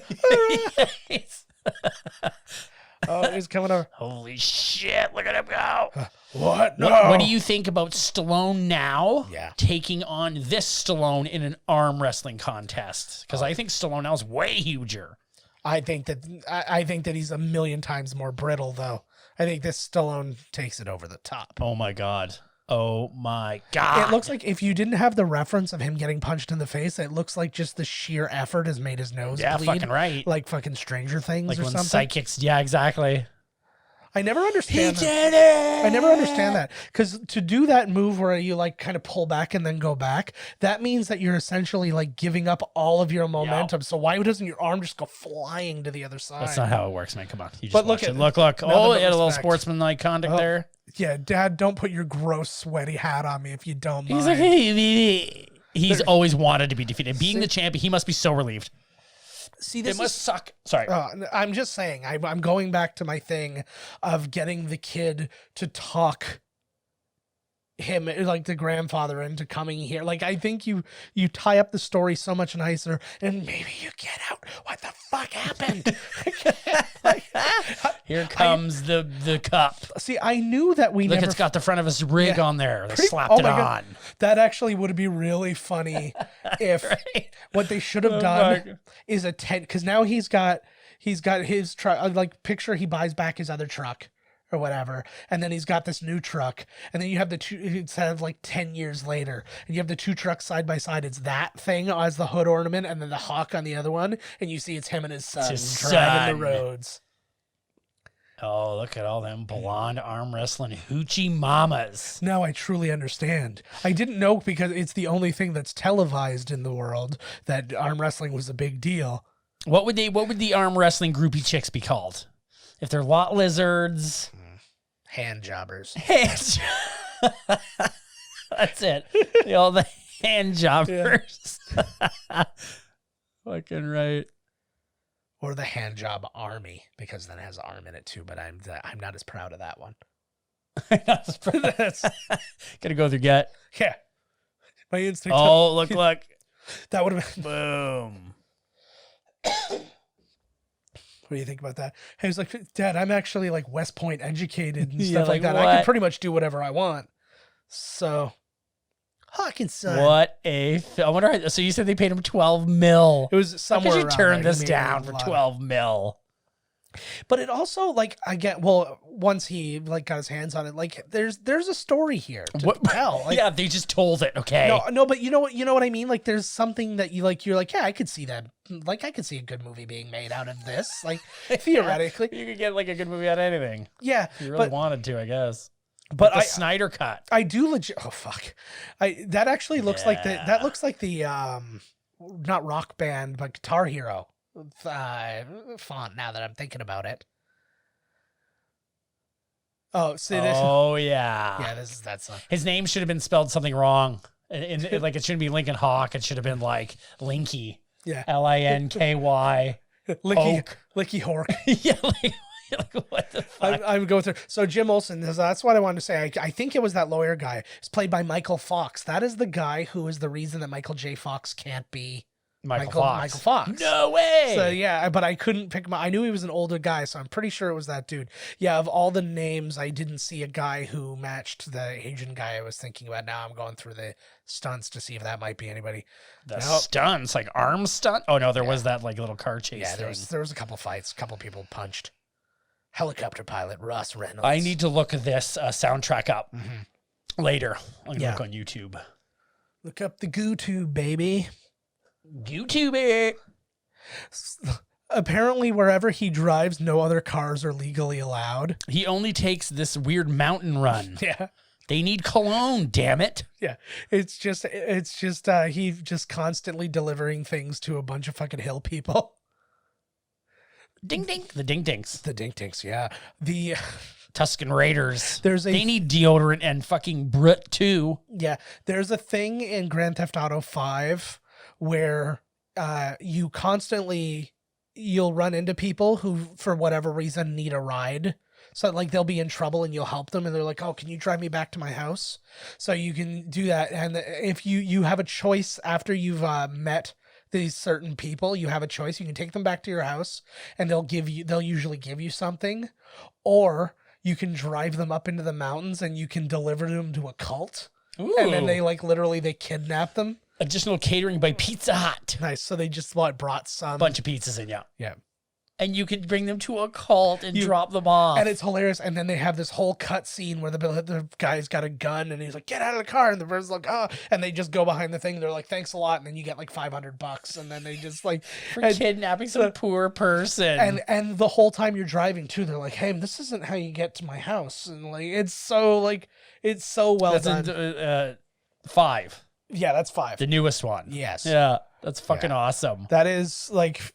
Speaker 2: Oh, he's coming over.
Speaker 1: Holy shit, look at him go.
Speaker 2: What? No.
Speaker 1: What do you think about Stallone now taking on this Stallone in an arm wrestling contest? Because I think Stallone now is way huger.
Speaker 2: I think that he's a million times more brittle, though. I think this Stallone takes it over the top.
Speaker 1: Oh, my God. Oh, my God.
Speaker 2: It looks like if you didn't have the reference of him getting punched in the face, it looks like just the sheer effort has made his nose bleed.
Speaker 1: Fucking right.
Speaker 2: Like fucking Stranger Things
Speaker 1: like
Speaker 2: or
Speaker 1: when
Speaker 2: something.
Speaker 1: Psychics, yeah, exactly.
Speaker 2: I never understand
Speaker 1: He
Speaker 2: that.
Speaker 1: did it!
Speaker 2: I never understand that, because to do that move where you like kind of pull back and then go back, that means that you're essentially like giving up all of your momentum. So why doesn't your arm just go flying to the other side?
Speaker 1: That's not how it works, man. Come on. You just
Speaker 2: But look
Speaker 1: watch
Speaker 2: at-
Speaker 1: it. Look. Oh, he had a little sportsmanlike conduct there.
Speaker 2: Yeah, Dad, don't put your gross sweaty hat on me if you don't mind.
Speaker 1: He's like, hey, he's always wanted to be defeated. Being the champion, he must be so relieved.
Speaker 2: See,
Speaker 1: It must suck. Sorry.
Speaker 2: I'm just saying. I'm going back to my thing of getting the kid to talk him, like the grandfather, into coming here. Like, I think you tie up the story so much nicer, and maybe you get out what the fuck happened.
Speaker 1: Here comes the cup.
Speaker 2: See, I knew that we
Speaker 1: Look,
Speaker 2: never.
Speaker 1: it's got the front of his rig on there. They slapped
Speaker 2: oh
Speaker 1: it
Speaker 2: my
Speaker 1: on.
Speaker 2: God. That actually would be really funny if what they should have done is a tent, because now he's got his truck. Like, picture he buys back his other truck or whatever, and then he's got this new truck, and then you have the two, instead of like 10 years later, and you have the two trucks side by side. It's that thing as the hood ornament, and then the hawk on the other one, and you see it's him and his son driving the roads.
Speaker 1: Oh, look at all them blonde arm wrestling hoochie mamas.
Speaker 2: Now I truly understand. I didn't know, because it's the only thing that's televised in the world, that arm wrestling was a big deal.
Speaker 1: What would the arm wrestling groupie chicks be called? If they're lot lizards,
Speaker 2: Hand jobbers.
Speaker 1: hands. That's it. All the hand jobbers. Fucking right.
Speaker 2: Or the hand job army, because that has arm in it too, but I'm not as proud of that one.
Speaker 1: Gotta go with your gut.
Speaker 2: Yeah. My instinct.
Speaker 1: Oh, look.
Speaker 2: That would have been.
Speaker 1: Boom.
Speaker 2: What do you think about that? He was like, Dad, I'm actually like West Point educated and
Speaker 1: Yeah,
Speaker 2: stuff like
Speaker 1: like
Speaker 2: that. I
Speaker 1: what?
Speaker 2: can pretty much do whatever I want. So, Hawkinson.
Speaker 1: What I wonder. So you said they paid him $12 million.
Speaker 2: It was somewhere
Speaker 1: How could you
Speaker 2: around
Speaker 1: turn
Speaker 2: there.
Speaker 1: this
Speaker 2: He made
Speaker 1: down
Speaker 2: a
Speaker 1: for
Speaker 2: lot.
Speaker 1: $12 million?
Speaker 2: But it also, like, once he like got his hands on it, like there's a story here to tell. Like,
Speaker 1: Yeah, they just told it. Okay.
Speaker 2: no, but you know what I mean? Like, there's something that you're like, yeah, I could see that. Like, I could see a good movie being made out of this. Like, theoretically.
Speaker 1: You could get like a good movie out of anything.
Speaker 2: Yeah.
Speaker 1: If you really wanted to, I guess.
Speaker 2: But
Speaker 1: the Snyder cut.
Speaker 2: I do legit. Oh fuck! That actually looks like that looks like the not Rock Band but Guitar Hero font. Now that I'm thinking about it. Oh, see this?
Speaker 1: Oh yeah.
Speaker 2: Yeah, that's
Speaker 1: His name should have been spelled something wrong. And like it shouldn't be Lincoln Hawk. It should have been like Linky.
Speaker 2: Yeah.
Speaker 1: Linky.
Speaker 2: Licky Hork.
Speaker 1: Yeah. Like what the fuck?
Speaker 2: I'm going through. So Jim Olsen, that's what I wanted to say. I think it was that lawyer guy. It's played by Michael Fox. That is the guy who is the reason that Michael J. Fox can't be
Speaker 1: Michael
Speaker 2: Fox.
Speaker 1: No way.
Speaker 2: So yeah, but I couldn't pick him. I knew he was an older guy, so I'm pretty sure it was that dude. Yeah, of all the names, I didn't see a guy who matched the Asian guy I was thinking about. Now I'm going through the stunts to see if that might be anybody.
Speaker 1: The stunts, like arm stunt. Oh no, there was that like little car chase.
Speaker 2: Yeah,
Speaker 1: thing.
Speaker 2: there was a couple fights, a couple people punched. Helicopter pilot Ross Reynolds.
Speaker 1: I need to look this soundtrack up later. I'm gonna look on YouTube.
Speaker 2: Look up the GooTube, baby.
Speaker 1: YouTube it.
Speaker 2: Apparently, wherever he drives, no other cars are legally allowed.
Speaker 1: He only takes this weird mountain run.
Speaker 2: Yeah.
Speaker 1: They need cologne, damn it.
Speaker 2: Yeah. It's just he's just constantly delivering things to a bunch of fucking hill people.
Speaker 1: Ding ding. The ding dings.
Speaker 2: The Dink Dinks, yeah. The
Speaker 1: Tuscan Raiders.
Speaker 2: They
Speaker 1: need deodorant and fucking Brit too.
Speaker 2: Yeah. There's a thing in Grand Theft Auto 5 where you'll run into people who, for whatever reason, need a ride. So like they'll be in trouble and you'll help them and they're like, oh, can you drive me back to my house? So you can do that. And if you have a choice after you've met these certain people, you have a choice. You can take them back to your house and they'll usually give you something, or you can drive them up into the mountains and you can deliver them to a cult.
Speaker 1: Ooh.
Speaker 2: And then they kidnap them.
Speaker 1: Additional catering by Pizza Hut.
Speaker 2: Nice. So they just brought some
Speaker 1: Bunch of pizzas in, yeah.
Speaker 2: Yeah.
Speaker 1: and you can bring them to a cult and drop them off.
Speaker 2: And it's hilarious. And then they have this whole cut scene where the guy's got a gun and he's like, get out of the car. And the person's like, oh, and they just go behind the thing. They're like, thanks a lot. And then you get like $500. And then they just like
Speaker 1: for kidnapping some poor person.
Speaker 2: And the whole time you're driving too, they're like, hey, this isn't how you get to my house. And like, it's so well done.
Speaker 1: 5.
Speaker 2: Yeah, that's 5.
Speaker 1: The newest one.
Speaker 2: Yes.
Speaker 1: Yeah. That's fucking awesome.
Speaker 2: That is like,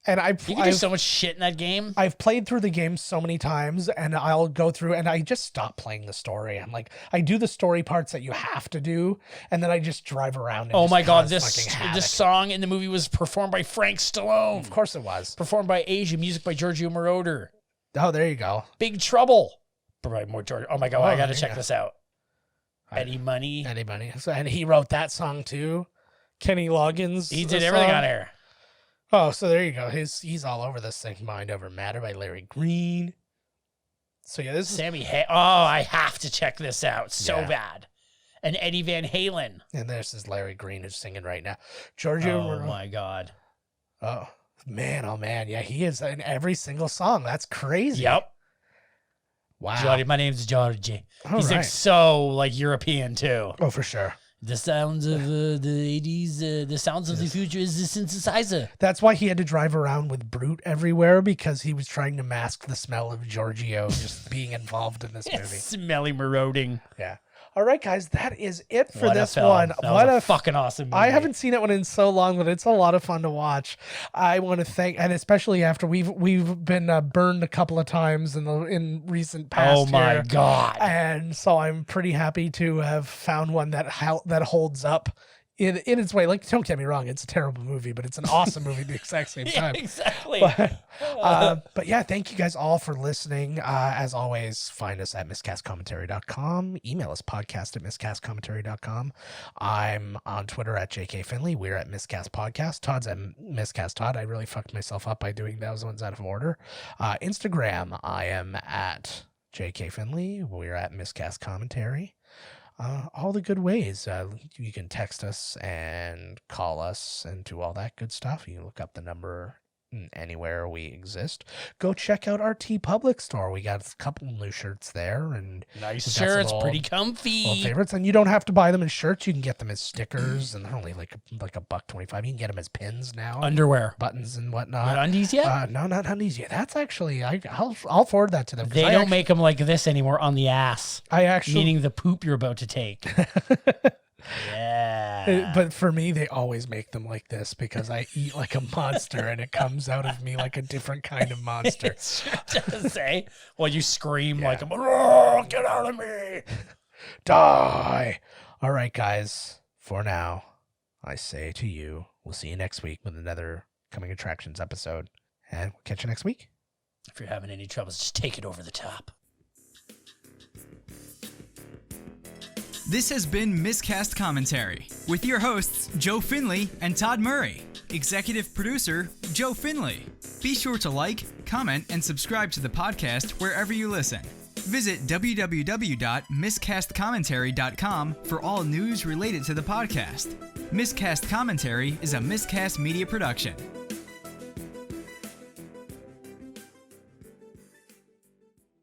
Speaker 2: and
Speaker 1: you can do so much shit in that game.
Speaker 2: I've played through the game so many times, and I'll go through and I just stop playing the story. I'm like, I do the story parts that you have to do, and then I just drive around. And
Speaker 1: oh my god, this song in the movie was performed by Frank Stallone.
Speaker 2: Of course it was.
Speaker 1: Performed by Asia, music by Giorgio Moroder.
Speaker 2: Oh, there you go.
Speaker 1: Big Trouble. Probably more George. Oh my god, I gotta check this out. Eddie Money.
Speaker 2: So, and he wrote that song too. Kenny Loggins.
Speaker 1: He did everything on air.
Speaker 2: Oh, so there you go. He's all over this thing. Mind Over Matter by Larry Green. So yeah, this is
Speaker 1: Sammy. I have to check this out so bad. And Eddie Van Halen.
Speaker 2: And this is Larry Green who's singing right now. Giorgio.
Speaker 1: Oh my god.
Speaker 2: Oh man. Yeah, he is in every single song. That's crazy.
Speaker 1: Yep.
Speaker 2: Wow.
Speaker 1: Georgie, my name's Georgie. He's
Speaker 2: right.
Speaker 1: like so like European too.
Speaker 2: Oh, for sure.
Speaker 1: The sounds of the 80s, the sounds of the future is the synthesizer.
Speaker 2: That's why he had to drive around with Brute everywhere, because he was trying to mask the smell of Giorgio just being involved in this movie.
Speaker 1: Smelly marauding.
Speaker 2: Yeah. All right, guys, that is it for this one.
Speaker 1: What a fucking awesome movie.
Speaker 2: I haven't seen it one in so long, but it's a lot of fun to watch. I want to thank, and especially after we've been burned a couple of times in recent past.
Speaker 1: Oh my god!
Speaker 2: And so I'm pretty happy to have found one that holds up in its way. Like, don't get me wrong, it's a terrible movie, but it's an awesome movie at the exact same time.
Speaker 1: Exactly.
Speaker 2: But yeah, thank you guys all for listening. As always, find us at miscastcommentary.com. Email us podcast@miscastcommentary.com. I'm on Twitter at JK Finley. We're at Miscast Podcast. Todd's at Miscast Todd. I really fucked myself up by doing those ones out of order. Instagram, I am at JK Finley. We're at Miscast Commentary. All the good ways. You can text us and call us and do all that good stuff. You can look up the number anywhere we exist. Go check out our TeePublic store. We got a couple new shirts there, and
Speaker 1: nice shirts, pretty comfy.
Speaker 2: Favorites, and you don't have to buy them as shirts. You can get them as stickers, and they're only like $1.25. You can get them as pins now,
Speaker 1: underwear,
Speaker 2: buttons, and whatnot.
Speaker 1: Not undies yet?
Speaker 2: No, not undies yet. That's actually I'll forward that to them.
Speaker 1: They don't make them like this anymore on the ass. Meaning the poop you're about to take. Yeah.
Speaker 2: But for me, they always make them like this because I eat like a monster and it comes out of me like a different kind of monster.
Speaker 1: It does say. Well, you scream like, oh, get out of me.
Speaker 2: Die. All right, guys. For now, I say to you, we'll see you next week with another Coming Attractions episode. And we'll catch you next week.
Speaker 1: If you're having any troubles, just take it over the top.
Speaker 5: This has been Miscast Commentary with your hosts, Joe Finley and Todd Murray. Executive producer, Joe Finley. Be sure to like, comment, and subscribe to the podcast wherever you listen. Visit www.miscastcommentary.com for all news related to the podcast. Miscast Commentary is a Miscast Media production.